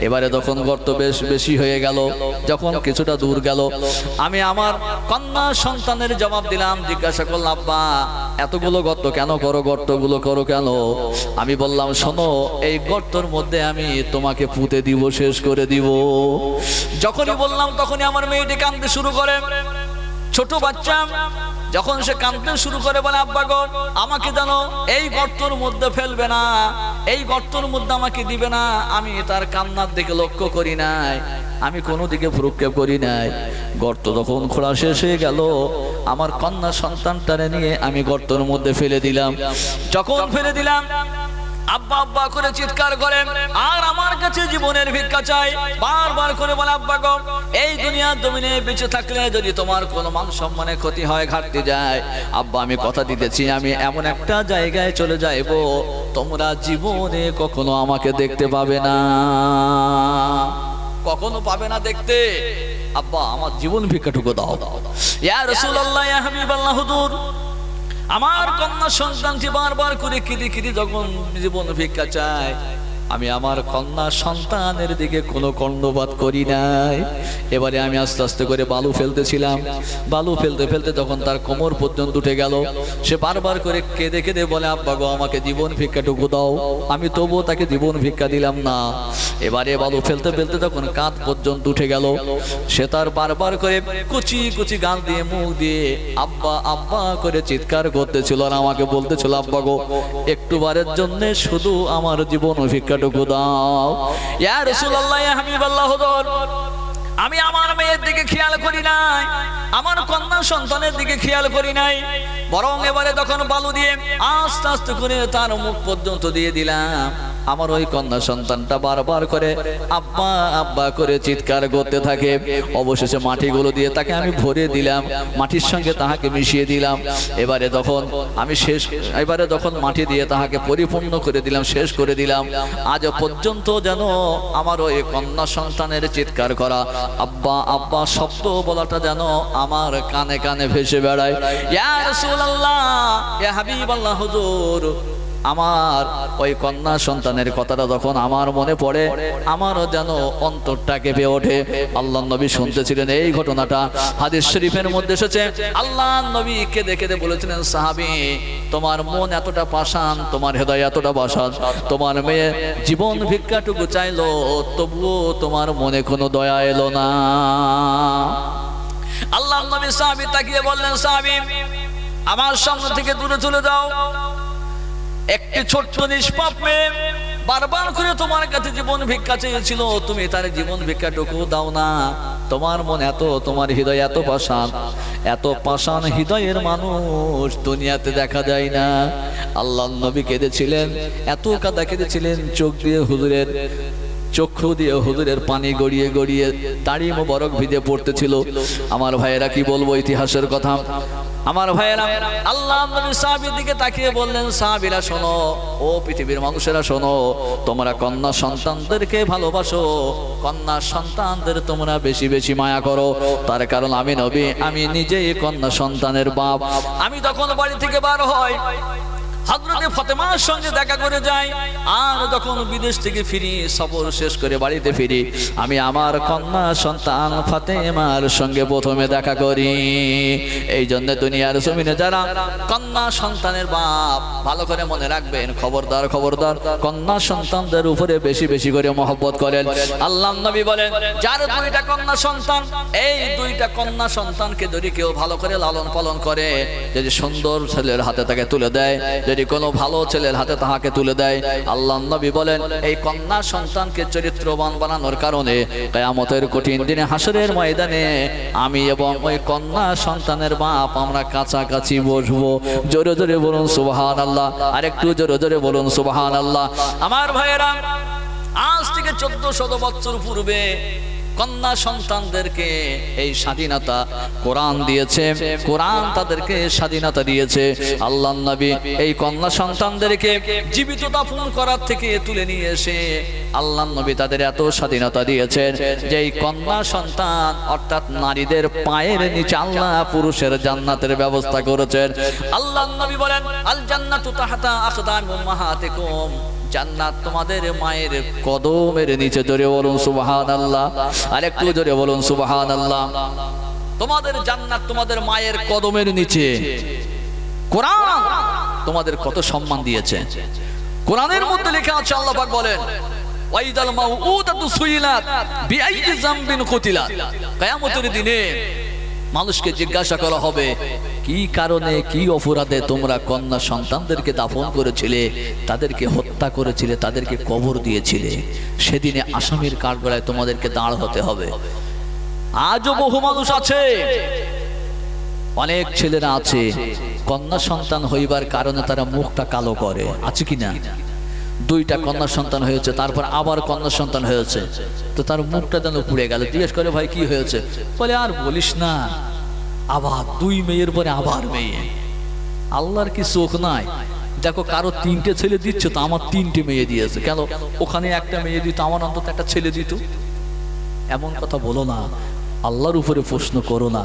Speaker 1: এবারে যখন গর্ত বেশ বেশি হয়ে গেল, যখন কিছুটা দূর গেল, আমি আমার কন্যা সন্তানের জবাব দিলাম, জিজ্ঞাসা করলাম, আব্বা এতগুলো গর্ত কেন করো, গর্তগুলো করো কেন? আমি বললাম, শোনো, এই গর্তর মধ্যে আমি তোমাকে পুঁতে দিব, শেষ করে দিব। যখনই বললাম তখনই আমার মেয়েটি কাঁদতে শুরু করে। ছোট বাচ্চা যখন সে কাঁদতে শুরু করে, বলে, আব্বা গো, আমাকে জানো এই গর্তর মধ্যে ফেলবে না, এই গর্তর মধ্যে আমাকে দিবে না। আমি তার কান্নার দিকে লক্ষ্য করি নাই, আমি কোনো দিকে ভ্রুক্ষেপ করি নাই। গর্ত যখন খোঁড়া শেষ হয়ে গেল, আমার কন্যা সন্তানটারে নিয়ে আমি গর্তের মধ্যে ফেলে দিলাম। যখন ফেলে দিলাম, আব্বা আব্বা করে চিৎকার করেন আর আমার কাছে জীবনের ভিক্ষা চাই। বারবার করে বলে, আব্বা গো, এই দুনিয়ার জমিনে বেঁচে থাকলে যদি তোমার কোনো মান সম্মানের ক্ষতি হয়, ঘাটতি যায়, আব্বা আমি কথা দিতেছি, আমি এমন একটা জায়গায় চলে যাইব, তোমরা জীবনে কখনো আমাকে দেখতে পাবে না, কখনো পাবে না দেখতে। আব্বা আমার জীবন ভিক্ষাটুকু দাও। ইয়া রাসূলুল্লাহ, ইয়া হাবিবাল্লাহ, হুজুর, আমার কন্যা সন্তানটি বারবার করে কেঁদে কেঁদে যখন জীবন ভিক্ষা চায়, আমি আমার কন্যা সন্তানের দিকে কোনো কর্ণপাত করি নাই। এবারে আমি আস্তে আস্তে করে বালু ফেলতেছিলাম, বালু ফেলতে ফেলতে যখন তার কোমর পর্যন্ত উঠে গেল, সে বারবার করে কেঁদে কেঁদে বলে, আব্বা গো, আমাকে জীবন ভিক্ষাটুকু দাও। আমি তবুও তাকে জীবন ভিক্ষা দিলাম না। এবারে বালু ফেলতে ফেলতে যখন কাঁধ পর্যন্ত উঠে গেল, সে তার বারবার করে কুচি কুচি গাল দিয়ে, মুখ দিয়ে আব্বা আব্বা করে চিৎকার করতেছিল আর আমাকে বলতেছিল, আব্বা গো, একটু বারের জন্য শুধু আমার জীবন ভিক্ষাটুকু দাও। ইয়া রাসূলুল্লাহ, ইয়া হাবিবাল্লাহ, হুজুর, আমি আমার মেয়ের দিকে খেয়াল করি নাই, আমার কন্যা সন্তানের দিকে খেয়াল করি নাই, বরং এবারে যখন বালু দিয়ে আস্তে আস্তে করে তার মুখ পর্যন্ত দিয়ে দিলাম, আমার ওই কন্যা সন্তানটা বারবার করে আব্বা আব্বা করে চিৎকার করতে থাকে। অবশেষে মাটিগুলো দিয়ে তাকে আমি ভরে দিলাম, মাটির সঙ্গে তাহাকে মিশিয়ে দিলাম। এবারে যখন মাটি দিয়ে তাহাকে পরিপূর্ণ করে দিলাম, শেষ করে দিলাম, আজ পর্যন্ত যেন আমার ওই কন্যা সন্তানের চিৎকার করা, আব্বা আব্বা শব্দ বলাটা যেন আমার কানে কানে ভেসে বেড়ায়। ইয়া রাসূলুল্লাহ, ইয়া হাবিবাল্লাহ, হুজুর, আমার ওই কন্যা সন্তানের কথাটা যখন আমার মনে পড়ে, আমারও যেন অন্তরটা কেঁপে ওঠে। আল্লাহর নবী শুনতেছিলেন এই ঘটনাটা, হাদিস শরীফের মধ্যে এসেছে, আল্লাহর নবী কেঁদে কেঁদে বলেছিলেন, সাহাবী, তোমার মন এতটা পাষাণ, তোমার হৃদয় এতটা পাষাণ, তোমার মেয়ে জীবন ভিক্ষাটুকু চাইলো, তবুও তোমার মনে কোনো দয়া এলো না। আল্লাহর নবী সাহাবী তাকিয়ে বললেন, সাহাবী, আমার সামনে থেকে দূরে চলে যাও। একটি ছোট্ট নিষ্পাপ মেয়ে বারবার করে তোমার কাছে জীবন ভিক্ষা চেয়েছিল, তুমি তার জীবন ভিক্ষাটুকু দাও না। তোমার মন এত, তোমার হৃদয় এত পাষাণ, এত পাষাণ হৃদয়ের মানুষ দুনিয়াতে দেখা যায় না। আল্লাহর নবী কেঁদেছিলেন, এত কাঁদা কেঁদেছিলেন, চোখ দিয়ে হুজুরের চক্ষু দিয়ে হুজুরের পানি গড়িয়ে গড়িয়ে দাড়ি মোবারক ভিজে পড়তেছিল। আমার ভাইয়েরা, কি বলবো ইতিহাসের কথা, আমার ভাইয়েরা, আল্লাহর নবী সাহাবীর দিকে তাকিয়ে বললেন, সাহাবীরা শোনো, ও পৃথিবীর মানুষেরা শোনো, তোমরা কন্যা সন্তানদেরকে ভালোবাসো, কন্যা সন্তানদের তোমরা বেশি বেশি মায়া করো। তার কারণ আমি নবী, আমি নিজেই কন্যা সন্তানের বাপ। আমি যখন বাড়ি থেকে বার হই, হযরতে ফাতেমার সঙ্গে দেখা করে যাই, আর যখন বিদেশ থেকে ফিরি, সফর শেষ করে বাড়িতে ফিরি, আমি আমার কন্যা সন্তান ফাতেমার সঙ্গে প্রথমে দেখা করি। এই জন্য দুনিয়ার জমিনে যারা কন্যা সন্তানের বাপ, ভালো করে মনে রাখবেন, খবরদার খবরদার, কন্যা সন্তানদের উপরে বেশি বেশি করে মহব্বত করেন। আল্লাহর নবী বলেন, যার দুইটা কন্যা সন্তান, এই দুইটা কন্যা সন্তানকে যদি কেউ ভালো করে লালন পালন করে, যদি সুন্দর ছেলের হাতে তাকে তুলে দেয়, যদি কোনো ভালো ছেলের হাতে তাহাকে তুলে দেয়, আল্লাহর নবী বলেন, এই কন্যা সন্তানকে চরিত্রবান বানানোর কারণে কিয়ামতের কঠিন দিনে হাসরের ময়দানে আমি এবং ওই কন্যা সন্তানের বাপ আমরা কাছাকাছি বসবো। জোরে জোরে বলুন সুবহানাল্লাহ, আর একটু জোরে জোরে বলুন সুবহানাল্লাহ। আমার ভাইয়েরা, আজ থেকে 1400 বছর পূর্বে কন্যা সন্তানদেরকে এই স্বাধীনতা কোরআন দিয়েছে, কোরআন তাদেরকে স্বাধীনতা দিয়েছে। আল্লাহর নবী এই কন্যা সন্তানদেরকে জীবিত দাফন করার থেকে তুলে নিয়ে এসে আল্লাহর নবী তাদের এত স্বাধীনতা দিয়েছেন যে এই কন্যা সন্তান অর্থাৎ নারীদের পায়ের নিচে আল্লাহ পুরুষের জান্নাতের ব্যবস্থা করেছেন। আল্লাহর নবী বলেন, আল জান্নাতু তাহতা আকদামি উম্মাহাতিকুম, জান্নাত তোমাদের মায়ের কদমের নিচে। জোরে বলুন সুবহানাল্লাহ, আর একটু জোরে বলুন সুবহানাল্লাহ। তোমাদের জান্নাত তোমাদের মায়ের কদমের নিচে। কোরআন তোমাদের কত সম্মান দিয়েছে। কোরআনের মধ্যে লেখা আছে, আল্লাহ পাক বলেন, ওয়াইদাল মাউউদাতু সুইলাত বিআইয়ি যামবিন কুতিলাত, কিয়ামতের দিনে মানুষকে জিজ্ঞাসা করা হবে কি কারণে কি অপরাধে তোমরা কন্যা সন্তানদেরকে দাফন করেছিলে, তাদেরকে হত্যা করেছিলে, তাদেরকে কবর দিয়েছিলে। সেদিনে আসামির কাঠগড়ায় তোমাদেরকে দাঁড় হতে হবে। আজও বহু মানুষ আছে, অনেক ছেলেরা আছে কন্যা সন্তান হইবার কারণে তারা মুখটা কালো করে, আছে কিনা? দুইটা কন্যা সন্তান হয়েছে, তারপর আবার কন্যা সন্তান হয়েছে, তো তার মুখটা যেন পুড়ে গেল। জিজ্ঞেস করে, ভাই কি হয়েছে? বলে, আর বলিস না, আবার দুই মেয়ের পরে আবার মেয়ে। আল্লাহর কি চোখ নাই? দেখো, কারো তিনটে ছেলে দিচ্ছে, তো আমার তিনটে মেয়ে দিয়েছে, কেন ওখানে একটা মেয়ে দিত, আমার অন্তত একটা ছেলে দিত। এমন কথা বলো না, আল্লাহর উপরে প্রশ্ন করো না।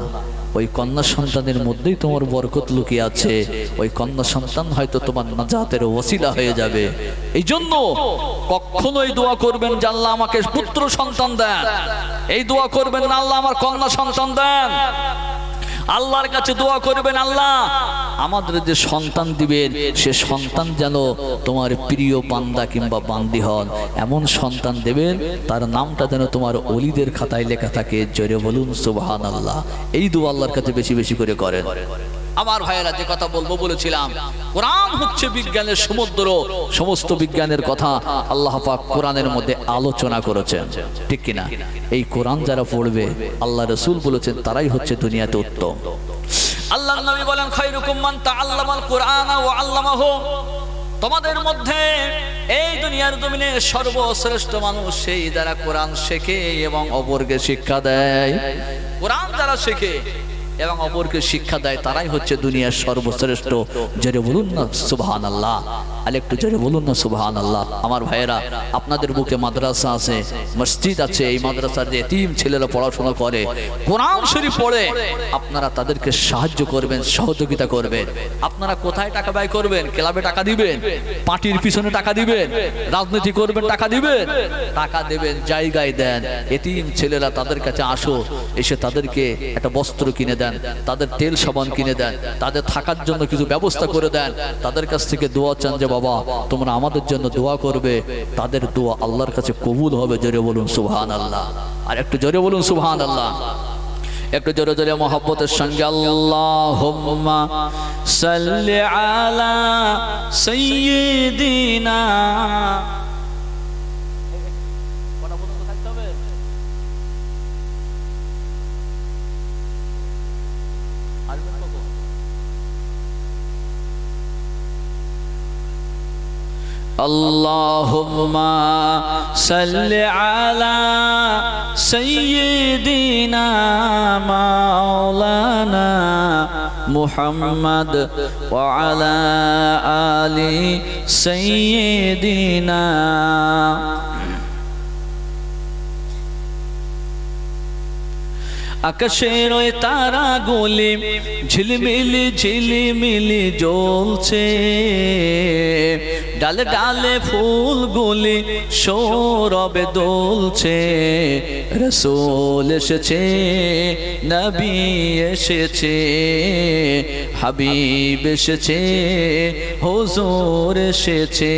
Speaker 1: ওই কন্যা সন্তানের মধ্যেই তোমার বরকত লুকিয়ে আছে। ওই কন্যা সন্তান হয়তো তোমার নাজাতের ওসিলা হয়ে যাবে। এই জন্য কখনোই দোয়া করবেন যে আল্লাহ আমাকে পুত্র সন্তান দেন, এই দোয়া করবেন না আল্লাহ আমার কন্যা সন্তান দেন। আল্লাহর কাছে দোয়া করবেন, আল্লাহ আমাদের যে সন্তান দিবেন সে সন্তান যেন তোমার প্রিয় বান্দা কিংবা বান্দি হন, এমন সন্তান দেবেন তার নামটা যেন তোমার ওলিদের খাতায় লেখা থাকে। জোরে বলুন সুবহানাল্লাহ। এই দোয়া আল্লাহর কাছে বেশি বেশি করে করেন। আমার ভাইয়েরা, যে কথা বলবো বলেছিলাম, কোরআন হচ্ছে বিজ্ঞানের সমুদ্র। সমস্ত বিজ্ঞানের কথা আল্লাহ পাক কোরআনের মধ্যে আলোচনা করেছেন, ঠিক কিনা? এই কোরআন যারা পড়বে, আল্লাহ রাসূল বলেছেন, তারাই হচ্ছে দুনিয়াতে উত্তম। আল্লাহর নবী বলেন, খায়রুকুম মান তাআল্লামাল কুরআনা ওয়া আল্লামাহু, তোমাদের মধ্যে এই দুনিয়ার জমিনে সর্বশ্রেষ্ঠ মানুষ সেই যারা কোরআন শেখে এবং অপরকে শিক্ষা দেয়। কোরআন যারা শেখে এবং অপরকে শিক্ষা দেয় তারাই হচ্ছে দুনিয়ার সর্বশ্রেষ্ঠ। জোরে বলুন না সুবহানাল্লাহ, আর একটু জোরে বলুন না সুবহানাল্লাহ। আমার ভাইয়েরা, আপনাদের বুকে মাদ্রাসা আছে, মসজিদ আছে, এই মাদ্রাসার যে এতিম ছেলেরা পড়াশোনা করে, কোরআন শরীফ পড়ে, আপনারা তাদেরকে সাহায্য করবেন, সহযোগিতা করবেন। আপনারা কোথায় টাকা ব্যয় করবেন? ক্লাবে টাকা দিবেন, পার্টির পিছনে টাকা দিবেন, রাজনীতি করবেন, টাকা দিবেন, টাকা দেবেন, জায়গায় দেন। এতিম ছেলেরা তাদের কাছে আসো, এসে তাদেরকে একটা বস্ত্র কিনে দেন, তাদের তেল সাবান কিনে দেন, তাদের থাকার জন্য কিছু ব্যবস্থা করে দেন। তাদের কাছ থেকে দোয়া চান যে বাবা তোমরা আমাদের জন্য দোয়া করবে, তাদের দোয়া আল্লাহর কাছে কবুল হবে। জোরে বলুন সুবহানাল্লাহ, আর একটু জোরে বলুন সুবহানাল্লাহ। একটু জোরে জোরে মহব্বতের সঙ্গে আল্লাহুম্মা সাল্লি আলা সাইয়্যিদিনা। আল্লাহুম্মা সাল্লি আলা সাইয়্যিদিনা মাওলানা মুহাম্মদ ওয়া আলা আলি সাইয়্যিদিনা। আকাশের ওই তারাগুলি ঝিলমিলি ঝিলিমিলি জ্বলছে, ডালে ডালে ফুলগুলি সৌরভে দোলছে। রাসূল এসেছে, নবী এসেছে, হাবিব এসেছে, হুজুর এসেছে।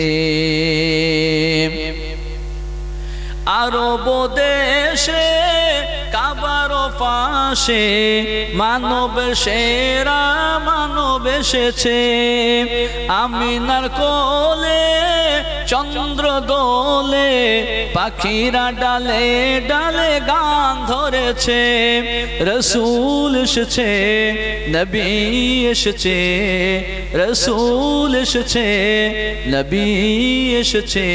Speaker 1: আরব দেশে কাবার পাশে মানব সেরা মানব এসেছে, আমিনার কোলে চন্দ্র দোলে, পাখিরা ডালে ডালে গান ধরেছে। রসুল এসেছে, নবী এসেছে, রসুল এসেছে, নবী এসেছে,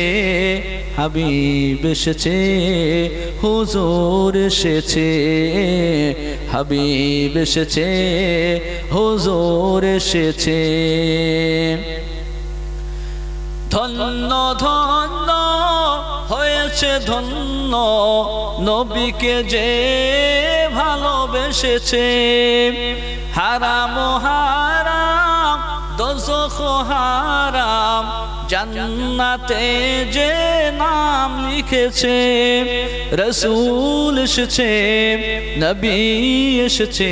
Speaker 1: হাবিব এসেছে, হুজুর এসেছে, হাবিব এসেছে, হুজুর এসেছে। ধন্য ধন্য হয়েছে ধন্য নবীকে যে ভালোবেসেছে, হারাম হারাম দোজখ হারাম জান্নাতে যে নাম লিখেছে। রসুল এসেছে, নবী এসেছে,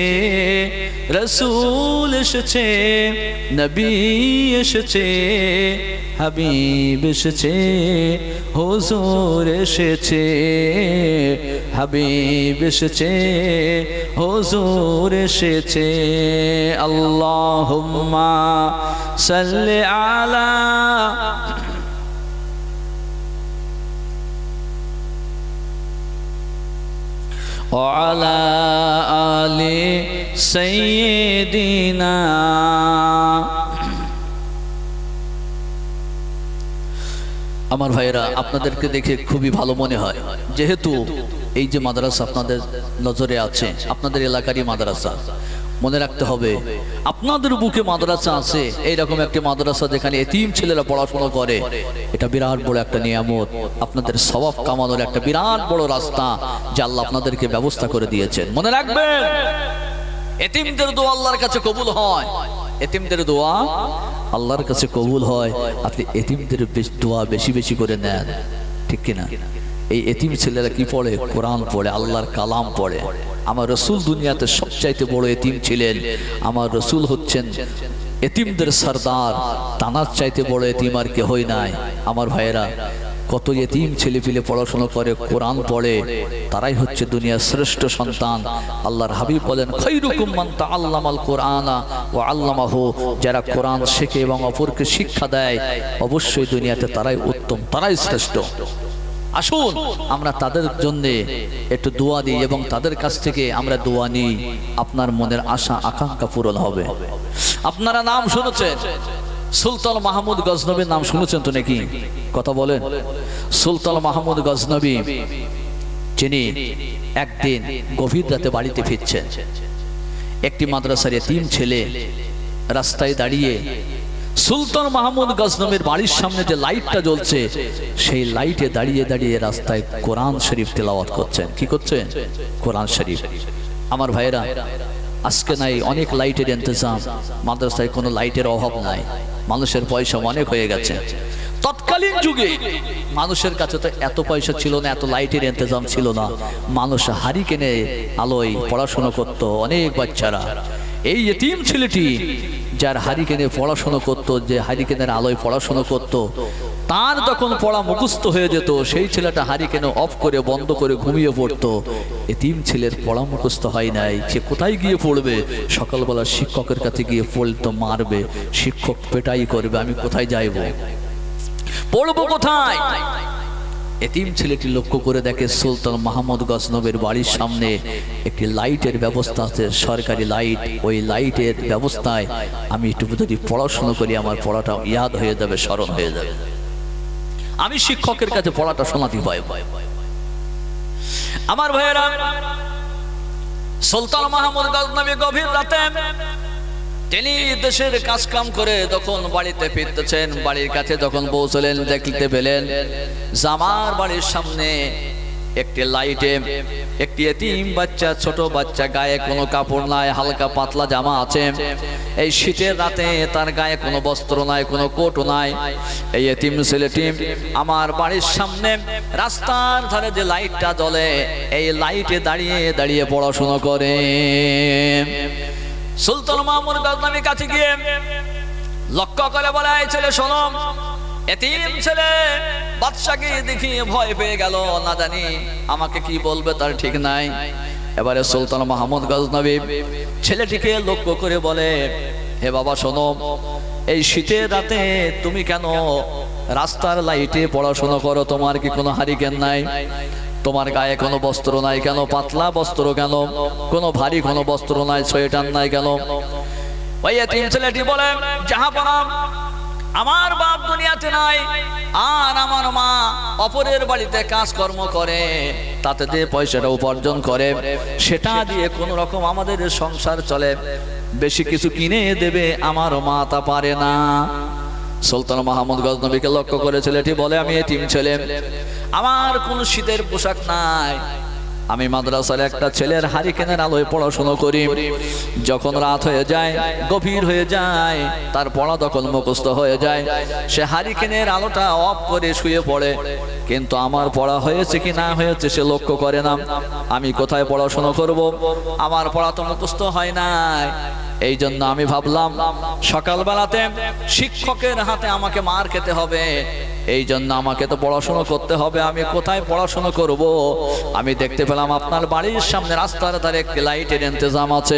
Speaker 1: রসুল এসেছে, নবী এসেছে, হাবিব এসেছে, হুজুর এসেছে, হাবিব এসেছে, হুজুর এসেছে। আল্লাহুম্মা সাল্লি আলা ওয়ালা আলি সাইয়্যিদিনা। আমার ভাইরা, আপনাদেরকে দেখে খুবই ভালো মনে হয়, যেহেতু এই যে মাদ্রাসা আপনাদের নজরে আছে, আপনাদের এলাকারই মাদ্রাসা। মনে রাখতে হবে, আপনাদের বুকে মাদ্রাসা আছে, এইরকম একটি মাদ্রাসা যেখানে এতিম ছেলেরা পড়াশোনা করে, এটা বিরাট বড় একটা নিয়ামত। আপনাদের সওয়াব কামানোর একটা বিরাট বড় রাস্তা যা আল্লাহ আপনাদেরকে ব্যবস্থা করে দিয়েছেন। মনে রাখবেন, এতিমদের দোয়া আল্লাহর কাছে কবুল হয়, এতিমদের দোয়া আল্লাহর কাছে কবুল হয়। আপনি এতিমদের দোয়া বেশি বেশি করে নেন, ঠিক কিনা? এই এতিম ছেলেরা কি পড়ে? কোরআন পড়ে, আল্লাহর কালাম পড়ে। আমার রসুল দুনিয়াতে সবচাইতে বড় এতিম ছিলেন। আমার রসুল হচ্ছেন এতিমদের সরদার, তানার চাইতে বড় এতিম আর কেহই নাই। আমার ভাইয়েরা, কত এতিম ছেলে পিলে পড়াশোনা করে, কোরআন পড়ে, তারাই হচ্ছে দুনিয়ার শ্রেষ্ঠ সন্তান। আল্লাহর হাবিব বলেন, খায়রুকুম মান তাআল্লামাল কুরআনা ওয়া আল্লামাহু, যারা কোরআন শেখে এবং অপরকে শিক্ষা দেয়, অবশ্যই দুনিয়াতে তারাই উত্তম, তারাই শ্রেষ্ঠ। আসুন আমরা তাদের জন্য একটু দোয়া দিই এবং তাদের কাছ থেকে আমরা দোয়া নিই, আপনার মনের আশা আকাঙ্ক্ষা পূরণ হবে। আপনারা নাম শুনেছেন, সুলতান মাহমুদ গজনবীর নাম শুনেছেন তো নাকি? কথা বলেন। সুলতান মাহমুদ গজনবী, যিনি একদিন গভীর রাতে বাড়িতে ফিরছেন, একটি মাদ্রাসার এতিম ছেলে রাস্তায় দাঁড়িয়ে সুলতান মাহমুদ গজনবীর বাড়ির সামনে যে লাইটটা জ্বলছে, সেই লাইটে দাঁড়িয়ে দাঁড়িয়ে রাস্তায় কোরআন শরীফ তেলাওয়াত করছেন। কি করছেন? কোরআন শরীফ। আমার ভাইয়েরা, আজকে নাই অনেক লাইটের ইন্তজাম, মাদ্রাসায় কোনো লাইটের অভাব নাই, মানুষের পয়সা অনেক হয়ে গেছে। তৎকালীন যুগে মানুষের কাছে তো এত পয়সা ছিল না, এত লাইটের ইন্তজাম ছিল না। মানুষ হাড়ি কিনে আলোয় পড়াশোনা করত, অনেক বাচ্চারা। এই এতিম ছেলেটি যার হারিকেনে পড়াশোনা করত, যে হারিকেনের আলোয় পড়াশোনা করত, তার যখন পড়া মুখস্থ হয়ে যেত, সেই ছেলেটা হারিকেনে অফ করে বন্ধ করে ঘুমিয়ে পড়তো। এতিম ছেলের পড়া মুখস্থ হয় নাই, সে কোথায় গিয়ে পড়বে? সকালবেলা শিক্ষকের কাছে গিয়ে পড়তো, মারবে, শিক্ষক পেটাই করবে, আমি কোথায় যাইব, পড়বো কোথায়? এতিম ছেলেটি লক্ষ্য করে দেখে সুলতান মাহমুদ গজনবীর বাড়ির সামনে একটি লাইটের ব্যবস্থা আছে, সরকারি লাইট। ওই লাইটের ব্যবস্থায় আমি একটু যদি পড়াশোনা করি, আমার পড়াটা ইয়াদ হয়ে যাবে, স্মরণ হয়ে যাবে, আমি শিক্ষকের কাছে পড়াটা শোনাতে পারব। আমার ভাইয়েরা, সুলতান মাহমুদ গজনবী গভীর রাতে তিনি দেশের কাজ কাম করে যখন বাড়িতে ফিরতেছেন, বাড়ির কাছে যখন পৌঁছলেন, দেখতে পেলেন জামার বাড়ির সামনে একটি লাইটে একটি এতিম বাচ্চা, ছোট বাচ্চা, গায়ে কোনো কাপড় নাই, হালকা পাতলা জামা আছে। এই শীতের রাতে তার গায়ে কোনো বস্ত্র নাই, কোনো কোটও নাই। এই এতিম ছেলেটি আমার বাড়ির সামনে রাস্তার ধারে যে লাইটটা জ্বলে, এই লাইটে দাঁড়িয়ে দাঁড়িয়ে পড়াশোনা করে। সুলতান মাহমুদ গজনবীর কাছে গিয়ে লক্ষ্য করে বলে, এই ছেলে শোনো, এতিম ছেলে বাদশাকে দেখিয়ে ভয় পেয়ে গেল, না জানি আমাকে কি বলবে তার ঠিক নাই। এবারে সুলতান মাহমুদ গজনবী ছেলেটিকে লক্ষ্য করে বলে, হে বাবা শোনো, এই শীতের রাতে তুমি কেন রাস্তার লাইটে পড়াশোনা করো? তোমার কি কোনো হারিকেন নাই? তোমার গায়ে কোনো বস্ত্র নাই কেন? পাতলা বস্ত্র কেন? কোনো ভারী কোনো বস্ত্র নাই, সোয়েটার নাই কেন? ওই এতিম ছেলেটি বলে, জাহাপনা, আমার বাপ দুনিয়াতে নাই, আর আমার মা অপরের বাড়িতে কাজকর্ম করে, তাতে দিয়ে পয়সাটা উপার্জন করে, সেটা দিয়ে কোন রকম আমাদের সংসার চলে, বেশি কিছু কিনে দেবে আমার মা তা পারে না। সুলতান মাহমুদ গজনবীকে লক্ষ্য করে ছেলেটি বলে, আমি এতিম ছেলে, আমার কোন শীতের পোশাক নাই, আমি মাদ্রাসার একটা ছেলের হারিকেনের আলোয় পড়াশোনা করি, যখন রাত হয়ে যায়, গভীর হয়ে যায়, তার পড়া তখন মুখস্থ হয়ে যায়, সে হারিকেনের আলোটা অফ করে শুয়ে পড়ে, কিন্তু আমার পড়া হয়েছে কি না হয়েছে সে লক্ষ্য করে না। আমি কোথায় পড়াশোনা করব? আমার পড়া তো মুখস্থ হয় নাই। এই জন্য আমি ভাবলাম সকালবেলাতে শিক্ষকের হাতে আমাকে মার খেতে হবে, এই জন্য আমাকে তো পড়াশোনা করতে হবে, আমি কোথায় পড়াশোনা করব? আমি দেখতে পেলাম আপনার বাড়ির সামনে রাস্তার ধারে একটি লাইটের ইন্তজাম আছে,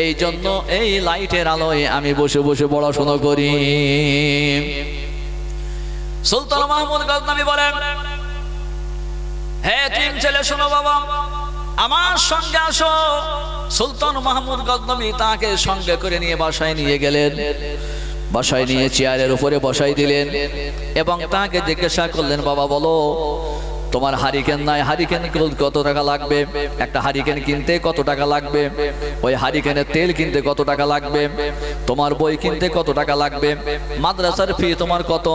Speaker 1: এই জন্য এই লাইটের আলোয় আমি বসে বসে পড়াশোনা করি। সুলতান মাহমুদ গজনবী বলেন, হে এতিম ছেলে শোনো বাবা, আমার সঙ্গে আসো। সুলতান মাহমুদ গজনবী তাকে সঙ্গে করে নিয়ে বাসায় নিয়ে গেলেন, বাসায় নিয়ে চেয়ারের উপরে বসাই দিলেন এবং তাকে জিজ্ঞাসা করলেন, বাবা বলো, তোমার হারিকেন নাই, হারিকেন কত টাকা লাগবে? একটা হারিকেন কিনতে কত টাকা লাগবে? ওই হারিকেনের তেল কিনতে কত টাকা লাগবে? তোমার বই কিনতে কত টাকা লাগবে? মাদ্রাসার ফি তোমার কত?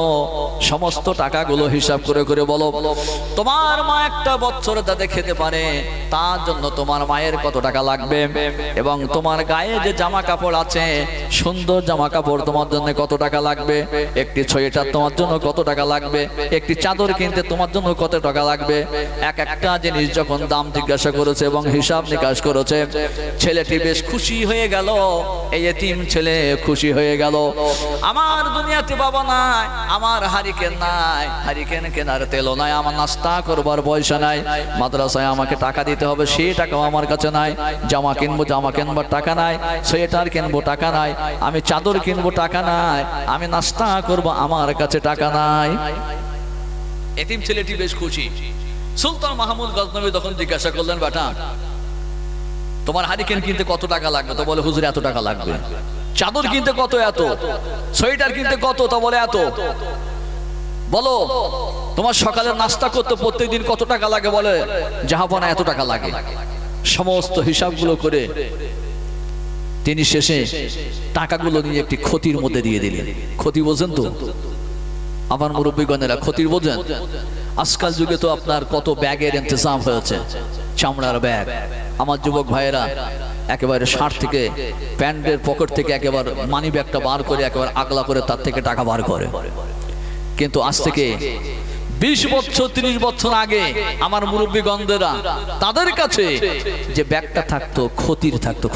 Speaker 1: সমস্ত টাকাগুলো হিসাব করে করে বলো। তোমার মা একটা বছর যাতে খেতে পারে তার জন্য তোমার মায়ের কত টাকা লাগবে? এবং তোমার গায়ে যে জামা কাপড় আছে, সুন্দর জামা কাপড়, তোমার জন্য কত টাকা লাগবে? একটি সোয়েটার তোমার জন্য কত টাকা লাগবে? একটি চাদর কিনতে তোমার জন্য কত টাকা লাগবে? এক একটা জিনিস যখন দাম জিজ্ঞাসা করেছে এবং হিসাব নিকাশ করেছে, ছেলেটি বেশ খুশি হয়ে গেল। এই এতিম ছেলে খুশি হয়ে গেল, আমার দুনিয়াতে বাবা নাই, আমার হারিকেন নাই, হারিকেন কেনার তেলও নাই, আমার নাস্তা করবার পয়সা নাই, মাদ্রাসায় আমাকে টাকা দিতে হবে সেই টাকাও আমার কাছে নাই, জামা কিনবো, জামা কিনবার টাকা নাই, সোয়েটার কিনবো টাকা নাই, আমি চাদর কিনবো টাকা নাই, আমি নাস্তা করবো আমার কাছে টাকা নাই। এতিম ছেলেটি বেশ খুশি। সুলতান মাহমুদ গজনবী তখন জিজ্ঞাসা করলেন, বেটা তোমার হারিকেন কিনতে কত টাকা লাগবে? তো বলে, হুজুর এত টাকা লাগবে। চাদর কিনতে কত? এত। সোয়েটার কিনতে কত? তো বলে এত। বলো তোমার সকালের নাস্তা করতে প্রত্যেকদিন কত টাকা লাগে? বলে, জাহাপনা এত টাকা লাগে। সমস্ত হিসাবগুলো করে তিনি শেষে টাকাগুলো নিয়ে একটি ক্ষতির মধ্যে দিয়ে দিলেন। ক্ষতি বোঝেন তো আমার মুরব্বীগণেরা? ক্ষতির বোঝেন? আজকাল যুগে তো আপনার কত ব্যাগের ইন্তজাম হয়েছে, চামড়ার ব্যাগ। আমার যুবক ভাইয়েরা একেবারে শার্ট থেকে, প্যান্টের পকেট থেকে একেবারে মানি ব্যাগটা বার করে একেবারে আগলা করে তার থেকে টাকা বার করে। কিন্তু আজ থেকে 20 বছর 30 বছর আগে আমার মুরব্বীগণেরা, তাদের কাছে যে ব্যাগটা থাকতো ক্ষতির থাকতো,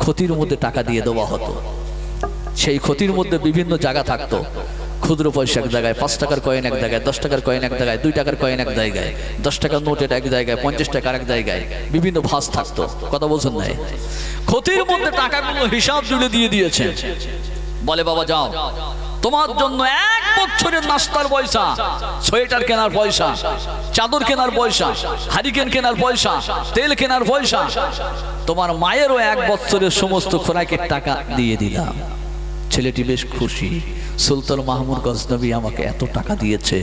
Speaker 1: ক্ষতির মধ্যে টাকা দিয়ে দেওয়া হতো। সেই ক্ষতির মধ্যে বিভিন্ন জায়গা থাকতো, খুচরো পয়সা এক জায়গায়, 5 টাকার কয়েন এক জায়গায়, 10 টাকার কয়েন এক জায়গায়, 2 টাকার কয়েন এক জায়গায়, 10 টাকার নোট এক জায়গায়, 50 টাকার এক জায়গায়, বিভিন্ন ভাঁজ থাকতো। কথা বলছেন নাই? ক্ষতির মধ্যে টাকাগুলো হিসাব জুড়ে দিয়ে দিয়েছে। বলে, বাবা যাও, তোমার জন্য 1 বছরের নাস্তার পয়সা, সোয়েটার কেনার পয়সা, চাদর কেনার পয়সা, হারিকেন কেনার পয়সা, তেল কেনার পয়সা, তোমার মায়েরও 1 বছরের সমস্ত খোরাকের টাকা দিয়ে দিলাম। ছেলেটি বেশ খুশি। সুলতান মাহমুদ গজনবী আমাকে এত টাকা দিয়েছে,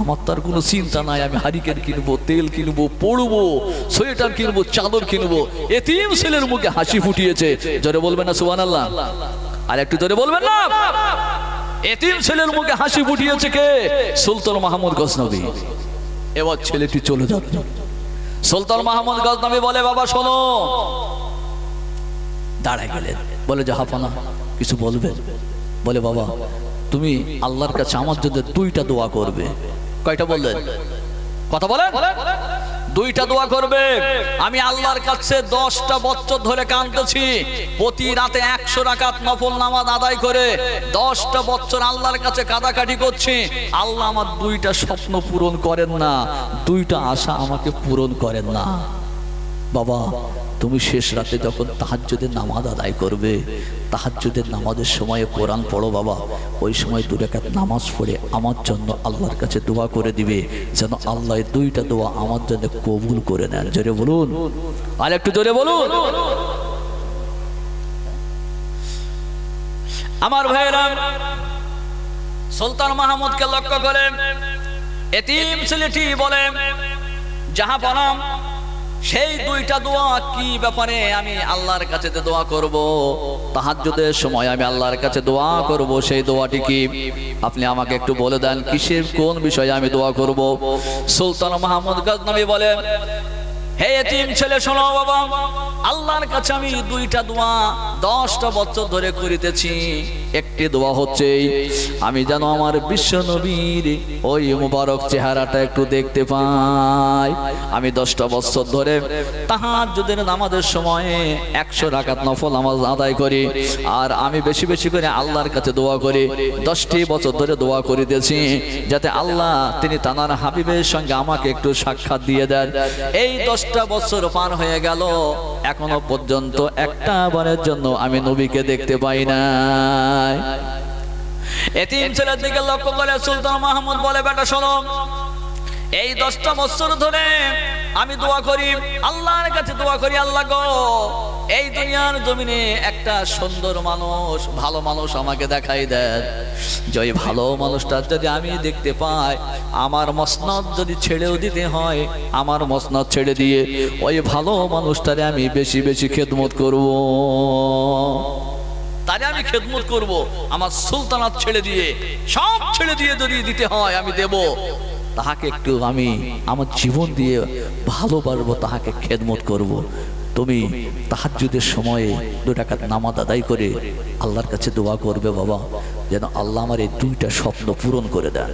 Speaker 1: আমার তার কোনো চিন্তা নাই, আমি হারিকেন কিনবো, তেল কিনবো, পড়বো, সোয়েটার কিনবো, চাদর কিনবো। এতিম ছেলের মুখে হাসি ফুটিয়েছে। জোরে বলবেন না সুবহানাল্লাহ? আর একটু জোরে বলবেন না? এতিম ছেলের মুখে হাসি ফুটিয়েছে কে? সুলতান মাহমুদ গজনবী। এবার ছেলেটি চলে যাবে। সুলতান মাহমুদ গজনবী বলে, বাবা শোনো। দাঁড়ায় গেলেন। বলে, জাহাপনা কিছু বলবেন? বলে, বাবা তুমি আল্লাহর কাছে আমার জন্য 2টা দোয়া করবে। কয়টা বললেন? কথা বলেন। 2টা দোয়া করবে। আমি আল্লাহর কাছে 10টা বছর ধরে কাঁদতেছি, প্রতি রাতে 100 রাকাত নফল নামাজ আদায় করে 10টা বছর আল্লাহর কাছে কাঁদাকাটি করছি। আল্লাহ আমার 2টা স্বপ্ন পূরণ করেন না, 2টা আশা আমাকে পূরণ করেন না। বাবা তুমি শেষ রাতে যখন তাহাজ্জুদের নামাজ আদায় করবে, তাহাজ্জুদের নামাজের সময়ে কোরআন পড়ো বাবা, ওই সময় 2 রাকাত নামাজ পড়ে আমার জন্য আল্লাহর কাছে দোয়া করে দিবে, যেন আল্লাহ 2টা দোয়া আমার জন্য কবুল করে নেন। জোরে বলুন, আর একটু জোরে বলুন। আমার ভাইরা, সুলতান মাহমুদকে লক্ষ্য করে এতিম ছেলেটি বলে, যাহা বলাম সেই 2টা দোয়া কি ব্যাপারে আমি আল্লাহর কাছে দোয়া করব, তাহাজ্জুদের সময় আমি আল্লাহর কাছে দোয়া করব, সেই দোয়াটি কি আপনি আমাকে একটু বলে দেন, কিসের কোন বিষয়ে আমি দোয়া করব? সুলতান মাহমুদ গজনবী বলে, হে এতিম ছেলে শোনো বাবা, আল্লাহর কাছে আমি 2টা দোয়া 10টা বছর ধরে করিতেছি। একটি দোয়া হচ্ছে আমি যেন আমার বিশ্ব নবীর ওই মুবারক চেহারাটা একটু দেখতে পাই। আমি 10টা বছর ধরে তাহাজ্জুদের নামাজের সময়ে 100 রাকাত নফল নামাজ আদায় করি, আর আমি বেশি বেশি করে আল্লাহর কাছে দোয়া করি। 10টি বছর ধরে দোয়া করিতেছি যাতে আল্লাহ তিনি তানার হাবিবের সঙ্গে আমাকে একটু সাক্ষাৎ দিয়ে দেন। এই 10টা বছর পার হয়ে গেল, এখনো পর্যন্ত একটা বারের জন্য আমি নবীকে দেখতে পাই নাই। এতিম ছেলের দিকে লক্ষ্য করে সুলতান মাহমুদ বলে, বেটা শোনো, এই 10টা বছর ধরে আমি দোয়া করি, আল্লাহর কাছে দোয়া করি, আল্লাহ গো এই দুনিয়ার জমিনে একটা সুন্দর মানুষ, ভালো মানুষ আমাকে দেখাই দেন, যে ওই ভালো মানুষটা যদি আমি দেখতে পাই, আমার মসনদ যদি ছেড়েও দিতে হয়, আমার মসনদ ছেড়ে দিয়ে ওই ভালো মানুষটারে আমি বেশি বেশি খেদমত করব, তারে আমি খেদমত করব, আমার সুলতানাত ছেড়ে দিয়ে, সব ছেড়ে দিয়ে যদি দিতে হয় আমি দেব, তাহাকে একটু আমি আমার জীবন দিয়ে ভালোবাসবো, তাহাকে খেদমত করব। তুমি তাহাজ্জুদের সময়ে 2 রাকাত নামাজ আদায় করে আল্লাহর কাছে দোয়া করবে বাবা, যেন আল্লাহ আমার এই 2টা স্বপ্ন পূরণ করে দেন।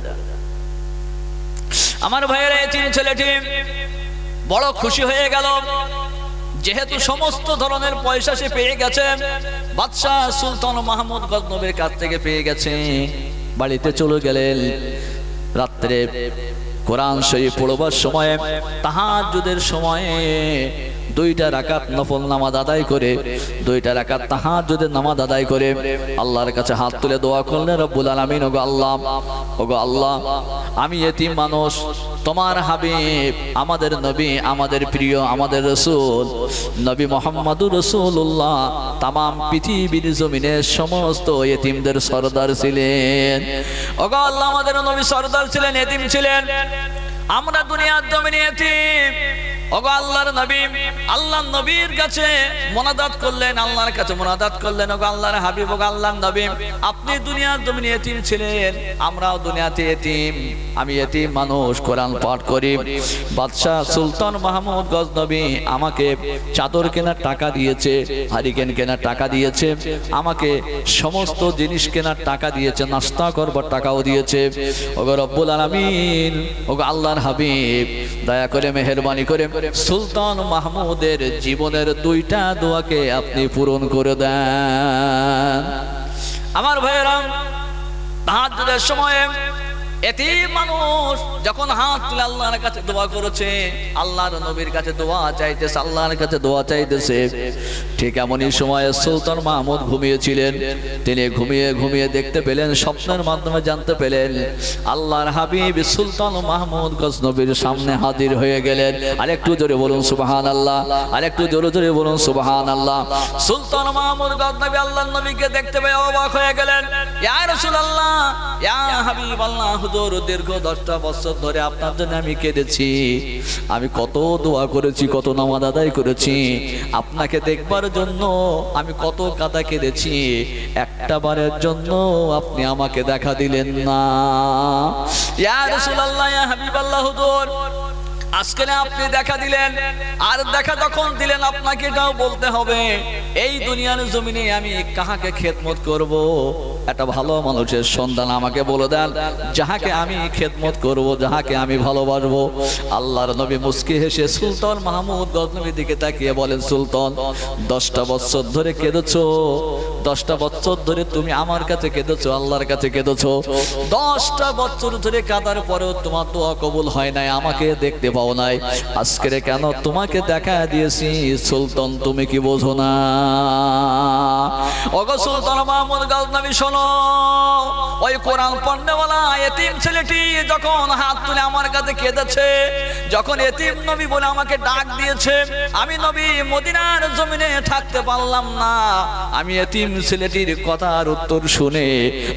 Speaker 1: আমার ভাইয়েরা, এতিম ছেলেটি বড় খুশি হয়ে গেল, যেহেতু সমস্ত ধরনের পয়সা সে পেয়ে গেছে, বাদশাহ সুলতান মাহমুদ গজনবীর কাছ থেকে পেয়ে গেছে। বাড়িতে চলে গেলেন। রাত্রে কোরআন শরীফ পড়বার সময়ে, তাহাজ্জুদের সময়ে 2টা রাকাত নফল নামাজ আদায় করে, 2টা রাকাত তাহাজ্জুদের নামাজ আদায় করে আল্লাহর কাছে হাত তুলে দোয়া করলেন, রব্বুল আলামিন, ওগো আল্লাহ, ওগো আল্লাহ, আমি এতিম মানুষ, তোমার হাবিব, আমাদের নবী, আমাদের প্রিয়, আমাদের রাসূল নবী মুহাম্মদুর রাসূলুল্লাহ তামাম পৃথিবীর জমিনে সমস্ত এতিমদের সরদার ছিলেন। ওগো আল্লাহ, আমাদের নবী সরদার ছিলেন, এতিম ছিলেন, আমরা দুনিয়ার জমিনে এতিম। ওগো আল্লাহর নবী, আল্লাহর নবীর কাছে মুনাজাত করলেন, আল্লাহর কাছে মুনাজাত করলেন, ওগো আল্লাহর হাবিব, ওগো আল্লাহর নবী, আপনি দুনিয়ার জমিনে এতিম ছিলেন, আমরাও দুনিয়াতে এতিম, আমি এতিম মানুষ, কোরআন পাঠ করি। বাদশাহ সুলতান মাহমুদ গজনবী আমাকে চাদর কেনার টাকা দিয়েছে, হারিকেন কেনার টাকা দিয়েছে, আমাকে সমস্ত জিনিস কেনার টাকা দিয়েছে, নাস্তা করবার টাকাও দিয়েছে। ওগো রব্বুল আলামিন, ওগো আল্লাহর হাবিব, দয়া করে মেহেরবানি করে সুলতান মাহমুদের জীবনের 2টা দোয়াকে আপনি পূরণ করে দেন। আমার ভাইয়েরা, তাহাজ্জুদের সময়ে এতিম মানুষ যখন হাত তুলে আল্লাহর কাছে দোয়া করেছে, আল্লাহর নবীর কাছে দোয়া চাইতেছে, আল্লাহর কাছে দোয়া চাইতেছে, ঠিক এমনই সময়ে সুলতান মাহমুদ ঘুমিয়েছিলেন। তিনি ঘুমিয়ে ঘুমিয়ে দেখতে পেলেন, স্বপ্নের মাধ্যমে জানতে পেলেন, আল্লাহর হাবিব সুলতান মাহমুদ গজনবীর সামনে হাজির হয়ে গেলেন। আরেকটু জোরে বলুন সুবহানাল্লাহ, আরেকটু জোরে জোরে বলুন সুবহানাল্লাহ। সুলতান মাহমুদ গজনবী আল্লাহর নবীকে দেখতে পেয়ে অবাক হয়ে গেলেন। ইয়া রাসূলুল্লাহ, ইয়া হাবিবাল্লাহ, হুজুর, দীর্ঘ 10টা বছর ধরে আপনার জন্য আমি কেঁদেছি, আমি কত দোয়া করেছি, কত নামাজ আদায় করেছি, আপনাকে দেখবার জন্য আমি কত কাঁদা কেঁদেছি, একটা বারের জন্য আপনি আমাকে দেখা দিলেন না। ইয়া রাসূলুল্লাহ, ইয়া হাবিবাল্লাহ, হুজুর, আজকে আপনি দেখা দিলেন, আর দেখা যখন দিলেন আপনাকে এটাও বলতে হবে, এই দুনিয়ার জমিনে আমি কাহাকে খেদমত করব, একটা ভালো মানুষের সন্ধান আমাকে বলে দেন, যাহাকে আমি খেদমত করব, যাহাকে আমি ভালোবাসবো। আল্লাহর নবী মুস্কি হেসে সুলতান মাহমুদ গজনবীর দিকে তাকিয়ে বলেন, সুলতান 10টা বছর ধরে কেঁদেছো, 10টা বছর ধরে তুমি আমার কাছে কেঁদেছো, আল্লাহর কাছে কেঁদেছো। 10টা বছর ধরে কাঁদার পরেও তোমার দোয়া কবুল হয় নাই, আমাকে দেখতে পাও নাই। আজকের কেন তোমাকে দেখা দিয়েছি সুলতান, তুমি কি বোঝো না? ওগো সুলতান মাহমুদ গজনবী শোনো, ওই কোরআন পড়নেওয়ালা এতিম ছেলেটি যখন হাত তুলে আমার কাছে কেঁদেছে, যখন এতিম নবী বলে আমাকে ডাক দিয়েছে, আমি নবী মদিনার জমিনে থাকতে পারলাম না। আমি এতিম ছেলেটির কথার উত্তর শুনে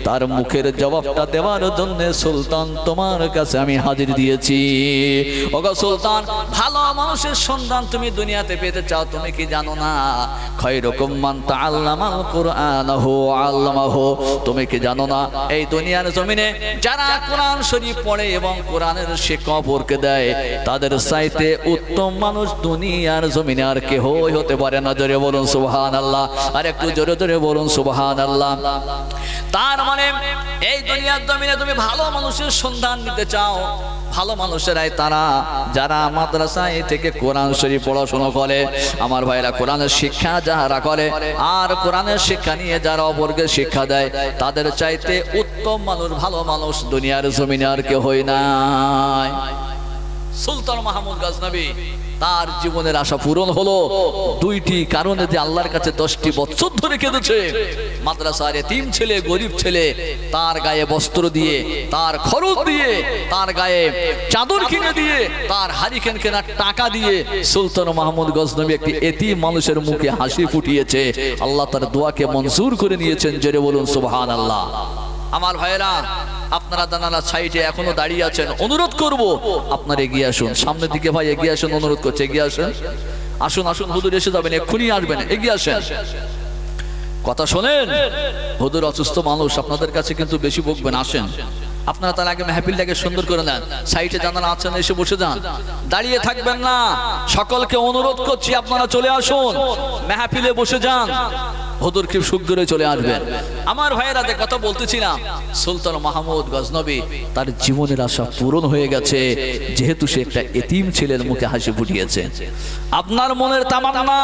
Speaker 1: তার মুখের জবাবটা দেওয়ার জন্য সুলতান তোমার কাছে আমি হাজির দিয়েছি। ওগো সুলতান, ভালো মানুষের সন্ধান তুমি দুনিয়াতে পেতে চাও, তুমি কি জানো না খায়রুকুম মান তাআল্লামাল কুরআনাহু আল্লামাহু? তুমি কি জানো না এই দুনিয়ার জমিনে যারা কোরআন শরীফ পড়ে এবং কোরআনের শিক্ষা অপরকে দেয়, তাদের চাইতে উত্তম মানুষ দুনিয়ার জমিনে আর কেউই হতে পারে না। জোরে বলুন সুবহানাল্লাহ, আর একটু জোরে জোরে বলুন সুবহানাল্লাহ। তার মানে এই দুনিয়ার জমিনে তুমি ভালো মানুষের সন্ধান নিতে চাও, ভালো মানুষেরাই তারা যারা মাদ্রাসায় থেকে কোরআন শরীফ পড়াশোনা করে, আমার ভাইরা কোরআনের শিক্ষা যারা করে আর কোরআনের শিক্ষা নিয়ে যারা অপরকে শিক্ষা দেয়, তাদের চাইতে উত্তম মানুষ, ভালো মানুষ দুনিয়ার জমিনে আর কেউ হয় নাই। সুলতান মাহমুদ গজনবী তার জীবনের আশা পূরণ হলো দুইটি কারণে, যে আল্লাহর কাছে 10টি বছর ধরে কেঁদেছে। মাদ্রাসার এতিম ছেলে, গরিব ছেলে, তার গায়ে বস্ত্র দিয়ে, তার খরচ দিয়ে, তার গায়ে চাদর কিনে দিয়ে, তার হারিকেন কেনার টাকা দিয়ে সুলতান মাহমুদ গজনবী একটি এতিম মানুষের মুখে হাসি ফুটিয়েছে। আল্লাহ তার দোয়াকে মঞ্জুর করে নিয়েছেন। জোরে বলুন সুবহানাল্লাহ। আমার ভাইরা, আপনারা জানালা সাইডে এখনো দাঁড়িয়ে আছেন, অনুরোধ করব আপনারা এগিয়ে আসুন, সামনের দিকে ভাই এগিয়ে আসুন, অনুরোধ করছে এগিয়ে আসুন। আসুন আসুন, হুজুর এসে যাবেন, এক্ষুনি আসবেন, এগিয়ে আসেন। কথা শোনেন, হুজুর অসুস্থ মানুষ, আপনাদের কাছে কিন্তু বেশি বকবেন, আসেন আপনারা। তার আগে মেহফিলটাকে সুন্দর করে নেন, সাইডে জানালা আছেন, এসে বসে যান, দাঁড়িয়ে থাকবেন না। সকলকে অনুরোধ করছি আপনারা চলে আসুন, মেহফিলে বসে যান, হুজুর খুব শীঘ্রই চলে আসবেন। আমার ভাইয়েরা, যে কথা বলতেছিলাম, সুলতান মাহমুদ গজনবী তার জীবনের আশা পূরণ হয়ে গেছে, যেহেতু সে একটা এতিম ছেলের মুখে হাসি ফুটিয়েছে। আপনার মনের তামান্না